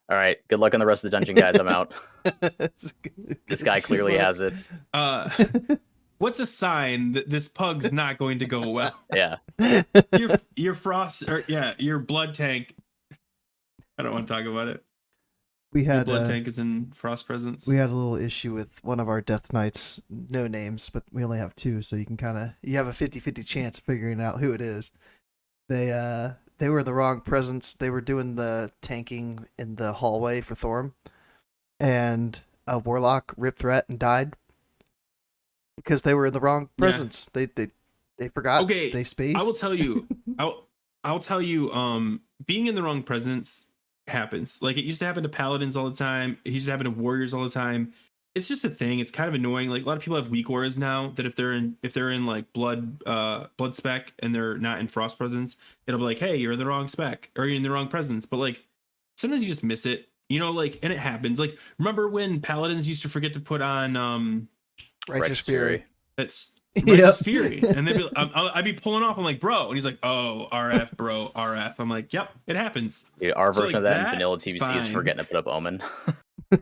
all right, good luck on the rest of the dungeon, guys. I'm out. This guy clearly has it. What's a sign that this pug's not going to go well? Yeah. Your frost, or your blood tank. I don't want to talk about it. We Your had blood tank is in Frost Presence. we had a little issue with one of our Death Knights, no names, but we only have two, so you have a 50-50 chance of figuring out who it is. They were the wrong presence. They were doing the tanking in the hallway for Thorm, and a warlock ripped threat and died because they were in the wrong presence. They forgot. Okay, they spaced. I will tell you. I'll tell you. Being in the wrong presence happens. Like, it used to happen to paladins all the time. It used to happen to warriors all the time. It's just a thing. It's kind of annoying. Like, a lot of people have weak auras now that if they're in like blood spec and they're not in frost presence, it'll be like, hey, you're in the wrong spec or you're in the wrong presence. But like, sometimes you just miss it, like, and it happens. Like, remember when paladins used to forget to put on Righteous Fury. That's Righteous Fury, and they'd be, I'd be pulling off. I'm like, bro, and he's like, oh, RF, bro, RF. I'm like, yep, it happens. Dude, our So, version of like, that in vanilla TBC is fine. forgetting to put up Omen.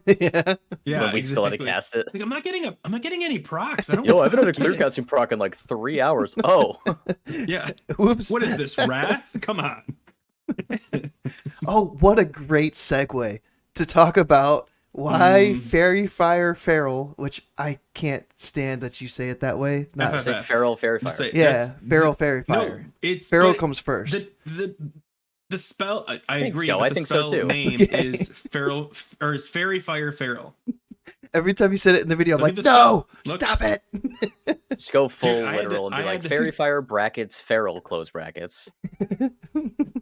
Yeah. Yeah, But we still had to exactly. cast it. Like, I'm not getting any procs. I don't. Yo, I've been on a get clear it. casting proc in like 3 hours. Oh, Yeah. Oops. What is this, Wrath? Come on. Oh, what a great segue to talk about why Fairy Fire Feral, which I can't stand that you say it that way. Not FFF. say Feral Fairy Just Fire. say- yeah, that's- Feral Fairy No, Fire. it's Feral but comes first. the spell. I Thanks, agree, Joe. but I the think so spell too. name Okay. is Feral, or is Fairy Fire Feral. Every time you said it in the video, I'm Look like, at the no, Look- stop it. Just go full Dude, I had to- literal and I be had like to Fairy do- Fire brackets Feral close brackets.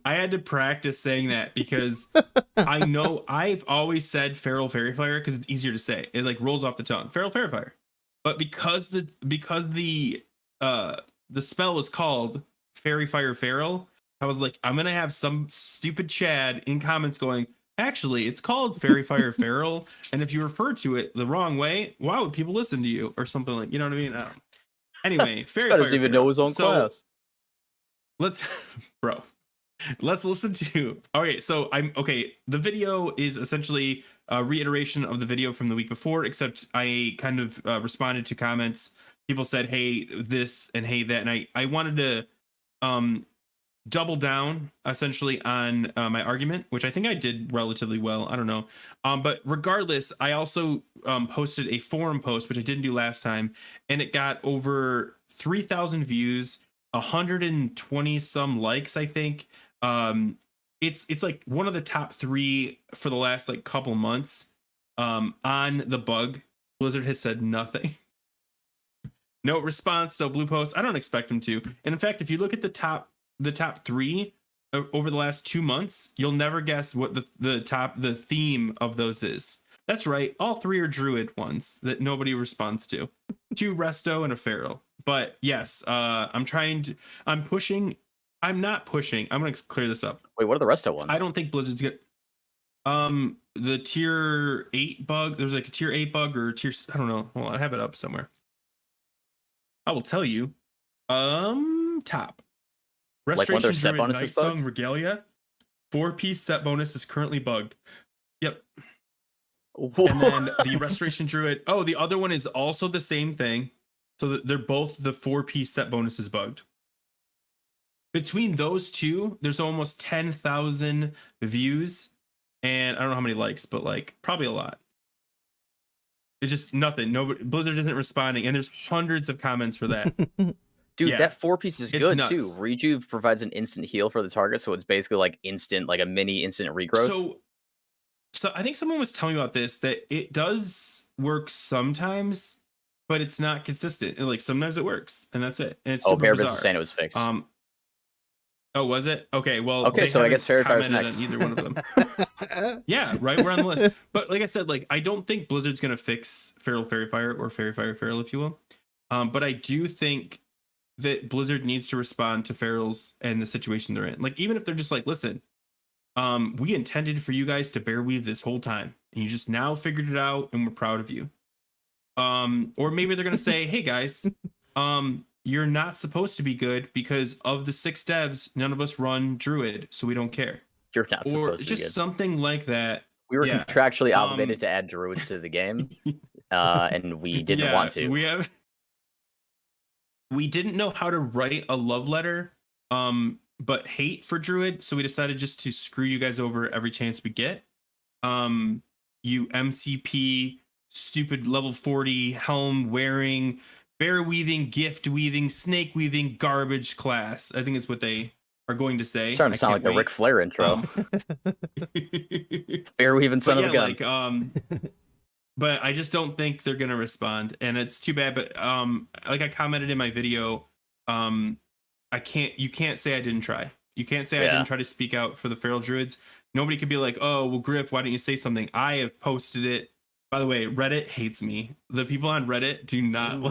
I had to practice saying that because I know I've always said Feral Fairy Fire because it's easier to say. It like rolls off the tongue. Feral Fairy Fire. But because the spell is called Fairy Fire Feral, I was like, I'm gonna have some stupid Chad in comments going, actually, it's called Fairy Fire Feral, and if you refer to it the wrong way, why would people listen to you or something like, you know what I mean? I don't know. Anyway, Fairy Scott Fire doesn't even Feral. know his own So, class. Let's listen to. Okay, so the video is essentially a reiteration of the video from the week before, except I kind of responded to comments. People said, hey, this and hey, that, and I wanted to double down essentially on my argument, which I think I did relatively well. I don't know. But regardless, I also posted a forum post, which I didn't do last time, and it got over 3,000 views, 120 some likes, I think. It's like one of the top 3 for the last like couple months. On the bug, Blizzard has said nothing. No response, no blue post. I don't expect them to. And in fact, if you look at the top 3 over the last 2 months, you'll never guess what the theme of those is. That's right, all 3 are Druid ones that nobody responds to. 2 Resto and a Feral. But yes, I'm pushing. I'm not pushing. I'm gonna clear this up. Wait, what are the rest of ones? I don't think Blizzard's gonna. The tier 8 bug. There's like a tier 8 bug or tier. I don't know. Hold on, I have it up somewhere. I will tell you. Top. Like when their Restoration set Druid bonus Night is bugged? Song Regalia. 4-piece set bonus is currently bugged. Yep. And then the Restoration Druid. Oh, the other one is also the same thing. So they're both the 4-piece set bonus is bugged. Between those two, there's almost 10,000 views, and I don't know how many likes, but like probably a lot. It's just nothing. Nobody, Blizzard isn't responding, and there's hundreds of comments for that. Dude, Yeah, that 4-piece is it's good nuts. too. Rejuve provides an instant heal for the target, so it's basically like instant, like a mini instant regrowth. So I think someone was telling me about this, that it does work sometimes, but it's not consistent. And like sometimes it works, and that's it. And it's super Bear bizarre. was saying it was fixed. Oh, was it? Okay, well, Okay, they so I haven't guess Fairy Fire's commented next. on either one of them. Yeah, right. We're on the list. But like I said, like I don't think Blizzard's gonna fix Feral Fairy Fire or Fairy Fire Feral, if you will. But I do think that Blizzard needs to respond to Ferals and the situation they're in. Like even if they're just like, listen, we intended for you guys to bear weave this whole time, and you just now figured it out, and we're proud of you. Or maybe they're gonna say, hey guys, you're not supposed to be good because of the 6 devs, none of us run Druid, so we don't care. You're not Or supposed to be just good. something like that. We were Yeah. contractually obligated to add Druids to the game, and we didn't want to. We didn't know how to write a love letter, but hate for Druid, so we decided just to screw you guys over every chance we get. You MCP, stupid level 40 helm wearing, bear weaving, gift weaving, snake weaving, garbage class. I think it's what they are going to say. It's starting to sound like the Ric Flair intro. Bear weaving son of a gun. But I just don't think they're gonna respond, and it's too bad. But like I commented in my video, you can't say I didn't try. You can't say I didn't try to speak out for the Feral Druids. Nobody could be like, oh well, Grif, why didn't you say something? I have posted it. By the way, Reddit hates me. The people on Reddit do not.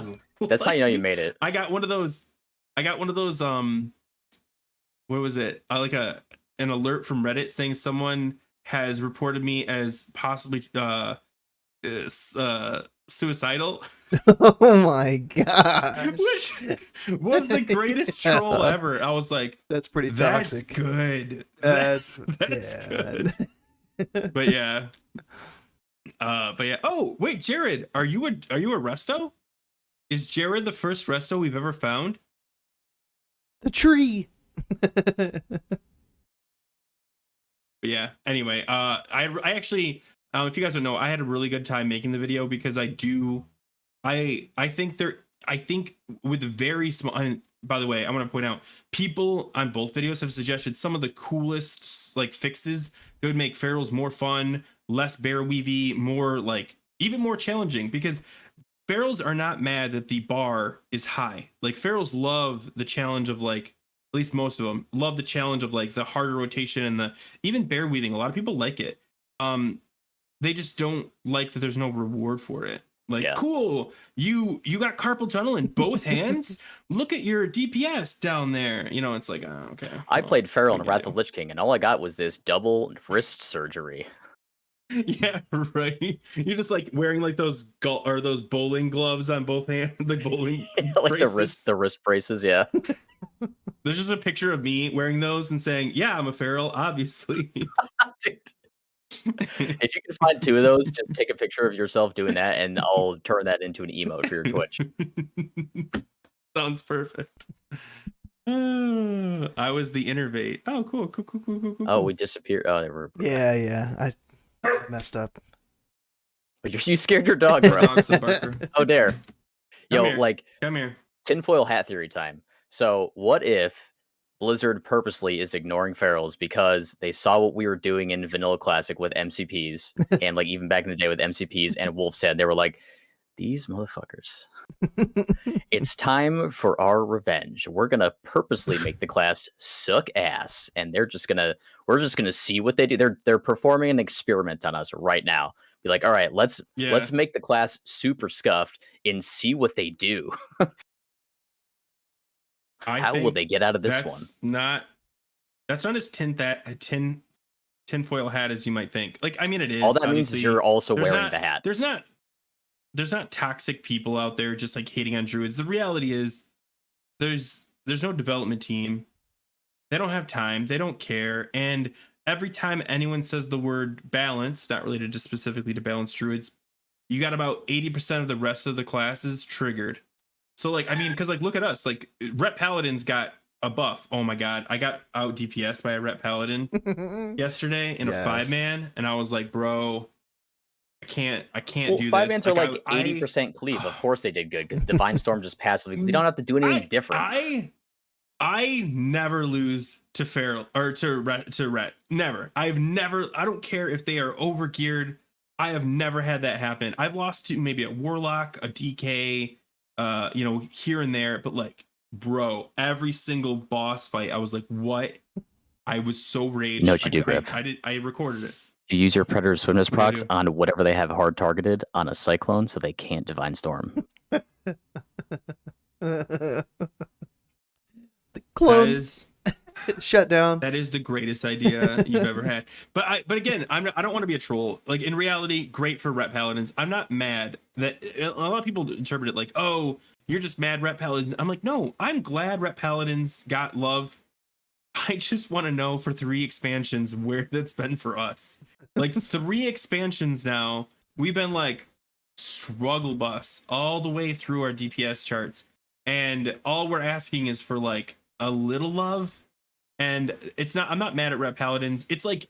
That's how you know you made it. I got one of those. What was it? Like an alert from Reddit saying someone has reported me as possibly suicidal. Oh my god! Which was the greatest troll ever. I was like, that's pretty that's toxic. good. That's good. But yeah. Oh wait, Jared, are you a Resto? Is Jared the first Resto we've ever found? The tree. But yeah. Anyway, I actually, if you guys don't know, I had a really good time making the video because I think with very small. By the way, I want to point out people on both videos have suggested some of the coolest like fixes that would make ferals more fun, less bear weavy, more like even more challenging, because ferals are not mad that the bar is high. Like ferals love the challenge of like, at least most of them love the challenge of like the harder rotation and the even bear weaving. A lot of people like it. They just don't like that there's no reward for it. Like, cool, you got carpal tunnel in both hands. Look at your DPS down there. You know, it's like, oh, okay. I played Feral in Wrath of Lich King, and all I got was this double wrist surgery. Yeah, right. You're just like wearing like those bowling gloves on both hands, the bowling like braces. the wrist braces. Yeah. There's just a picture of me wearing those and saying, "Yeah, I'm a feral, obviously." Dude. If you can find 2 of those, just take a picture of yourself doing that, and I'll turn that into an emote for your Twitch. Sounds perfect. I was the innervate. Oh, cool. Oh, we disappeared. Oh, they were. Yeah. I messed up. You scared your dog, bro. Oh, dare. Come here. Tinfoil hat theory time. So, what if Blizzard purposely is ignoring ferals because they saw what we were doing in Vanilla Classic with MCPs, and like even back in the day with MCPs and Wolf's Head, they were like, these motherfuckers. It's time for our revenge. We're gonna purposely make the class suck ass, and we're just gonna see what they do. They're performing an experiment on us right now. Be like, all right, let's make the class super scuffed and see what they do. How will they get out of this one? That's not as tinfoil hat as you might think. Like, I mean, it is. All that means is you're also wearing the hat. There's not toxic people out there just like hating on druids. The reality is there's no development team. They don't have time. They don't care. And every time anyone says the word balance, not related to specifically to balanced druids, you got about 80% of the rest of the classes triggered. So like, I mean, because like, look at us. Like, Rep Paladin's got a buff. Oh my god, I got out DPS by a Rep Paladin yesterday in a 5-man, and I was like, bro, I can't do this. 5-mans are like 80% cleave. Of course they did good because Divine Storm just passively. They don't have to do anything different. I never lose to Feral or to Ret. Never. I don't care if they are overgeared. I have never had that happen. I've lost to maybe a Warlock, a DK, here and there, but like bro, every single boss fight, I was like, what? I was so raged. You know what you do, Grif? I recorded it. You use your Predator Swiftness What do I procs do? on whatever they have hard targeted on a Cyclone so they can't Divine Storm. The That clone is shut down. that is the greatest idea you've ever had. But again, I don't want to be a troll. Like in reality, great for Rep Paladins. I'm not mad that a lot of people interpret it like, oh, you're just mad Rep Paladins. I'm like, no, I'm glad Rep Paladins got love. I just want to know for 3 expansions where that's been for us. Like 3 expansions now, we've been like struggle bus all the way through our DPS charts. And all we're asking is for like a little love. And I'm not mad at Rep Paladins. It's like,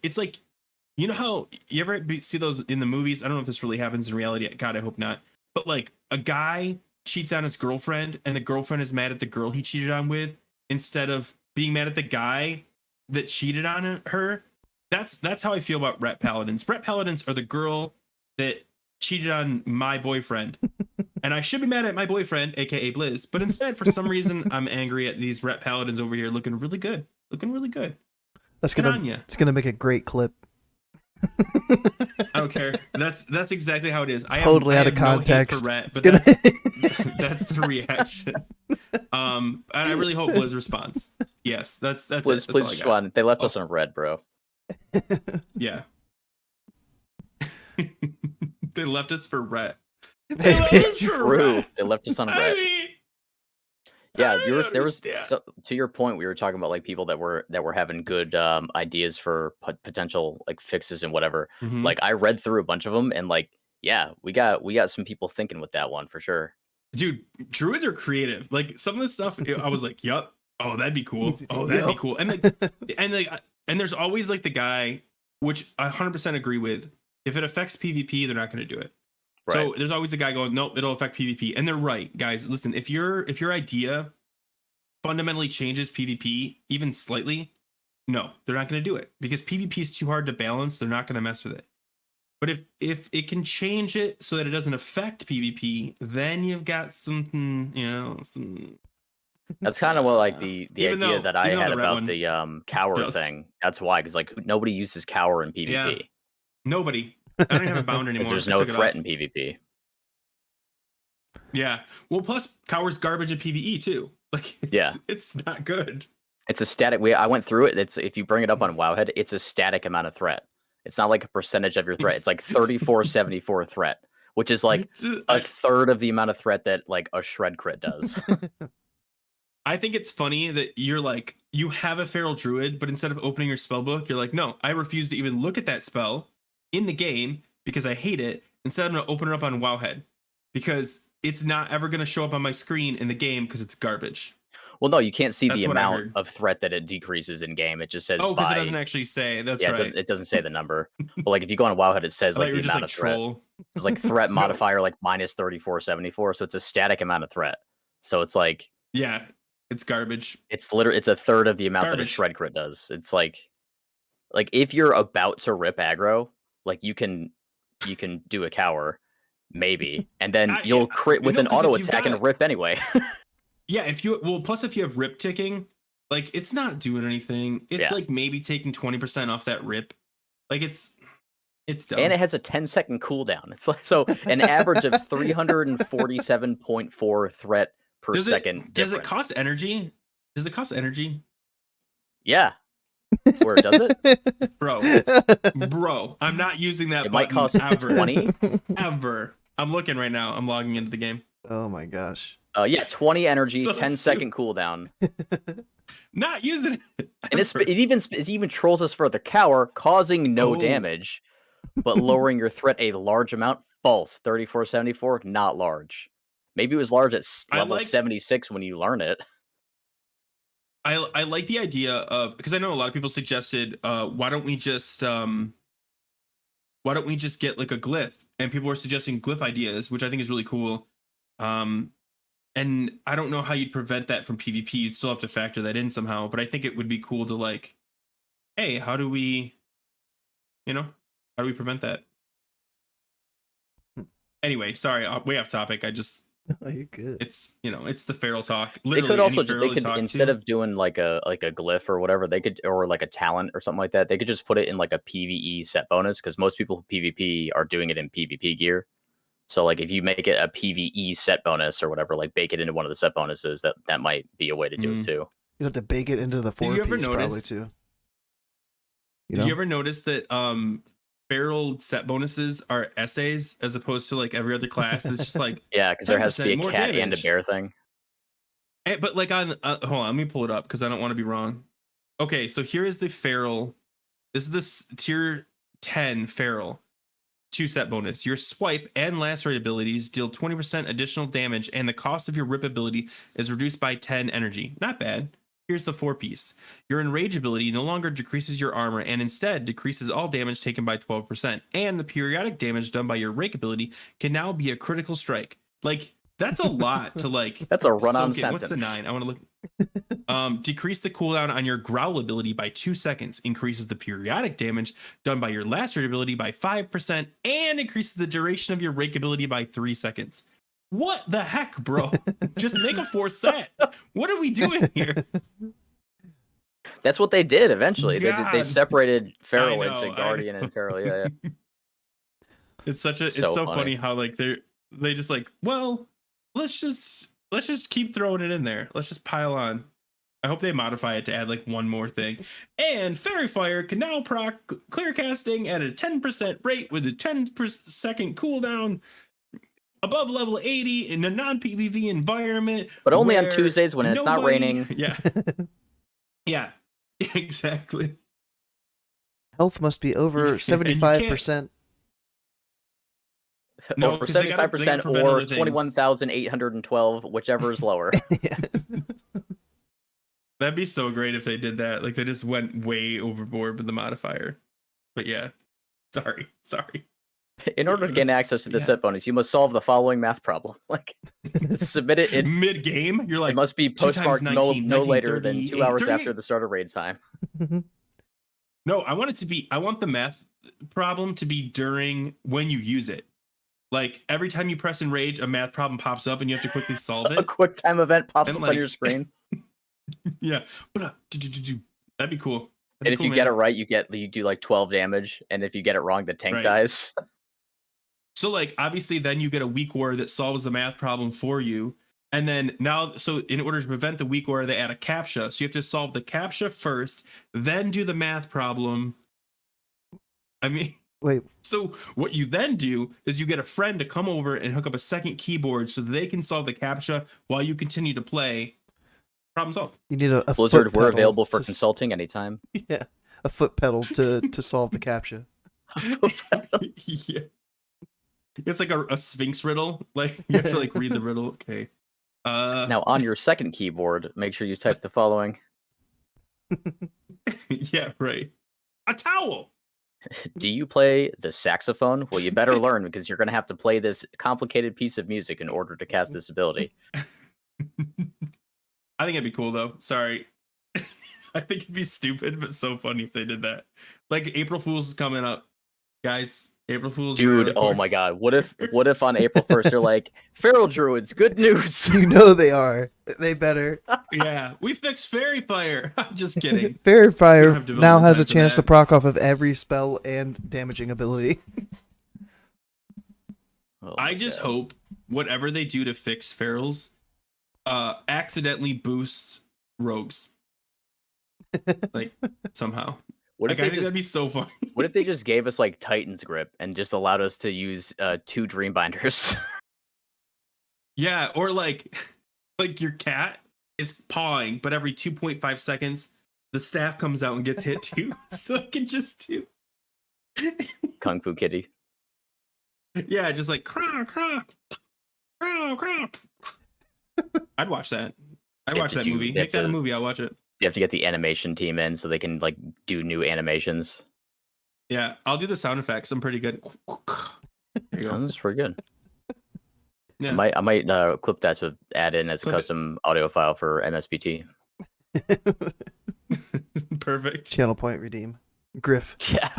you know how you ever see those in the movies? I don't know if this really happens in reality. God, I hope not. But like a guy cheats on his girlfriend and the girlfriend is mad at the girl he cheated on with instead of being mad at the guy that cheated on her. That's how I feel about Rep Paladins. Rep Paladins are the girl that cheated on my boyfriend. And I should be mad at my boyfriend, aka Blizz, but instead, for some reason, I'm angry at these Rep Paladins over here looking really good. Looking really good. It's Good on ya. gonna make a great clip. I don't care. That's exactly how it is. I Totally have out of no hate context. for Rep, but It's that's the reaction. And I really hope Blizz responds. Yes, that's Please, it. That's please all I got. respond. They left us on red, bro. Yeah. They left us for Rhett. True. They left us on I red. mean, Yeah, I there was understand. so, to your point, we were talking about like people that were having good ideas for potential like fixes and whatever. Mhm. Like I read through a bunch of them and like yeah, we got some people thinking with that one for sure. Dude, druids are creative. Like some of the stuff, I was like, "Yup, oh that'd be cool. Oh that'd be Yup. cool." And there's always like the guy, which I 100% agree with. If it affects PvP, they're not going to do it. Right. So there's always a guy going, "Nope, it'll affect PvP," and they're right, guys. Listen, if your idea fundamentally changes PvP even slightly, no, they're not going to do it because PvP is too hard to balance. They're not going to mess with it. But if it can change it so that it doesn't affect PvP, then you've got something, some. That's kind of what like the Even idea though- that I even though had the red about one the cower does. thing. That's why, because like nobody uses cower in PvP. Yeah. Nobody. I don't even have a bound Because anymore. there's I no took it threat off. in PvP. Yeah. Well, plus Cower's garbage at PvE too. Like, it's not good. It's a static. I went through it. It's if you bring it up on Wowhead, it's a static amount of threat. It's not like a percentage of your threat. It's like 3474 threat, which is like a third of the amount of threat that like a shred crit does. I think it's funny that you're like, you have a feral druid, but instead of opening your spell book, you're like, no, I refuse to even look at that spell in the game because I hate it. Instead, I'm going to open it up on Wowhead because it's not ever going to show up on my screen in the game because it's garbage. Well, no, you can't see That's the what I amount heard. of threat that it decreases in game. It just says Oh, because by. it doesn't actually say. That's Yeah, right. it doesn't say the number. But like if you go on Wowhead, it says I thought like you the were just amount like of threat. troll. It's like threat No. modifier like minus 3474. So it's a static amount of threat. So it's like Yeah, it's garbage. it's literally it's a third of the amount that a Garbage. shred crit does. It's like if you're about to rip aggro, like you can do a cower, maybe, and then you'll crit with an 'cause auto if you've attack and got- rip anyway. Yeah, plus if you have rip ticking, like it's not doing anything. It's Yeah. like maybe taking 20% off that rip. Like it's dumb. And it has a 10-second cooldown. It's like so an average of 347.4 threat per second. Does it cost energy? Does it cost energy? Yeah. Where does it? Bro, I'm not using that It button might cost ever. 20. Ever. I'm looking right now. I'm logging into the game. Oh my gosh. Yeah, 20 energy, So 10-second cooldown. Not using it. And it even trolls us for the cower, causing no damage, but lowering your threat a large amount. False. 3474, not large. Maybe it was large at level 76 when you learn it. I like the idea of, because I know a lot of people suggested, why don't we just get like a glyph? And people were suggesting glyph ideas, which I think is really cool. And I don't know how you'd prevent that from PvP. You'd still have to factor that in somehow. But I think it would be cool to like, hey, how do we prevent that? Anyway, sorry, way off topic. I just Oh, you're good. It's it's the feral talk. They Literally could also any just feral they to could talk instead to. of doing like a glyph or whatever, they could or like a talent or something like that. They could just put it in like a PvE set bonus because most people who PvP are doing it in PvP gear. So like if you make it a PvE set bonus or whatever, like bake it into one of the set bonuses, that might be a way to do it Mm. too. You have to bake it into the Did you ever 4-piece probably notice? too. Did you ever notice that feral set bonuses are essays as opposed to like every other class? It's just like Yeah, because there has to be 10% a more cat and a damage. bear thing. But like on hold on, let me pull it up because I don't want to be wrong. Okay, so here is the feral. This is this tier 10 feral 2-set bonus. Your swipe and lacerate abilities deal 20% additional damage, and the cost of your rip ability is reduced by 10 energy. Not bad. Here's the 4-piece. Your enrage ability no longer decreases your armor and instead decreases all damage taken by 12%. And the periodic damage done by your rake ability can now be a critical strike. Like, that's a lot to like That's a run-on soak in. What's the sentence. 9? I want to look. Decrease the cooldown on your growl ability by 2 seconds, increases the periodic damage done by your lacerate ability by 5%, and increases the duration of your rake ability by 3 seconds. What the heck, bro? Just make a 4th set. What are we doing here? That's what they did eventually. They God. separated feral I know, into guardian and feral. Yeah, yeah. It's such a So it's so funny. funny how like they just like, well, let's just keep throwing it in there. Let's just pile on. I hope they modify it to add like one more thing. And Fairy Fire can now proc clear casting at a 10% rate with a 10-second cooldown above level 80 in a non-PvP environment. But only on where Tuesdays when it's not raining. Yeah. Yeah. Exactly. Health must be over 75%. No, Over 'cause they gotta 75% prevent or other things. 21,812, whichever is lower. Yeah. That'd be so great if they did that. Like they just went way overboard with the modifier. But yeah. Sorry. In order to gain access to the Yeah. set bonus, you must solve the following math problem. Like, submit it in. Mid-game, you're like, It must be 2 times postmarked 19, no later 30, than 2 hours 38. after the start of raid time. No, I want the math problem to be during when you use it. Like every time you press enrage, a math problem pops up and you have to quickly solve A it. quick time event pops And up like, on your screen. Yeah. That'd be cool. And if you get it right, you do like 12 damage. And if you get it wrong, the tank Right. dies. So like obviously then you get a weak war that solves the math problem for you. And then now, so in order to prevent the weak war, they add a CAPTCHA. So you have to solve the CAPTCHA first, then do the math problem. I mean, Wait, so what you then do is you get a friend to come over and hook up a second keyboard so they can solve the CAPTCHA while you continue to play. Problem solved. you need a Blizzard, foot we're pedal available for to- consulting anytime. Yeah, a foot pedal to solve the CAPTCHA. Yeah. It's like a Sphinx riddle. Like you have to like read the riddle. Okay. Now, on your second keyboard, make sure you type the following. Yeah, right. A towel. Do you play the saxophone? Well, you better learn because you're going to have to play this complicated piece of music in order to cast this ability. I think it'd be cool though. Sorry. I think it'd be stupid, but so funny if they did that. Like April Fool's is coming up. Guys, April Fool's. Dude, oh my god. What if on April 1st you're like, Feral Druids, good news. You know they are. They better. Yeah, we fixed Fairy Fire. I'm just kidding. Fairy Fire have development now has a time for chance to that. proc off of every spell and damaging ability. Oh I my just God. hope whatever they do to fix ferals accidentally boosts rogues. Like somehow. What Like if I they think just that'd be so funny. what if they just gave us like Titan's Grip and just allowed us to use 2 Dream Binders? Yeah, or like your cat is pawing, but every 2.5 seconds the staff comes out and gets hit too. So it can just do. Kung Fu Kitty. Yeah, just like craw, craw, craw, craw. I'd watch that. I'd They watch have that to do- movie. they have Make that a to- movie. I'll watch it. You have to get the animation team in so they can like do new animations. Yeah, I'll do the sound effects. I'm pretty good. There you Oh, go. that's pretty good. Yeah. I might clip that to add in as a Clip it. custom audio file for MSPT. Perfect. Channel point redeem. Grif. Yeah.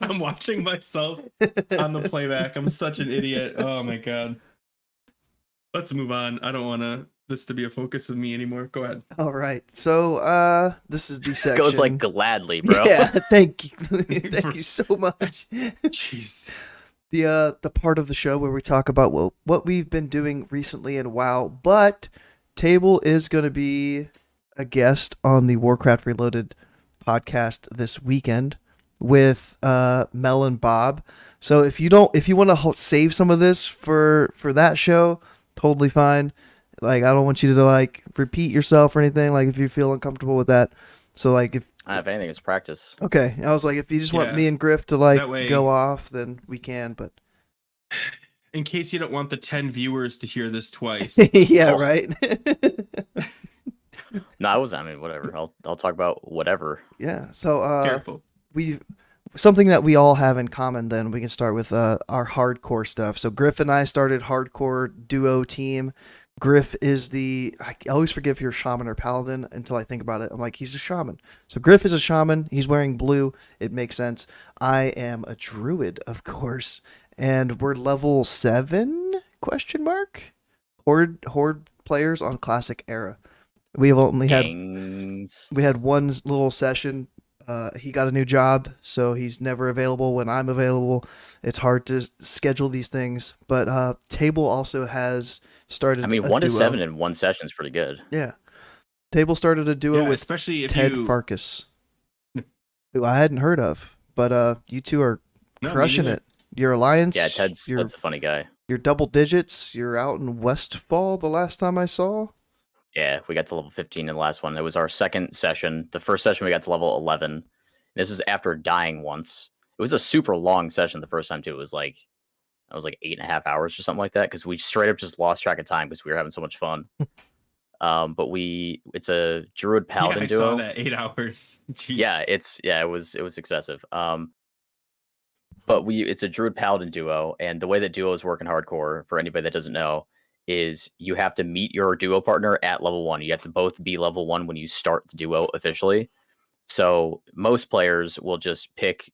I'm watching myself on the playback. I'm such an idiot. Oh my god. Let's move on. I don't want this to be a focus of me anymore. Go ahead. All right. So this is the section. Goes like gladly, bro. Yeah, thank you. Thank you so much. Jeez. The part of the show where we talk about what we've been doing recently in WoW, but Table is going to be a guest on the Warcraft Reloaded podcast this weekend with Mel and Bob. So if you want to save some of this for that show, totally fine. Like, I don't want you to like repeat yourself or anything. Like, if you feel uncomfortable with that. So like if anything, it's practice. Okay, I was like, if you just want Yeah. me and Grif to like That way- go off, then we can. But In case you don't want the 10 viewers to hear this twice. yeah, Oh. right. No, I wasn't. I mean, whatever. I'll talk about whatever. Yeah. So Careful. something that we all have in common. Then we can start with our hardcore stuff. So Grif and I started hardcore duo team. Grif is I always forget if you're a shaman or paladin until I think about it. I'm like, he's a shaman. So Grif is a shaman. He's wearing blue. It makes sense. I am a druid, of course, and we're level 7 ? Horde players on classic era. We have only had Gangs. we had one little session. He got a new job, so he's never available when I'm available. It's hard to schedule these things, but Table also has started. I mean, a 1 to duo. 7 in one session is pretty good. Yeah, Table started a duo Yeah, with especially if Ted you Farkas, who I hadn't heard of, but you two are No, me crushing neither. it. Your alliance, Yeah, Ted's a funny guy. you're double digits. You're out in Westfall the last time I saw. Yeah, we got to level 15 in the last one. It was our second session. The first session we got to level 11. This was after dying once. It was a super long session the first time too. It was like 8.5 hours or something like that because we straight up just lost track of time because we were having so much fun. But it's a Druid Paladin I duo. saw that 8 hours. Jesus. It was excessive. But it's a Druid Paladin duo, and the way that duos work in hardcore, for anybody that doesn't know, is you have to meet your duo partner at level 1. You have to both be level 1 when you start the duo officially. So most players will just pick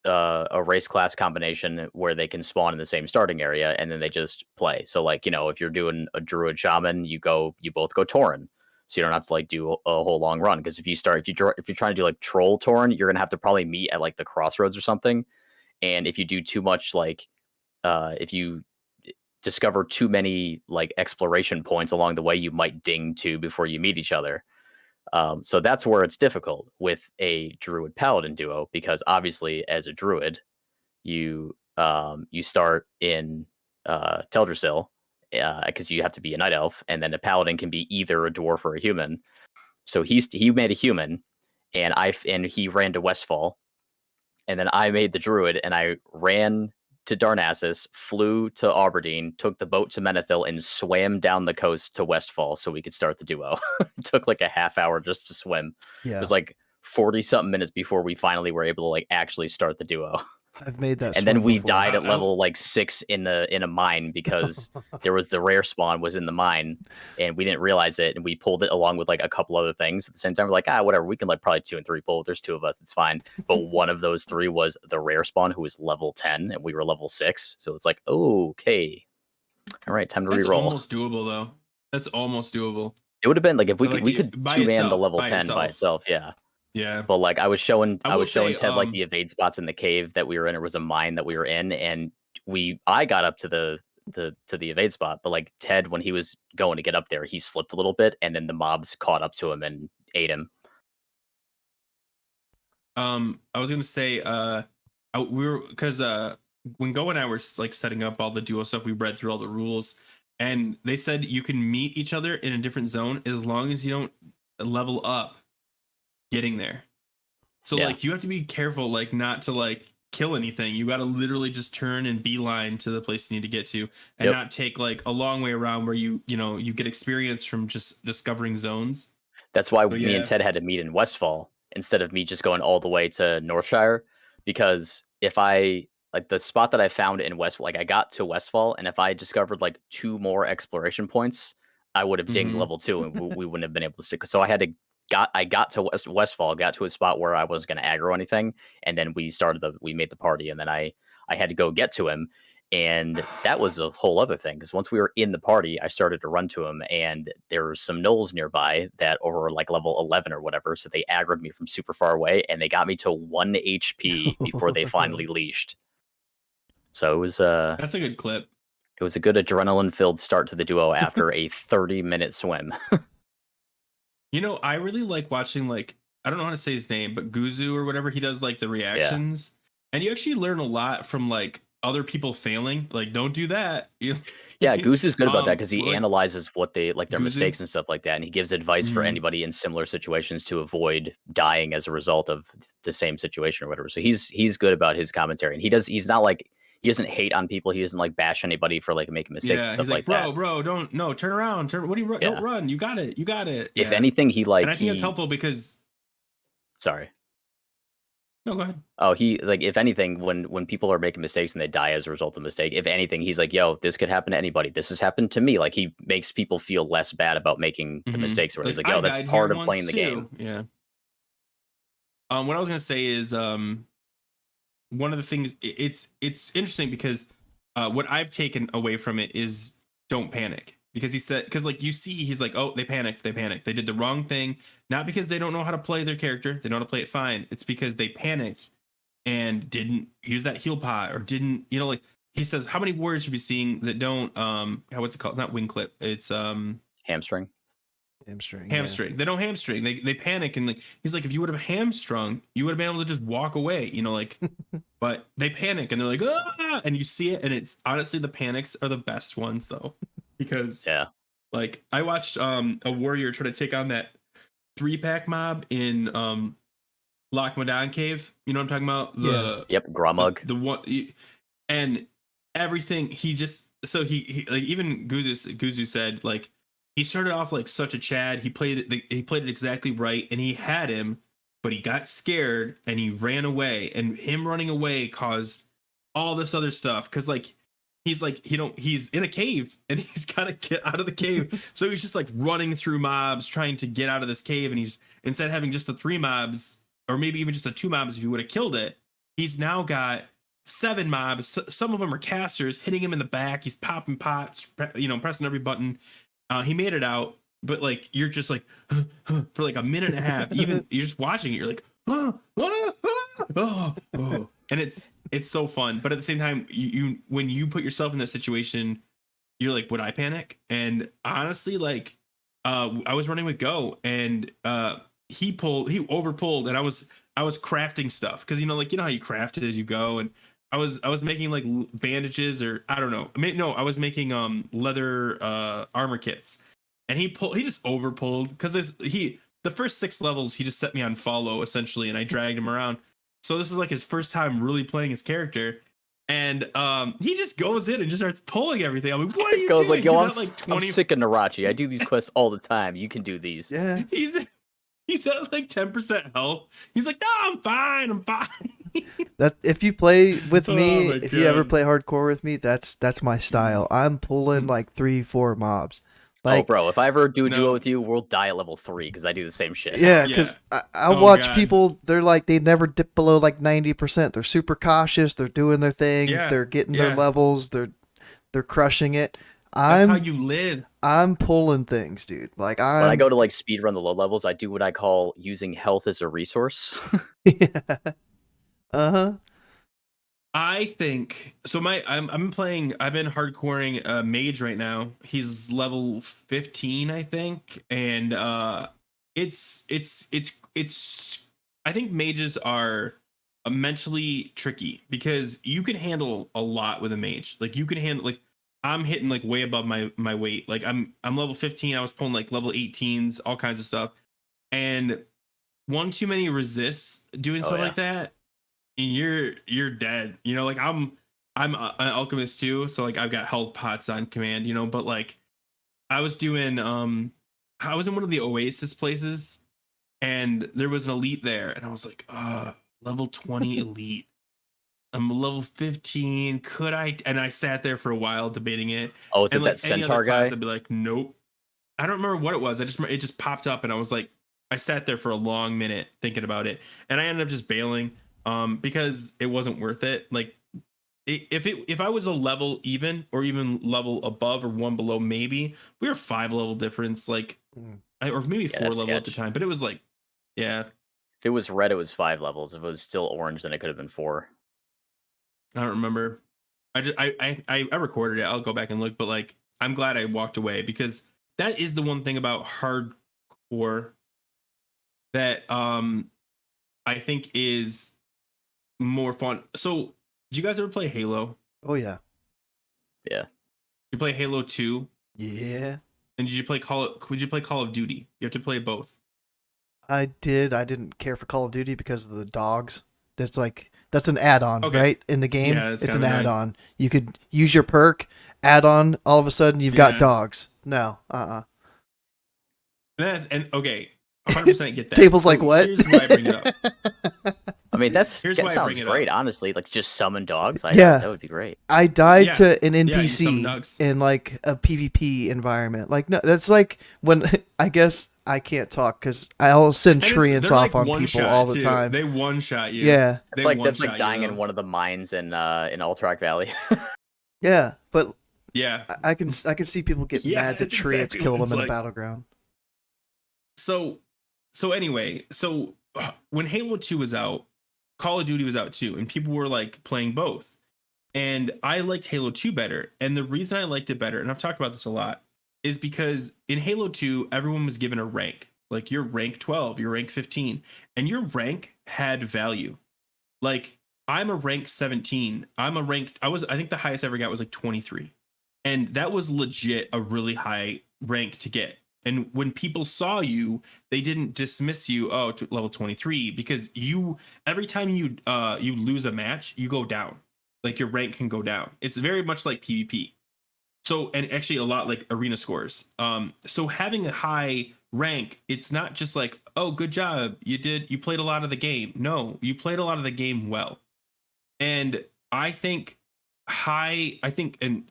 a race class combination where they can spawn in the same starting area, and then they just play. So like, if you're doing a Druid Shaman, you both go Tauren. So you don't have to like do a whole long run, because if you're trying to do like Troll Tauren, you're gonna have to probably meet at like the crossroads or something. And if you do too much, like if you discover too many like exploration points along the way, you might ding two before you meet each other. So that's where it's difficult with a Druid Paladin duo, because obviously as a Druid, you start in Teldrassil, because you have to be a Night Elf, and then the Paladin can be either a Dwarf or a human. So he made a human, and he ran to Westfall. And then I made the Druid, and I ran to Darnassus, flew to Aberdeen, took the boat to Menethil, and swam down the coast to Westfall so we could start the duo. It took like a half hour just to swim. Yeah, It was like 40-something minutes before we finally were able to like actually start the duo. I've made that. And then swim we before. died at level like 6 in a mine because there was the rare spawn was in the mine, and we didn't realize it, and we pulled it along with like a couple other things at the same time. We're like, whatever, we can like probably 2 and 3 pull. There's 2 of us, it's fine. But one of those 3 was the rare spawn, who was level 10, and we were level 6. So it's like, okay, all right, time to That's reroll. almost doable though. That's almost doable. It would have been like if we But, could like, we could by 2-man the itself, level by 10 by itself, yeah. Yeah. But like I was showing I will say, Ted like the evade spots in the cave that we were in. It was a mine that we were in, and I got up to the evade spot, but like Ted, when he was going to get up there, he slipped a little bit, and then the mobs caught up to him and ate him. I was gonna say, we were, because when Go and I were like setting up all the duo stuff, we read through all the rules, and they said you can meet each other in a different zone as long as you don't level up getting there. So Yeah. like you have to be careful, like not to like kill anything. You got to literally just turn and beeline to the place you need to get to, and not take like a long way around where you get experience from just discovering zones. That's why So, me yeah. and Ted had to meet in Westfall instead of me just going all the way to Northshire, because if I like the spot that I found in Westfall, like I got to Westfall, and if I discovered like 2 more exploration points, I would have dinged Mhm. level 2, and we wouldn't have been able to stick. So I had to got to Westfall, got to a spot where I wasn't going to aggro anything, and then we made the party, and then I had to go get to him, and that was a whole other thing because once we were in the party, I started to run to him, and there were some gnolls nearby that were like level 11 or whatever, so they aggroed me from super far away, and they got me to 1 HP before they finally leashed. So it was That's a good clip. it was a good adrenaline-filled start to the duo after a 30-minute swim. You know, I really like watching, like, I don't know how to say his name, but Guzu or whatever, he does like the reactions. And you actually learn a lot from like other people failing. Like, don't do that. Yeah, Goose is good about that because he like, analyzes what they like their Guzu? mistakes and stuff like that, and he gives advice for Mhm. anybody in similar situations to avoid dying as a result of the same situation or whatever. So he's good about his commentary, and he's not like he doesn't hate on people. He doesn't like bash anybody for like making mistakes and Yeah, stuff he's like, like that. bro, turn around. What do you run? Yeah. Don't run. You got it. You got it. If Yeah. anything, he like And I think it's helpful because sorry. no, go ahead. Oh, he like if anything, when people are making mistakes and they die as a result of a mistake, if anything, he's like, "Yo, this could happen to anybody. This has happened to me." Like he makes people feel less bad about making the mistakes. Where he's like, "Yo, that's part of playing the game." Yeah. What I was gonna say is one of the things it's interesting because what I've taken away from it is don't panic, because he said, because like you see he's like, oh, they panicked, they did the wrong thing, not because they don't know how to play their character, they know how to play it fine, it's because they panicked and didn't use that heal pot or didn't, you know, like he says, how many warriors have you seen that don't what's it called, not wing clip, it's Hamstring. Hamstring. Hamstring. They don't hamstring. They panic, and like he's like, if you would have hamstrung, you would have been able to just walk away, you know, like. But they panic and they're like, ah! And you see it, and it's honestly the panics are the best ones though, because Yeah. like I watched a warrior try to take on that 3-pack mob in Loch Madan Cave. You know what I'm talking about? Yep. Gromug. The one, and everything he just he like even Guzu said like. He started off like such a Chad. He played it exactly right, and he had him, but he got scared and he ran away. And him running away caused all this other stuff because like he's like he's in a cave and he's got to get out of the cave. So he's just like running through mobs trying to get out of this cave. And he's instead of having just the 3 mobs or maybe even just the 2 mobs if he would have killed it, he's now got 7 mobs. Some of them are casters hitting him in the back. He's popping pots, you know, pressing every button. He made it out, but like you're just like for like a minute and a half. Even you're just watching it, you're like, and it's so fun. But at the same time, you when you put yourself in that situation, you're like, would I panic? And honestly, like, I was running with Go, and he overpulled, and I was crafting stuff because you know how you craft it as you go, and I was making like bandages or I don't know. I was making leather armor kits, and he just overpulled because the first 6 levels he just set me on follow essentially, and I dragged him around. So this is like his first time really playing his character, and he just goes in and just starts pulling everything. I'm like, what are you doing? Like, yo, I'm like sick of Narachi. I do these quests all the time. You can do these. Yeah. He's at like 10% health. He's like, no, I'm fine. That if you play with me, my if you ever God. play hardcore with me, that's my style. I'm pulling like 3-4 mobs. Like, bro, if I ever do a No. duo with you, we'll die at level 3 because I do the same shit. yeah, because I watch God. people. They're like they never dip below like 90%. They're super cautious. They're doing their thing. Yeah, They're getting yeah. their levels. They're crushing it. That's how you live. I'm pulling things, dude. Like When I go to like speed run the low levels, I do what I call using health as a resource. Yeah. Uh-huh. I think so. I've been hardcoring mage right now. He's level 15, I think, and it's I think mages are mentally tricky because you can handle a lot with a mage. Like you can handle like I'm hitting like way above my weight. Like I'm level 15. I was pulling like level 18s, all kinds of stuff, and one too many resists doing stuff like that, and you're dead. You know, like I'm an alchemist too, so like I've got health pots on command. You know, but like I was doing I was in one of the Oasis places, and there was an elite there, and I was like, level 20 elite. I'm level 15. Could I? And I sat there for a while debating it. Oh, is it And like that any centaur other class, guy? I'd be like, nope. I don't remember what it was. It just popped up, and I was like, I sat there for a long minute thinking about it, and I ended up just bailing because it wasn't worth it. Like if I was a level even or even level above or one below, maybe we were 5 level difference, like Mm. or maybe Yeah, 4 that's level at the sketch. time, but it was like, yeah, If it was red, it was 5 levels. If it was still orange, then it could have been 4. I don't remember. I just I recorded it. I'll go back and look, but like I'm glad I walked away because that is the one thing about hardcore that I think is more fun. So, did you guys ever play Halo? Oh yeah. Yeah. You play Halo 2, Yeah. and did you play Would you play Call of Duty? You have to play both. I did. I didn't care for Call of Duty because of the dogs. That's an add-on, Okay. right? In the game, Yeah, that's it's kind an of annoying. add-on. You could use your perk, add on. All of a sudden, you've got Yeah. dogs. No, And okay, 100% get that. Table's So like, what? Here's why I bring it up. I mean, Here's that why I sounds bring it great, up. honestly. Like, just summon dogs. Yeah. That would be great. I died Yeah. to an Yeah, you summon NPC dogs. in like a PvP environment. Like, no, that's like when I guess I can't talk because I'll send And treants they're off like on one people shot all the too. time. They one shot you. Yeah, That's like dying in one of the mines in Alterac Valley. yeah, but Yeah. I can see people get Yeah, mad that that's treants exactly killed what them in it's a like. battleground. So anyway, when Halo 2 was out, Call of Duty was out too, and people were like playing both. And I liked Halo 2 better. And the reason I liked it better, and I've talked about this a lot, is because in Halo 2, everyone was given a rank. Like you're rank 12, you're rank 15, and your rank had value. Like I'm a rank 17. I think the highest I ever got was like 23. And that was legit a really high rank to get. And when people saw you, they didn't dismiss you, oh, to level 23, because every time you lose a match, you go down. Like your rank can go down. It's very much like PvP. So, and actually a lot like arena scores. So having a high rank, it's not just like, oh, good job, you played a lot of the game. No, you played a lot of the game well. And I think and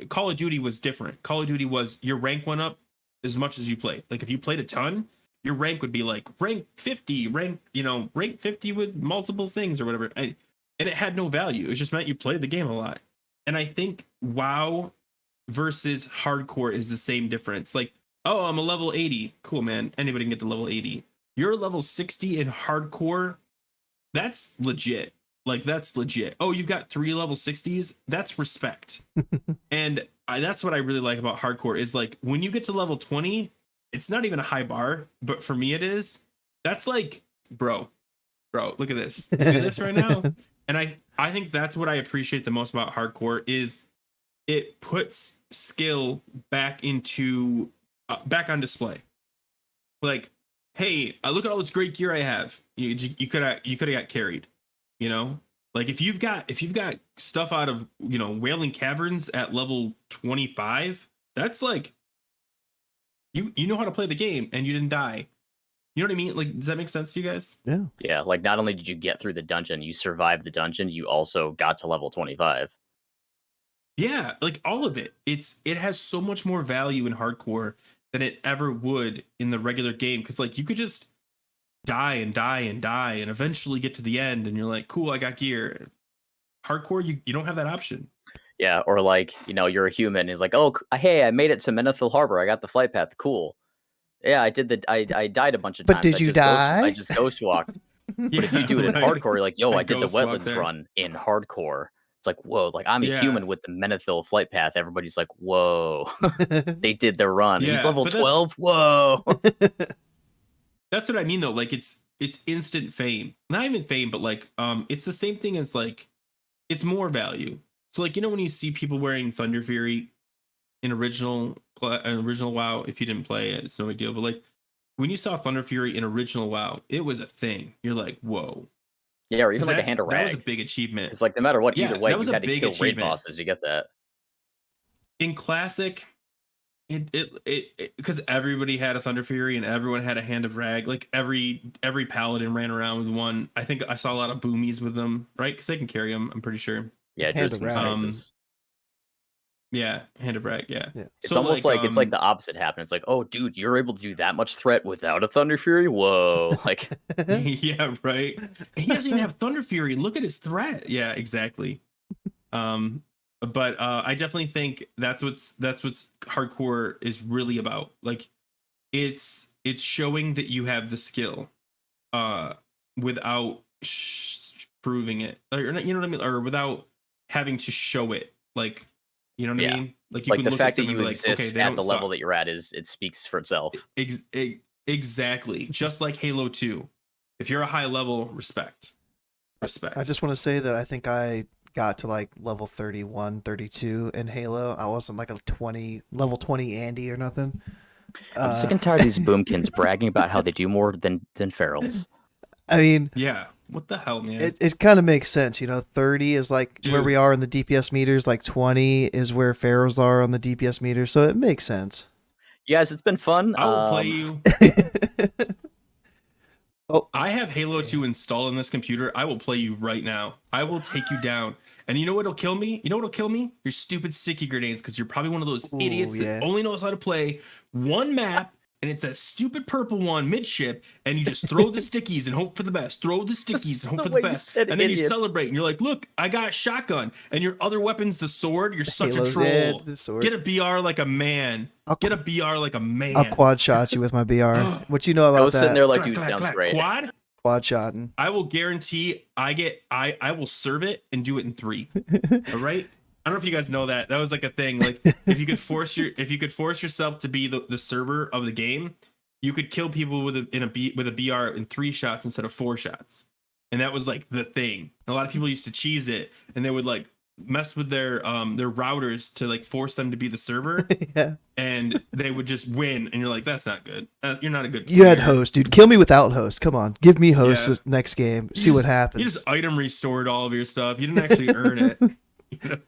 Call of Duty was different. Call of Duty was your rank went up as much as you played. Like if you played a ton, your rank would be like rank 50, rank 50 with multiple things or whatever. And it had no value. It just meant you played the game a lot. And I think WoW versus hardcore is the same difference. Like, oh, I'm a level 80. Cool, man. Anybody can get to level 80. You're level 60 in hardcore. That's legit. Like, that's legit. Oh, you've got 3 level 60s. That's respect. And that's what I really like about hardcore is like when you get to level 20, it's not even a high bar, but for me it is. That's like, bro, look at this. You see this right now? And I think that's what I appreciate the most about hardcore is it puts skill back on display. Like, hey, look at all this great gear I have. You could have got carried, you know. Like if you've got stuff out of Wailing Caverns at level 25, that's like you know how to play the game and you didn't die. You know what I mean? Like, does that make sense to you guys? Yeah. Yeah, like not only did you get through the dungeon, you survived the dungeon, you also got to level 25. Yeah, like all of it. It has so much more value in hardcore than it ever would in the regular game because like you could just die and die and die and eventually get to the end and you're like, cool, I got gear. Hardcore, you don't have that option. Yeah, or like, you're a human. It's like, oh, hey, I made it to Menethil Harbor. I got the flight path. Cool. Yeah, I died a bunch of But times. did you die? I just ghost walked. But if you do it in right. hardcore, you're like, yo, I did the ghost walked wetlands there. run in hardcore. It's like, whoa, like I'm a Yeah. human with the Menethil flight path. Everybody's like, whoa, they did their run. Yeah, He's level but 12. Whoa. That's what I mean though. Like it's instant fame. Not even fame, but like it's the same thing as like it's more value. So like when you see people wearing Thunder Fury in original WoW, if you didn't play it, it's no big deal. But like when you saw Thunder Fury in original WoW, it was a thing. You're like, whoa. Yeah, or even like a hand of That was a rag. big achievement. It's like no matter what, Yeah, either way, that was you a had to big kill raid achievement. bosses to get that. In Classic, it because everybody had a Thunder Fury and everyone had a Hand of Rag. Like every paladin ran around with one. I think I saw a lot of boomies with them, right? Because they can carry them. I'm pretty sure. Yeah, Hand just of some rag. spaces. Yeah, Hand of Rag. Yeah. It's almost like it's like the opposite happened. It's like, oh, dude, you're able to do that much threat without a Thunder Fury. Whoa, like yeah, right. He doesn't even have Thunder Fury. Look at his threat. Yeah, exactly. But I definitely think that's what's hardcore is really about. Like, it's showing that you have the skill, without proving it, or you know what I mean, or without having to show it. Like, you know what I mean? Like, you like can the look fact at that someone you and be like, exist okay, at the level that you're at it speaks for itself. Exactly. Just like Halo 2. If you're a high level, respect. I just want to say that I think I got to like level 31, 32 in Halo. I wasn't like level 20 Andy or nothing. I'm sick and tired of these boomkins bragging about how they do more than ferals. I mean, yeah, what the hell, man? It kind of makes sense, 30 is like Dude. where we are in the DPS meters, like 20 is where pharaohs are on the DPS meter, so it makes sense. You guys, it's been fun. I will play you. Oh, I have Halo 2 installed on this computer. I will play you right now. I will take you down. And you know what'll kill me? You know what'll kill me? Your stupid sticky grenades, because you're probably one of those idiots that only knows how to play one map, and it's that stupid purple one midship, and you just throw the stickies and hope for the best. Throw the stickies and hope for the best. And then you celebrate, and you're like, look, I got a shotgun. And your other weapon's the sword. You're such a troll. Get a BR like a man. Get a BR like a man. I'll quad shot you with my BR. What you know about that? I was sitting there like, dude, sounds great. Quad shotting. I will guarantee I will serve it and do it in 3. All right? I don't know if you guys know that. That was like a thing. Like, if you could force yourself to be the server of the game, you could kill people with a BR in 3 shots instead of 4 shots. And that was like the thing. A lot of people used to cheese it, and they would like mess with their routers to like force them to be the server. Yeah. And they would just win, and you're like, that's not good. You're not a good player. You had host, dude. Kill me without host. Come on, give me host this next game. See what happens. You just item restored all of your stuff. You didn't actually earn it.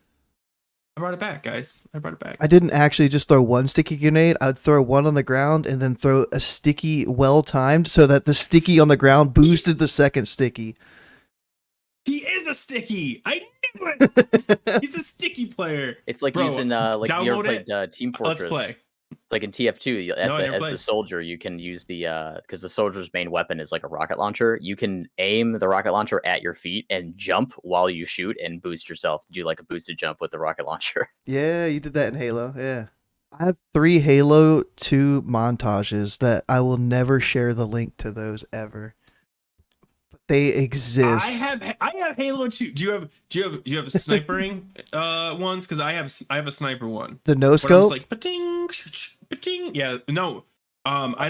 I brought it back, guys. I brought it back. I didn't actually just throw one sticky grenade. I'd throw one on the ground and then throw a sticky well timed so that the sticky on the ground boosted the second sticky. He is a sticky. I knew it. He's a sticky player. It's like using like you ever played Team Fortress. Let's play. It's like in TF2, as the soldier, you can use the because the soldier's main weapon is like a rocket launcher. You can aim the rocket launcher at your feet and jump while you shoot and boost yourself. Do like a boosted jump with the rocket launcher. Yeah, you did that in Halo. Yeah. I have 3 Halo 2 montages that I will never share the link to those ever. But they exist. I have Halo 2. Do you have snipering ones? Because I have a sniper one. The no scope? Like pating, pating. Yeah, no. I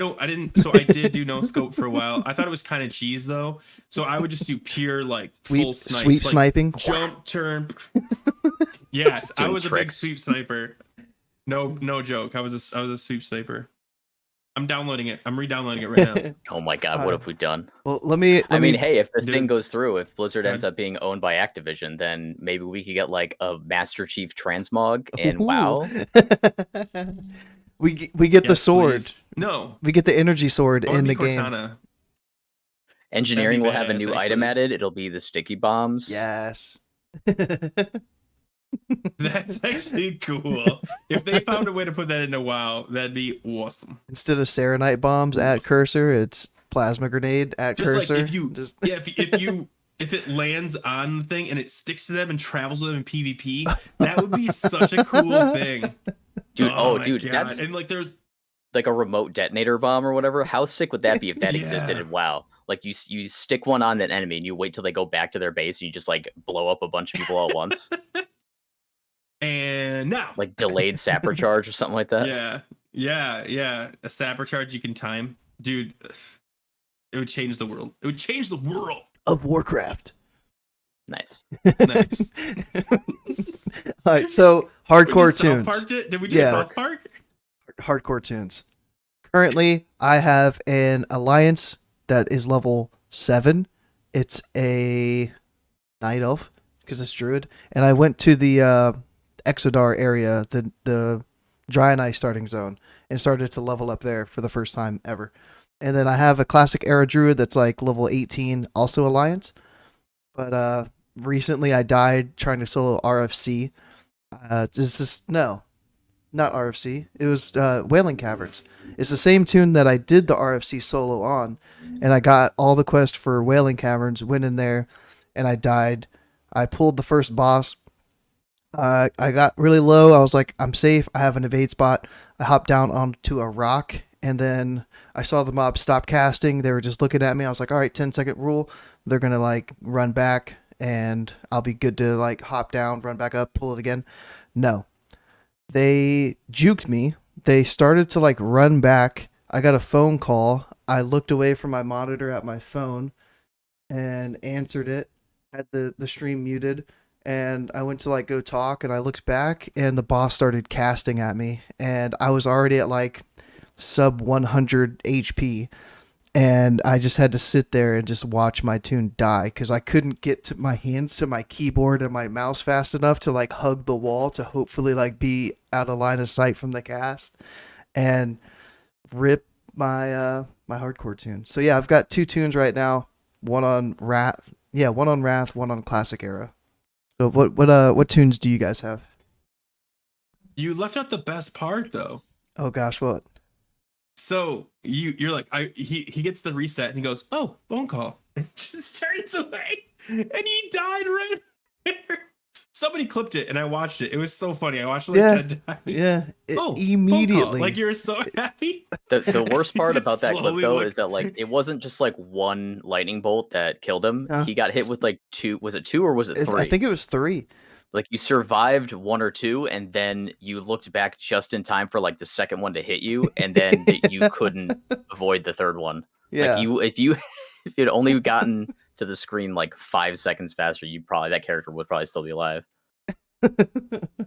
did do no scope for a while. I thought it was kind of cheese though. So I would just do pure like full sweep sniping. Jump, turn. Yes, I was a big sweep sniper. No joke. I was a sweep sniper. I'm downloading it. I'm re-downloading it right now. Oh my god, what have we done? Well, let me. I mean, hey, if the thing goes through, if Blizzard ends up being owned by Activision, then maybe we could get like a Master Chief transmog and WoW. we get the sword. Please. No, we get the energy sword in the game. Cortana. Engineering will have a new item added. It'll be the sticky bombs. Yes. That's actually cool. If they found a way to put that into WoW, that'd be awesome. Instead of Serenite bombs at cursor, it's plasma grenade at cursor. Like if it lands on the thing and it sticks to them and travels with them in PvP, that would be such a cool thing. Dude, dude, that's and like there's like a remote detonator bomb or whatever. How sick would that be if that existed in WoW? Like you stick one on an enemy and you wait till they go back to their base and you just like blow up a bunch of people all at once. And now, like delayed sapper charge or something like that. Yeah. A sapper charge you can time, dude. It would change the world. It would change the world of Warcraft. Nice. All right, so hardcore tunes. Did we do South Park? Hardcore tunes. Currently, I have an alliance that is level 7. It's a night elf because it's druid, and I went to the Exodar area, the dry and ice starting zone, and started to level up there for the first time ever. And then I have a classic era druid that's like level 18, also alliance. But recently I died trying to solo RFC, Is this no? Not RFC. It was Wailing Caverns. It's the same tune that I did the RFC solo on, and I got all the quests for Wailing Caverns. Went in there, and I died. I pulled the first boss. I got really low. I was like, I'm safe. I have an evade spot. I hopped down onto a rock, and then I saw the mob stop casting. They were just looking at me. I was like, all right, 10-second rule. They're gonna like run back, and I'll be good to like hop down, run back up, pull it again. No, they juked me. They started to like run back. I got a phone call. I looked away from my monitor at my phone and answered it. Had the stream muted, and I went to like go talk, and I looked back, and the boss started casting at me, and I was already at like sub 100 HP, and I just had to sit there and just watch my tune die because I couldn't get to my hands to my keyboard and my mouse fast enough to like hug the wall to hopefully like be out of line of sight from the cast, and rip my hardcore tune. So yeah, I've got two tunes right now. One on Wrath, one on Wrath, one on Classic Era. So what tunes do you guys have? You left out the best part though. Oh gosh, what? So you're like he gets the reset and he goes, oh, phone call, and just turns away and he died right there. Somebody clipped it and I watched it. It was so funny. I watched it like 10 times. Yeah. Oh, immediately. like you were so happy. The worst part about that clip though slowly is that like it wasn't just like one lightning bolt that killed him. He got hit with like two. Was it two or was it three? I think it was 3. Like you survived 1 or 2, and then you looked back just in time for like the second one to hit you, and then you couldn't avoid the third one. Yeah. Like if you'd only gotten to the screen like 5 seconds faster, that character would probably still be alive.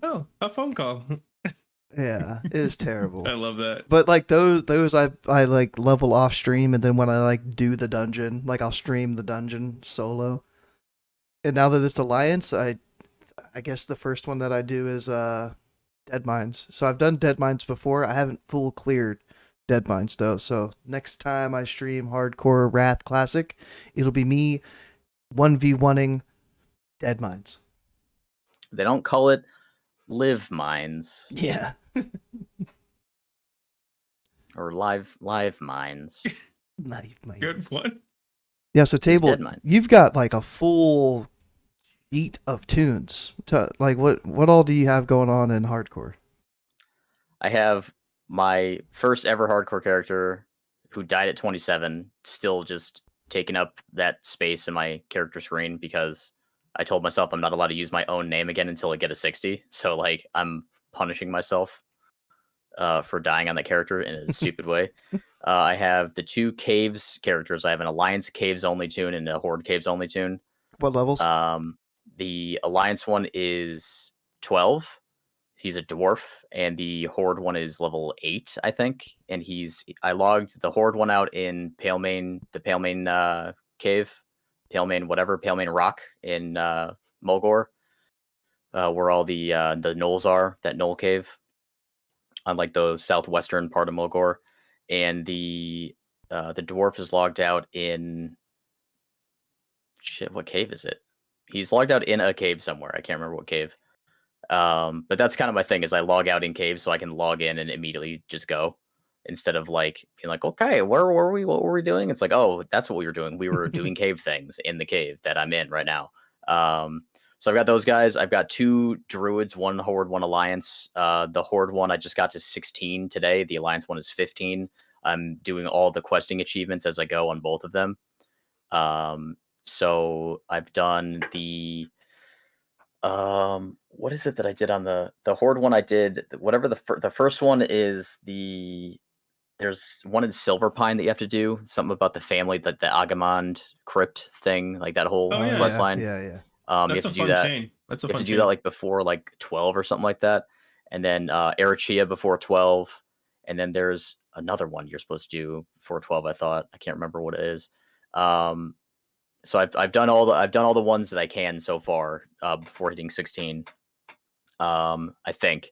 Oh, a phone call. Yeah, it is terrible. I love that. But like those I like level off stream, and then when I like do the dungeon, like I'll stream the dungeon solo. And now that it's Alliance, I guess the first one that I do is Dead Mines. So I've done Dead Mines before. I haven't full cleared Dead Mines though. So next time I stream Hardcore Wrath Classic, it'll be me 1v1ing Dead Mines. They don't call it live mines. Yeah. Or live mines. Live Mines. Good one. Yeah, so Table, Dead Mine. you've got like a full sheet of tunes. Like what all do you have going on in Hardcore? I have my first ever hardcore character who died at 27, still just taking up that space in my character screen because I told myself I'm not allowed to use my own name again until I get a 60. So like I'm punishing myself for dying on that character in a stupid way. I have the 2 Caves characters. I have an Alliance Caves only tune and a Horde Caves only tune. What levels? The Alliance one is 12. He's a dwarf, and the Horde one is level 8, I think. And I logged the Horde one out in the Palemane cave, Palemane Rock in Mulgore, where all the gnolls are, that gnoll cave, on like the southwestern part of Mulgore. And the dwarf is logged out in what cave is it? He's logged out in a cave somewhere. I can't remember what cave. But that's kind of my thing is I log out in caves so I can log in and immediately just go instead of like being like, okay, where were we? What were we doing? It's like, oh, that's what we were doing. We were doing cave things in the cave that I'm in right now. So I've got those guys. I've got 2 druids, 1 horde, 1 alliance. The horde one I just got to 16 today. The alliance one is 15. I'm doing all the questing achievements as I go on both of them. So I've done the what is it that I did on the horde one? I did whatever the first one is. There's one in Silverpine that you have to do something about the family, that the Agamond crypt thing, like that whole quest line. Yeah. That's you a have to do fun that. chain. That's a You have fun to do chain. that like before like 12 or something like that, and then Erichia before 12, and then there's another one you're supposed to do before 12. I thought, I can't remember what it is. So I've done all the ones that I can so far before hitting 16. I think,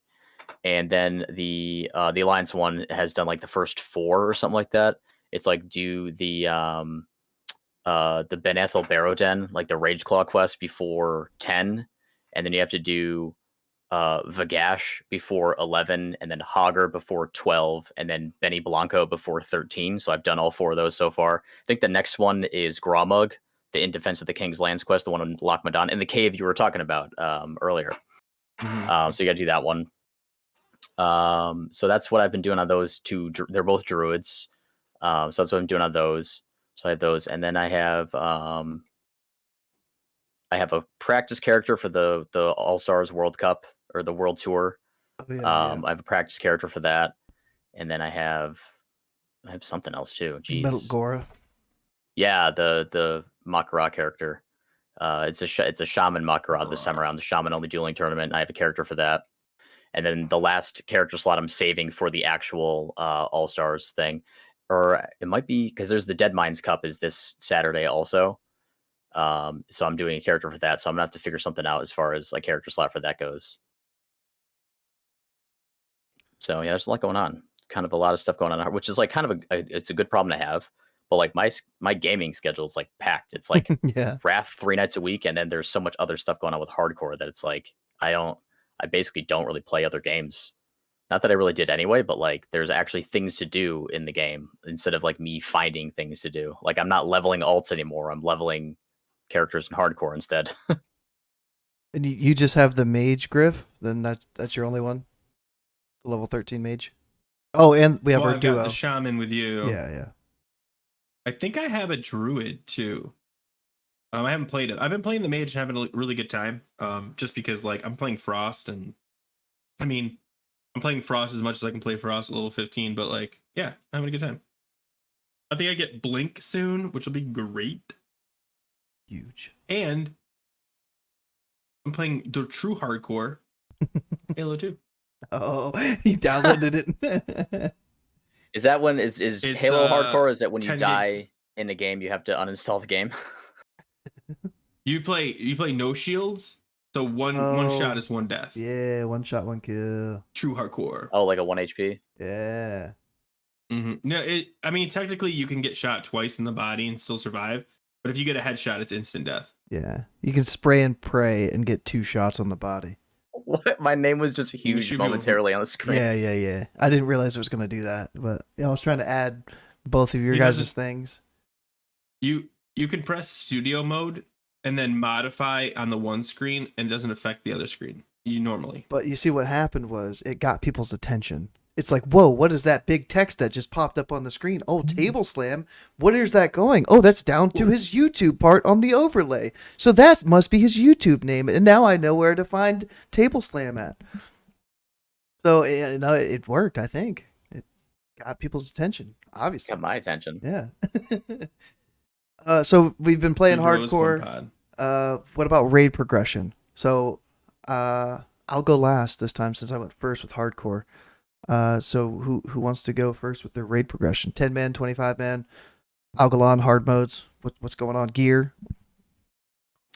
and then the Alliance one has done like the first 4 or something like that. It's like do the Ben Ethel Barrow Den, like the Rage Claw quest before 10, and then you have to do Vagash before 11, and then Hogger before 12, and then Benny Blanco before 13. So I've done all 4 of those so far. I think the next one is Gromug, the In Defense of the King's Lands quest, the one in Lochmadan, in the cave you were talking about earlier. So you got to do that one. So that's what I've been doing on those 2. They're both druids. So that's what I'm doing on those. So I have those, and then I have a practice character for the All Stars World Cup or the World Tour. Oh, yeah. I have a practice character for that, and then I have something else too. Jeez. Metal Gora. Yeah, the Makara character. It's a shaman Makara this time around. The shaman only dueling tournament. I have a character for that, and then the last character slot I'm saving for the actual All Stars thing, or it might be because there's the Dead Minds Cup is this Saturday also. So I'm doing a character for that. So I'm gonna have to figure something out as far as a character slot for that goes. So yeah, there's a lot going on. Kind of a lot of stuff going on, which is like kind of it's a good problem to have. But like my gaming schedule is like packed. It's like Yeah. Wrath 3 nights a week, and then there's so much other stuff going on with hardcore that it's like I basically don't really play other games. Not that I really did anyway, but like there's actually things to do in the game instead of like me finding things to do. Like I'm not leveling alts anymore. I'm leveling characters in hardcore instead. And you just have the mage Grif? Then that's your only one? The level 13 mage? Oh, and we have our I've duo. got the shaman with you. Yeah. I think I have a druid too. I haven't played it. I've been playing the mage and having a really good time. Just because like I'm playing Frost, and I mean I'm playing Frost as much as I can play Frost at level 15, but like yeah, I'm having a good time. I think I get Blink soon, which will be great. Huge. And I'm playing the true hardcore Halo 2. Oh, he downloaded it. Is that when is Halo hardcore? Is that when you 10 die gigs. in the game, you have to uninstall the game? You play no shields, so one shot is one death. Yeah, 1 shot, 1 kill. True hardcore. Oh, like a 1 HP? Yeah. No, I mean technically you can get shot twice in the body and still survive, but if you get a headshot, it's instant death. Yeah. You can spray and pray and get 2 shots on the body. What? My name was just huge momentarily on the screen. Yeah. I didn't realize it was going to do that, but yeah, I was trying to add both of your guys' things. You can press studio mode and then modify on the one screen, and it doesn't affect the other screen. You normally. But you see what happened was it got people's attention. It's like, whoa, what is that big text that just popped up on the screen? Oh, Tableslam. Where is that going? Oh, that's down to his YouTube part on the overlay. So that must be his YouTube name. And now I know where to find Tableslam at. So, you know, it worked, I think. It got people's attention, obviously. Got my attention. Yeah. So we've been playing hardcore. What about raid progression? So I'll go last this time since I went first with hardcore. So who wants to go first with their raid progression? 10 man, 25 man, Algalon, hard modes. What's going on? Gear.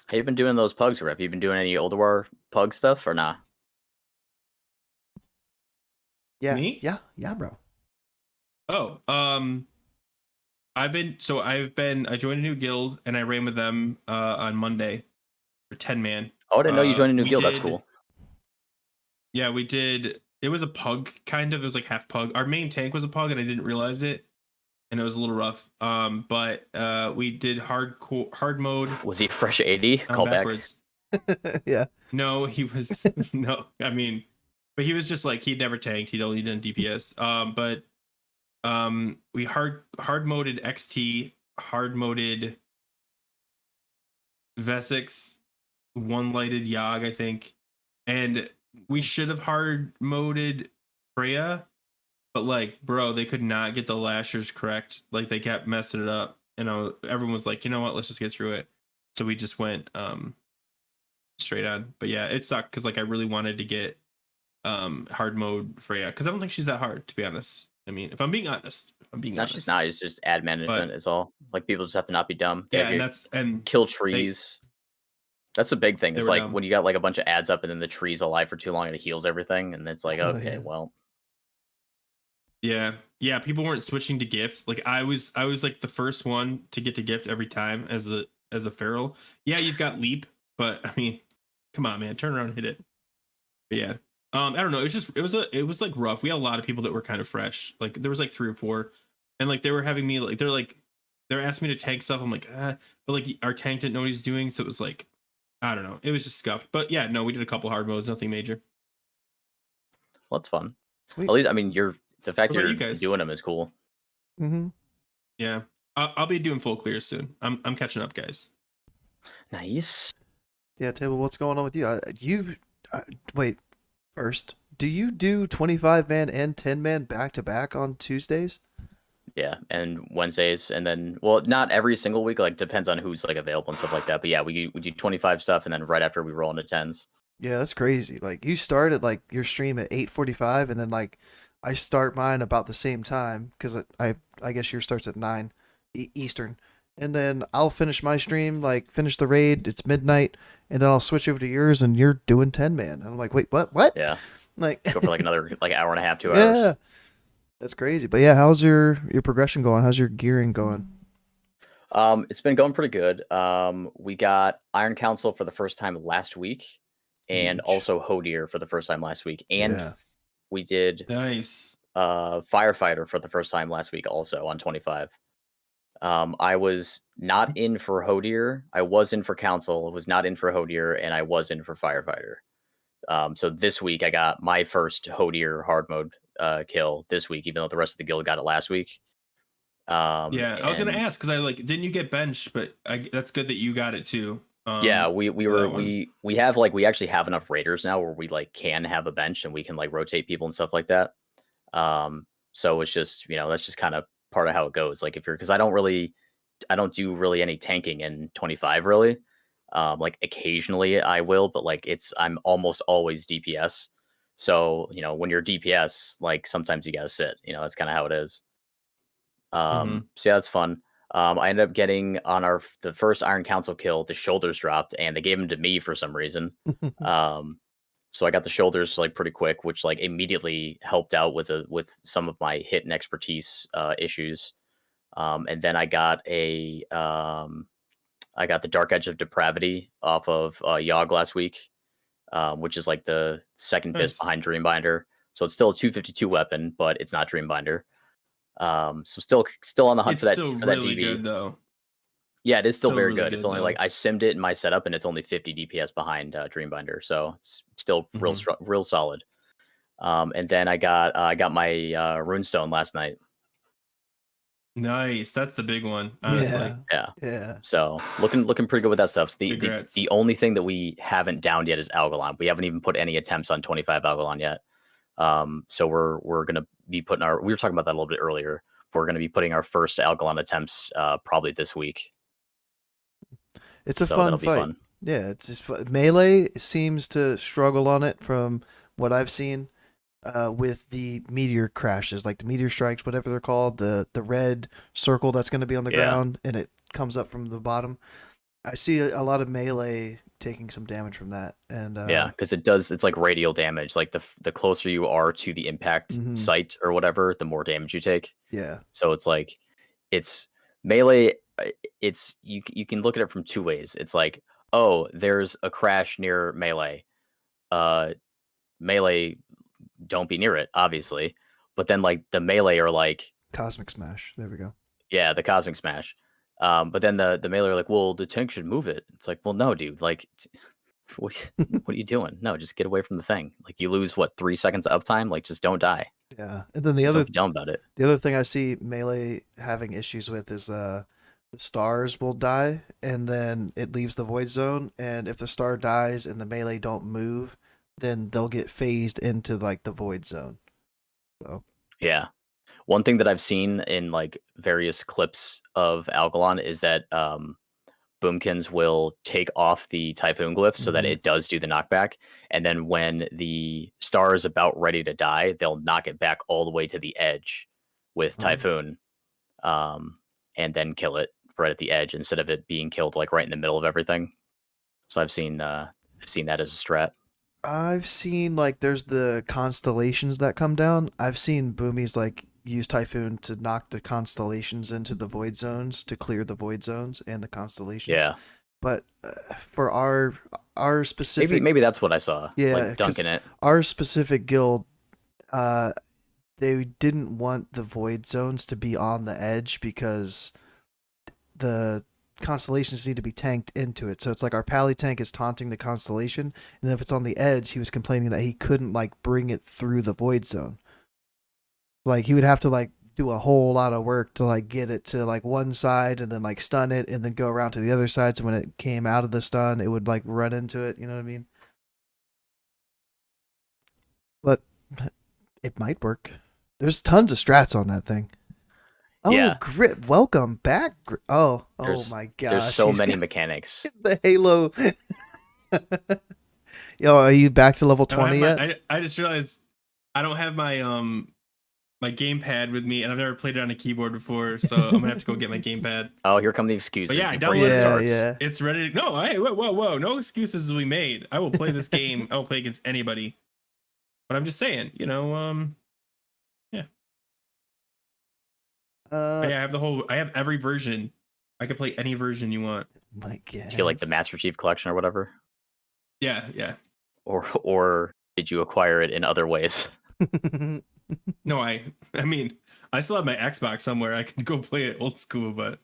Have you been doing those pugs, Rep? You been doing any Old War pug stuff or not? Yeah. Me? Yeah, bro. Oh, I joined a new guild and I ran with them on Monday for 10 man. Oh, I didn't know you joined a new guild. That's cool. Yeah, we did. It was a pug kind of. It was like half pug. Our main tank was a pug, and I didn't realize it, and it was a little rough. But we did hard mode. Was he fresh AD? Call backwards. Yeah. No, he was no. I mean, but he was just like he'd never tanked. He'd only done DPS. But we hard moded XT, hard moded Vesix, one lighted Yogg, I think, and we should have hard moded Freya, but like, bro, they could not get the lashers correct. Like they kept messing it up, and everyone was like, you know what, let's just get through it. So we just went straight on. But yeah, it sucked because like I really wanted to get hard mode Freya because I don't think she's that hard, to be honest. I mean, if I'm being honest, She's not. It's just ad management is all. Like people just have to not be dumb. Yeah, and kill trees. That's a big thing. It's like dumb. when you got like a bunch of ads up and then the tree's alive for too long and it heals everything, and it's like, okay, well. Yeah, people weren't switching to gift. Like I was like the first one to get to gift every time as a feral. Yeah, you've got leap, but I mean, come on, man, turn around and hit it. But yeah. I don't know. It was like rough. We had a lot of people that were kind of fresh. Like there was like 3 or 4, and like they were having me like they're asking me to tank stuff. I'm like, but like our tank didn't know what he's doing, so it was like, I don't know. It was just scuffed. But yeah, no, we did a couple hard modes, nothing major. Well, that's fun. Sweet. At least, I mean, the fact What about you're you guys? doing them is cool. Mm-hmm. Yeah, I'll be doing full clear soon. I'm catching up, guys. Nice. Yeah, Table, what's going on with you? Wait, first, do you do 25-man and 10-man back to back on Tuesdays? Yeah, and Wednesdays, and then not every single week. Like depends on who's like available and stuff like that. But yeah, we do 25 stuff, and then right after we roll into 10s. Yeah, that's crazy. Like you started like your stream at 8:45, and then like I start mine about the same time because I guess yours starts at 9 Eastern, and then I'll finish my stream, like finish the raid. It's midnight, and then I'll switch over to yours, and you're doing 10-man. And I'm like, wait, what? What? Yeah, Like go for like another like hour and a half, 2 hours. yeah, that's crazy. But yeah, how's your progression going? How's your gearing going? It's been going pretty good. We got Iron Council for the first time last week, and Huge. also Hodir for the first time last week, and Yeah. we did Nice. Firefighter for the first time last week, also on 25. I was not in for Hodir. I was in for Council. Was not in for Hodir, and I was in for Firefighter. So this week I got my first Hodir hard mode kill this week, even though the rest of the guild got it last week. Yeah, I was gonna and- ask because I like didn't you get benched, but that's good that you got it too. Yeah, we that one. we have like we actually have enough raiders now where we like can have a bench and we can like rotate people and stuff like that. So it's just that's just kind of part of how it goes. Like if you're because I don't do really any tanking in 25 really. Like occasionally I will, but like I'm almost always DPS. So when you're DPS, like sometimes you gotta sit. That's kind of how it is. So yeah, that's fun. I ended up getting on the first Iron Council kill, the shoulders dropped, and they gave them to me for some reason. So I got the shoulders like pretty quick, which like immediately helped out with some of my hit and expertise issues. And then I got the Dark Edge of Depravity off of Yogg last week, which is like the second BiS Nice. behind Dreambinder. So it's still a 252 weapon, but it's not Dreambinder. So still on the hunt It's for that. still For that really DB. good though. Yeah, it is still very really good. It's only though. like I simmed it in my setup, and it's only 50 DPS behind Dreambinder, so it's still real solid. And then I got my Runestone last night. Nice, that's the big one, honestly. Yeah. So looking pretty good with that stuff. So Congrats. the only thing that we haven't downed yet is Algalon. We haven't even put any attempts on 25 Algalon yet. So we're gonna be putting we were talking about that a little bit earlier. We're gonna be putting our first Algalon attempts probably this week. It's a fun fight. Fun. Yeah, it's just fun. Melee seems to struggle on it from what I've seen with the meteor crashes, like the meteor strikes, whatever they're called, the red circle that's going to be on the ground and it comes up from the bottom. I see a lot of melee taking some damage from that, and yeah, because it's like radial damage. Like the closer you are to the impact site or whatever, the more damage you take. Yeah. So it's like it's melee. It's you can look at it from two ways. It's like, oh, there's a crash near melee. Melee, don't be near it, obviously. But then like the melee are like Cosmic Smash. There we go. Yeah, the Cosmic Smash. But then the melee are like, well, the tank should move it. It's like, well, no, dude. Like, what are you doing? No, just get away from the thing. Like, you lose 3 seconds of uptime. Like, just don't die. Yeah, and then the other dumb about it. The other thing I see melee having issues with is the stars will die and then it leaves the void zone, and if the star dies and the melee don't move, then they'll get phased into like the void zone. So yeah, one thing that I've seen in like various clips of Algalon is that Boomkins will take off the Typhoon glyph so that it does do the knockback, and then when the star is about ready to die, they'll knock it back all the way to the edge with Typhoon, and then kill it right at the edge instead of it being killed like right in the middle of everything. So I've seen that as a strat. I've seen like there's the constellations that come down. I've seen Boomies like use Typhoon to knock the constellations into the void zones to clear the void zones and the constellations. Yeah. but for our specific Maybe that's what I saw. Yeah, like 'cause dunking it. our specific guild, they didn't want the void zones to be on the edge because the constellations need to be tanked into it. So it's like our pally tank is taunting the constellation, and if it's on the edge, he was complaining that he couldn't like bring it through the void zone. Like he would have to like do a whole lot of work to like get it to like one side and then like stun it and then go around to the other side. So when it came out of the stun, it would like run into it. You know what I mean? But it might work. There's tons of strats on that thing. Oh, Yeah. Grip, welcome back. Oh There's- my gosh. There's so he's many got mechanics. the Halo. Yo, are you back to level I don't 20 have yet? I just realized I don't have my my gamepad with me, and I've never played it on a keyboard before, so I'm gonna have to go get my gamepad. Oh, here come the excuses. But yeah, I before you downloaded it. start. Yeah. It's ready to no. Hey, whoa! No excuses will be made. I will play this game. I will play against anybody. But I'm just saying, you know, yeah. But yeah, I have every version. I can play any version you want. My God. Did you get like the Master Chief Collection or whatever? Yeah. Or did you acquire it in other ways? No, I mean, I still have my Xbox somewhere. I can go play it old school, but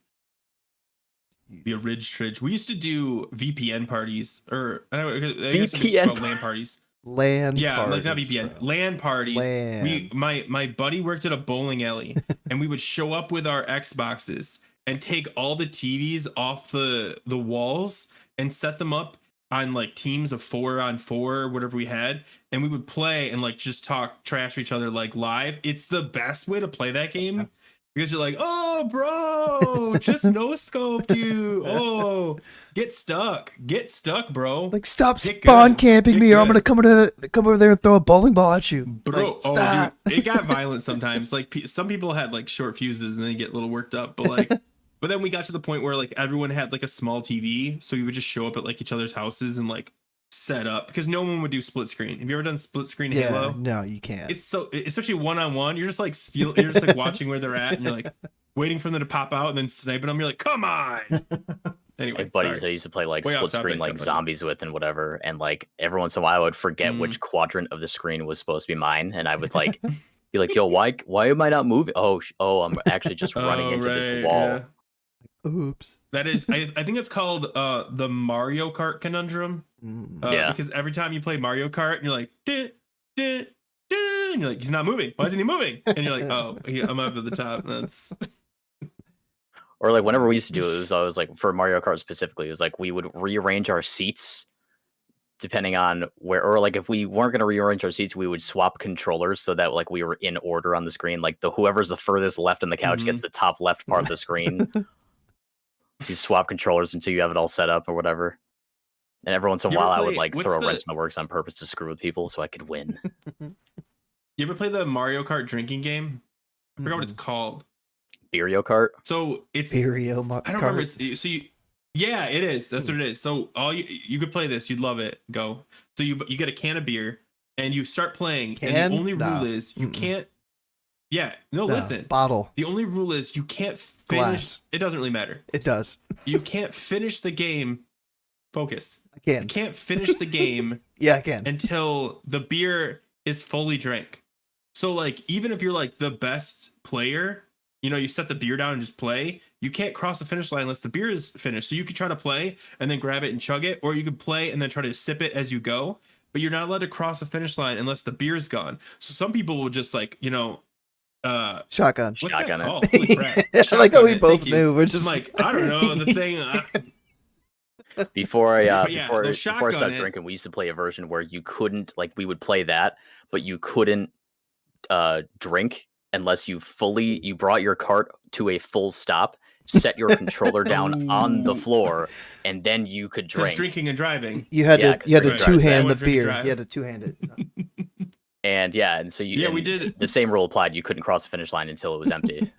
the Tridge. We used to do VPN parties, or I guess it's VPN called LAN parties. LAN Yeah, parties, like not VPN, bro. LAN parties. LAN. My buddy worked at a bowling alley, and we would show up with our Xboxes and take all the TVs off the walls and set them up on like teams of 4-on-4, whatever we had, and we would play and like just talk trash to each other like live. It's the best way to play that game because you're like, oh, bro, just no scoped you. Oh, get stuck, bro. Like, stop Get spawn good. camping Get me, or I'm good. gonna come over there and throw a bowling ball at you, Bro. Like, Oh, stop. dude, it got violent sometimes. Like some people had like short fuses and they get a little worked up, but like. But then we got to the point where like everyone had like a small TV, so we would just show up at like each other's houses and like set up because no one would do split screen. Have you ever done split screen Halo? No, you can't. It's so, especially 1-on-1. You're just like you're just like watching where they're at, and you're like waiting for them to pop out and then sniping them. You're like, come on. Anyway, Like buddies sorry. I used to play like Way off split screen topic, like buddy. zombies with and whatever, and like every once in a while I would forget Mm. which quadrant of the screen was supposed to be mine, and I would like be like, yo, why am I not moving? Oh, I'm actually just running into this wall. yeah. Oops. That is, I think it's called the Mario Kart conundrum. Yeah. Because every time you play Mario Kart, and you're like, duh, duh, duh, and you're like, he's not moving. Why isn't he moving? And you're like, oh, I'm up at the top. That's Or like whenever we used to do it, it was always like for Mario Kart specifically, it was like we would rearrange our seats depending on where, or like if we weren't going to rearrange our seats, we would swap controllers so that like we were in order on the screen. Like whoever's the furthest left on the couch gets the top left part of the screen. You swap controllers until you have it all set up or whatever. And every once in a You while, ever I would play- like what's throw a the- wrench in the works on purpose to screw with people so I could win. You ever play the Mario Kart drinking game? I forgot what it's called. Beerio Kart. So it's Aerial I don't remember. It's so you. Yeah, it is. That's what it is. So all you could play this. You'd love it. Go. So you get a can of beer and you start playing. And Can? the only No. rule is you can't. Yeah. No, No, listen. bottle. The only rule is you can't finish. Glass. It doesn't really matter. It does. You can't finish the game. Focus. I You can. can't finish the game Yeah, I can. until the beer is fully drank. So like even if you're like the best player, you know, you set the beer down and just play, you can't cross the finish line unless the beer is finished. So you could try to play and then grab it and chug it, or you could play and then try to sip it as you go, but you're not allowed to cross the finish line unless the beer's gone. So some people will just like, you know, Shotgun. what's Shotgun that it. called? Holy crap. I like how Shotgun we it. both Thank you. knew. We're Just just like, I don't know, the thing. Before I But yeah, before they'll I shotgun started it. drinking, we used to play a version where you couldn't like we would play that, but you couldn't drink unless you brought your cart to a full stop, set your controller down on the Ooh. floor, and then you could Because drink. drinking and driving. you had Yeah, to 'cause you had to we're two driving. hand I the would drink and beer. drive. You had to two hand it. And yeah, and so Yeah, we and did. the same rule applied. You couldn't cross the finish line until it was empty.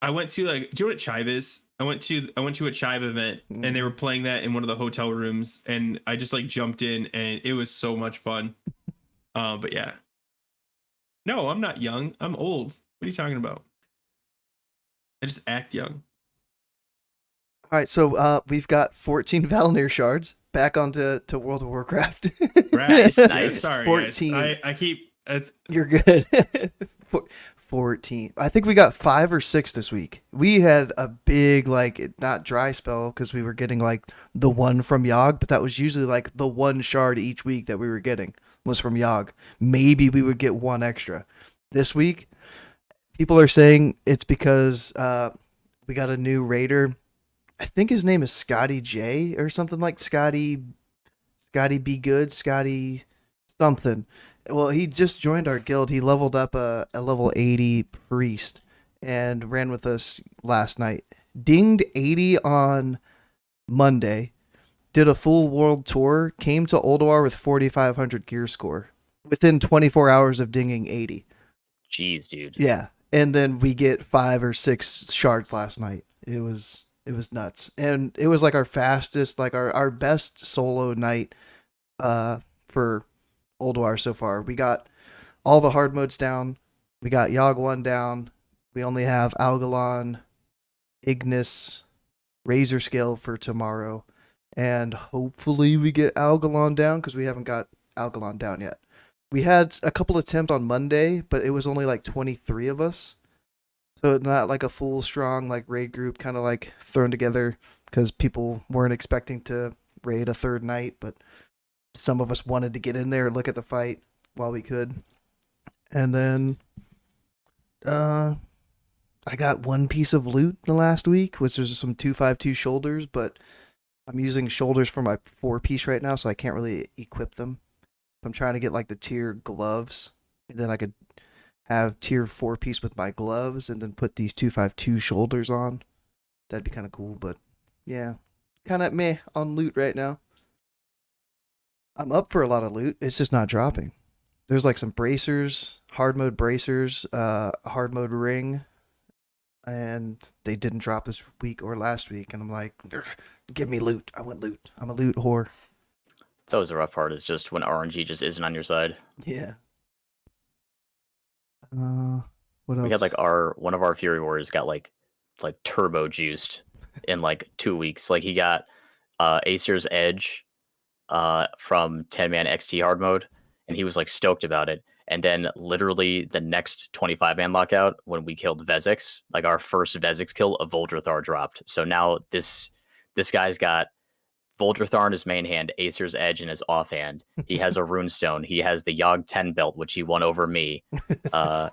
I went to like, do you know what Chive is? I went to a Chive event and they were playing that in one of the hotel rooms, and I just like jumped in and it was so much fun. But yeah, no, I'm not young. I'm old. What are you talking about? I just act young. All right, so we've got 14 Valinir shards back onto World of Warcraft. Right. Nice. Sorry, 14. guys. I keep it's You're good. 14. I think we got 5 or 6 this week. We had a big, like, not dry spell because we were getting, like, the one from Yogg, but that was usually, like, the one shard each week that we were getting was from Yogg. Maybe we would get one extra. This week, people are saying it's because we got a new raider. I think his name is Scotty J or something like Scotty Be Good, Scotty something. Well, he just joined our guild. He leveled up a level 80 priest and ran with us last night. Dinged 80 on Monday. Did a full world tour. Came to Ulduar with 4,500 gear score within 24 hours of dinging 80. Jeez, dude. Yeah, and then we get 5 or 6 shards last night. It was nuts, and it was like our fastest, like our best solo night for Ulduar so far. We got all the hard modes down. We got Yogg 1 down. We only have Algalon, Ignis, Razor Scale for tomorrow, and hopefully we get Algalon down because we haven't got Algalon down yet. We had a couple attempts on Monday, but it was only like 23 of us. So not like a full strong like raid group kind of like thrown together because people weren't expecting to raid a third night, but some of us wanted to get in there and look at the fight while we could. And then I got one piece of loot the last week, which was some 252 shoulders, but I'm using shoulders for my 4-piece right now, so I can't really equip them. I'm trying to get like the tier gloves, and then I could have tier 4-piece with my gloves and then put these 252 shoulders on. That'd be kind of cool, but yeah, kind of meh on loot right now. I'm up for a lot of loot. It's just not dropping. There's like some bracers, hard mode bracers, hard mode ring, and they didn't drop this week or last week. And I'm like, give me loot. I want loot. I'm a loot whore. It's always the rough part is just when RNG just isn't on your side. Yeah. What else? We had like one of our Fury Warriors got like turbo juiced in like 2 weeks. Like he got Acer's Edge from 10-man XT hard mode, and he was like stoked about it. And then literally the next 25-man lockout when we killed Vezix, like our first Vezix kill, a Voldrathar dropped. So now this guy's got Voldrathar in his main hand, Acer's Edge in his offhand. He has a runestone. He has the Yogg 10 belt, which he won over me. The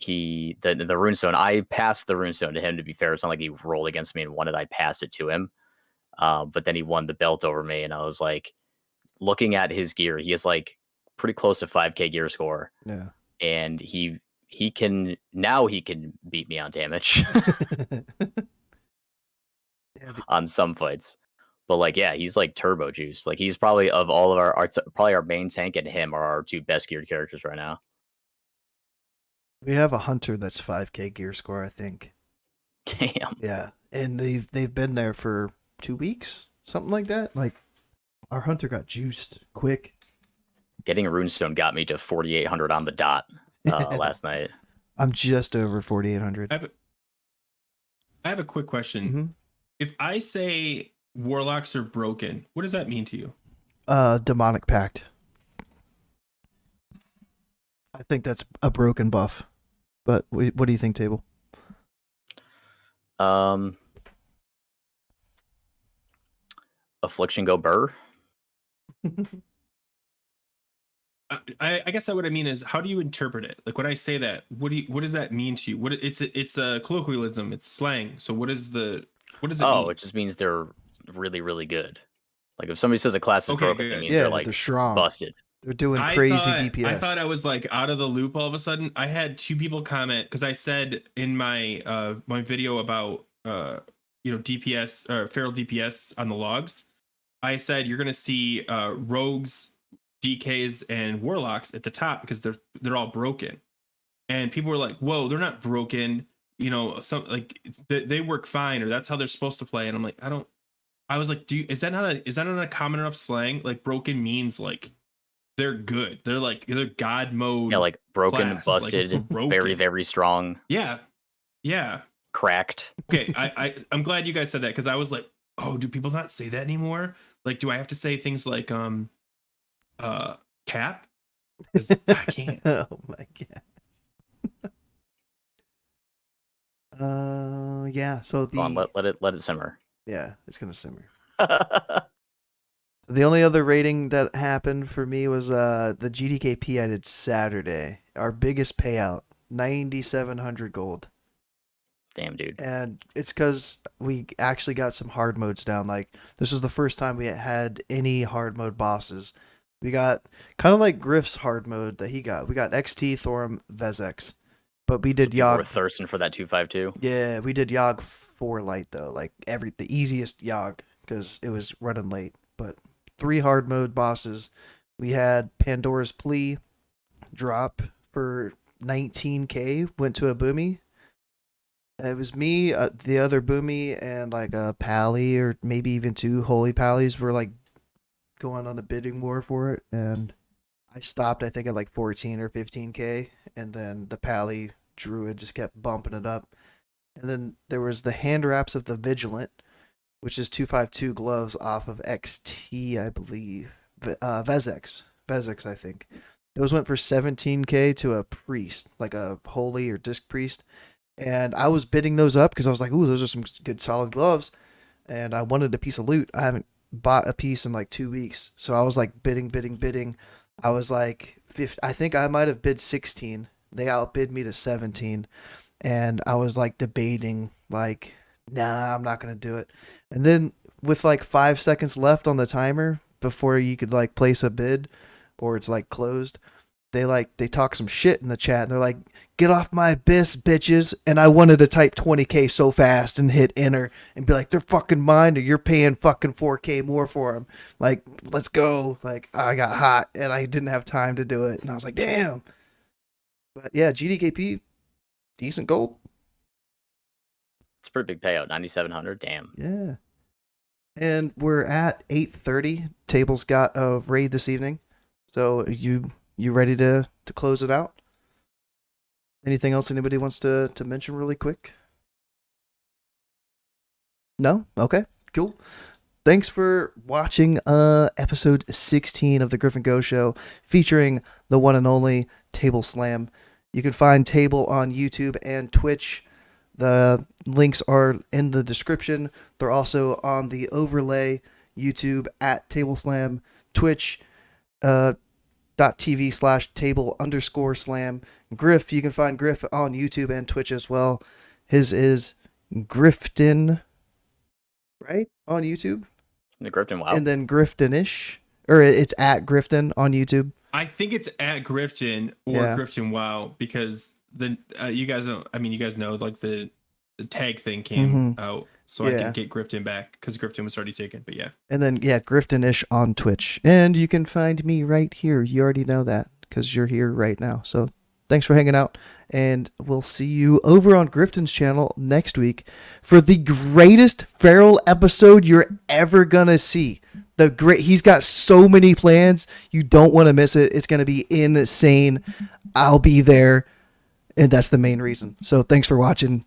runestone, I passed the runestone to him, to be fair. It's not like he rolled against me and won it. I passed it to him. But then he won the belt over me, and I was like, looking at his gear, he has like pretty close to 5k gear score. Yeah. And he can beat me on damage on some fights. But like, yeah, he's like turbo juice. Like he's probably of all of probably our main tank and him are our 2 best geared characters right now. We have a hunter that's 5k gear score, I think. Damn. Yeah, and they've been there for 2 weeks, something like that. Like our hunter got juiced quick. Getting a runestone got me to 4,800 on the dot last night. I'm just over 4,800. I have a quick question. Mm-hmm. If I say warlocks are broken, what does that mean to you? Demonic Pact. I think that's a broken buff. But what do you think, Table? Affliction go burr. I guess what I mean is, how do you interpret it? Like when I say that, what does that mean to you? It's a colloquialism, it's slang. So what does it mean? It just means they're really, really good. Like if somebody says a class is broken, it means yeah, they're like they're strong. Busted. They're doing crazy DPS. I thought I was like out of the loop all of a sudden. I had 2 people comment because I said in my my video about DPS or feral DPS on the logs, I said you're gonna see rogues, DKs, and warlocks at the top because they're all broken, and people were like, "Whoa, they're not broken." Some like they work fine, or that's how they're supposed to play. And I'm like, I was like, is that not a common enough slang? Like broken means like they're good. They're god mode. Yeah, like broken, class. busted, like, broken. very, very strong. Yeah. cracked. Okay, I'm glad you guys said that because I was like, oh, do people not say that anymore? Like, do I have to say things like cap? Because I can't. Oh my god. Yeah. So Go on, let it simmer. yeah, it's gonna simmer. The only other rating that happened for me was the GDKP I did Saturday. Our biggest payout, 9,700 gold. Damn, dude. And it's because we actually got some hard modes down. Like, this was the first time we had any hard mode bosses. We got kind of like Grif's hard mode that he got. We got XT, Thorum, Vezex. But we did We're Yogg. thirsting for that 252. Yeah, we did Yogg 4 light, though. Like, the easiest Yogg, because it was running late. But 3 hard mode bosses. We had Pandora's Plea drop for 19k, went to a Boomy. It was me, the other Boomy, and like a Pally, or maybe even 2 Holy Pallies were like going on a bidding war for it. And I stopped, I think, at like 14 or 15k. And then the Pally Druid just kept bumping it up. And then there was the hand wraps of the Vigilant, which is 252 gloves off of XT, I believe. Vezex, I think. Those went for 17k to a priest, like a holy or disc priest. And I was bidding those up because I was like, ooh, those are some good solid gloves. And I wanted a piece of loot. I haven't bought a piece in like 2 weeks. So I was like bidding. I was like, I think I might have bid 16. They outbid me to 17. And I was like debating, like, nah, I'm not going to do it. And then with like 5 seconds left on the timer before you could like place a bid or it's like closed, they talk some shit in the chat. And they're like, get off my BiS, bitches. And I wanted to type 20k so fast and hit enter and be like, they're fucking mine, or you're paying fucking 4k more for them. Like, let's go. Like, I got hot and I didn't have time to do it. And I was like, damn. But yeah, GDKP, decent gold. It's a pretty big payout, 9,700. Damn. Yeah. And we're at 8:30. Table's got a raid this evening. So you ready to close it out? Anything else anybody wants to mention really quick? No? Okay, cool. Thanks for watching episode 16 of the Griffin Go Show, featuring the one and only Tableslam. You can find Table on YouTube and Twitch. The links are in the description. They're also on the overlay, YouTube at Tableslam, Twitch, .tv/table_slam. Grif, you can find Grif on YouTube and Twitch as well. His is Grifton, right? On YouTube? The Grifton, wow. And then Griftonish, or it's at Grifton on YouTube. I think it's at Grifton or Grifton WoW, because the you guys know, like the tag thing came out, so I can get Grifton back because Grifton was already taken. But yeah. And then Griftonish on Twitch. And you can find me right here. You already know that because you're here right now. So thanks for hanging out, and we'll see you over on Grifton's channel next week for the greatest feral episode you're ever gonna see. He's got so many plans. You don't want to miss it. It's gonna be insane. I'll be there, and that's the main reason. So thanks for watching.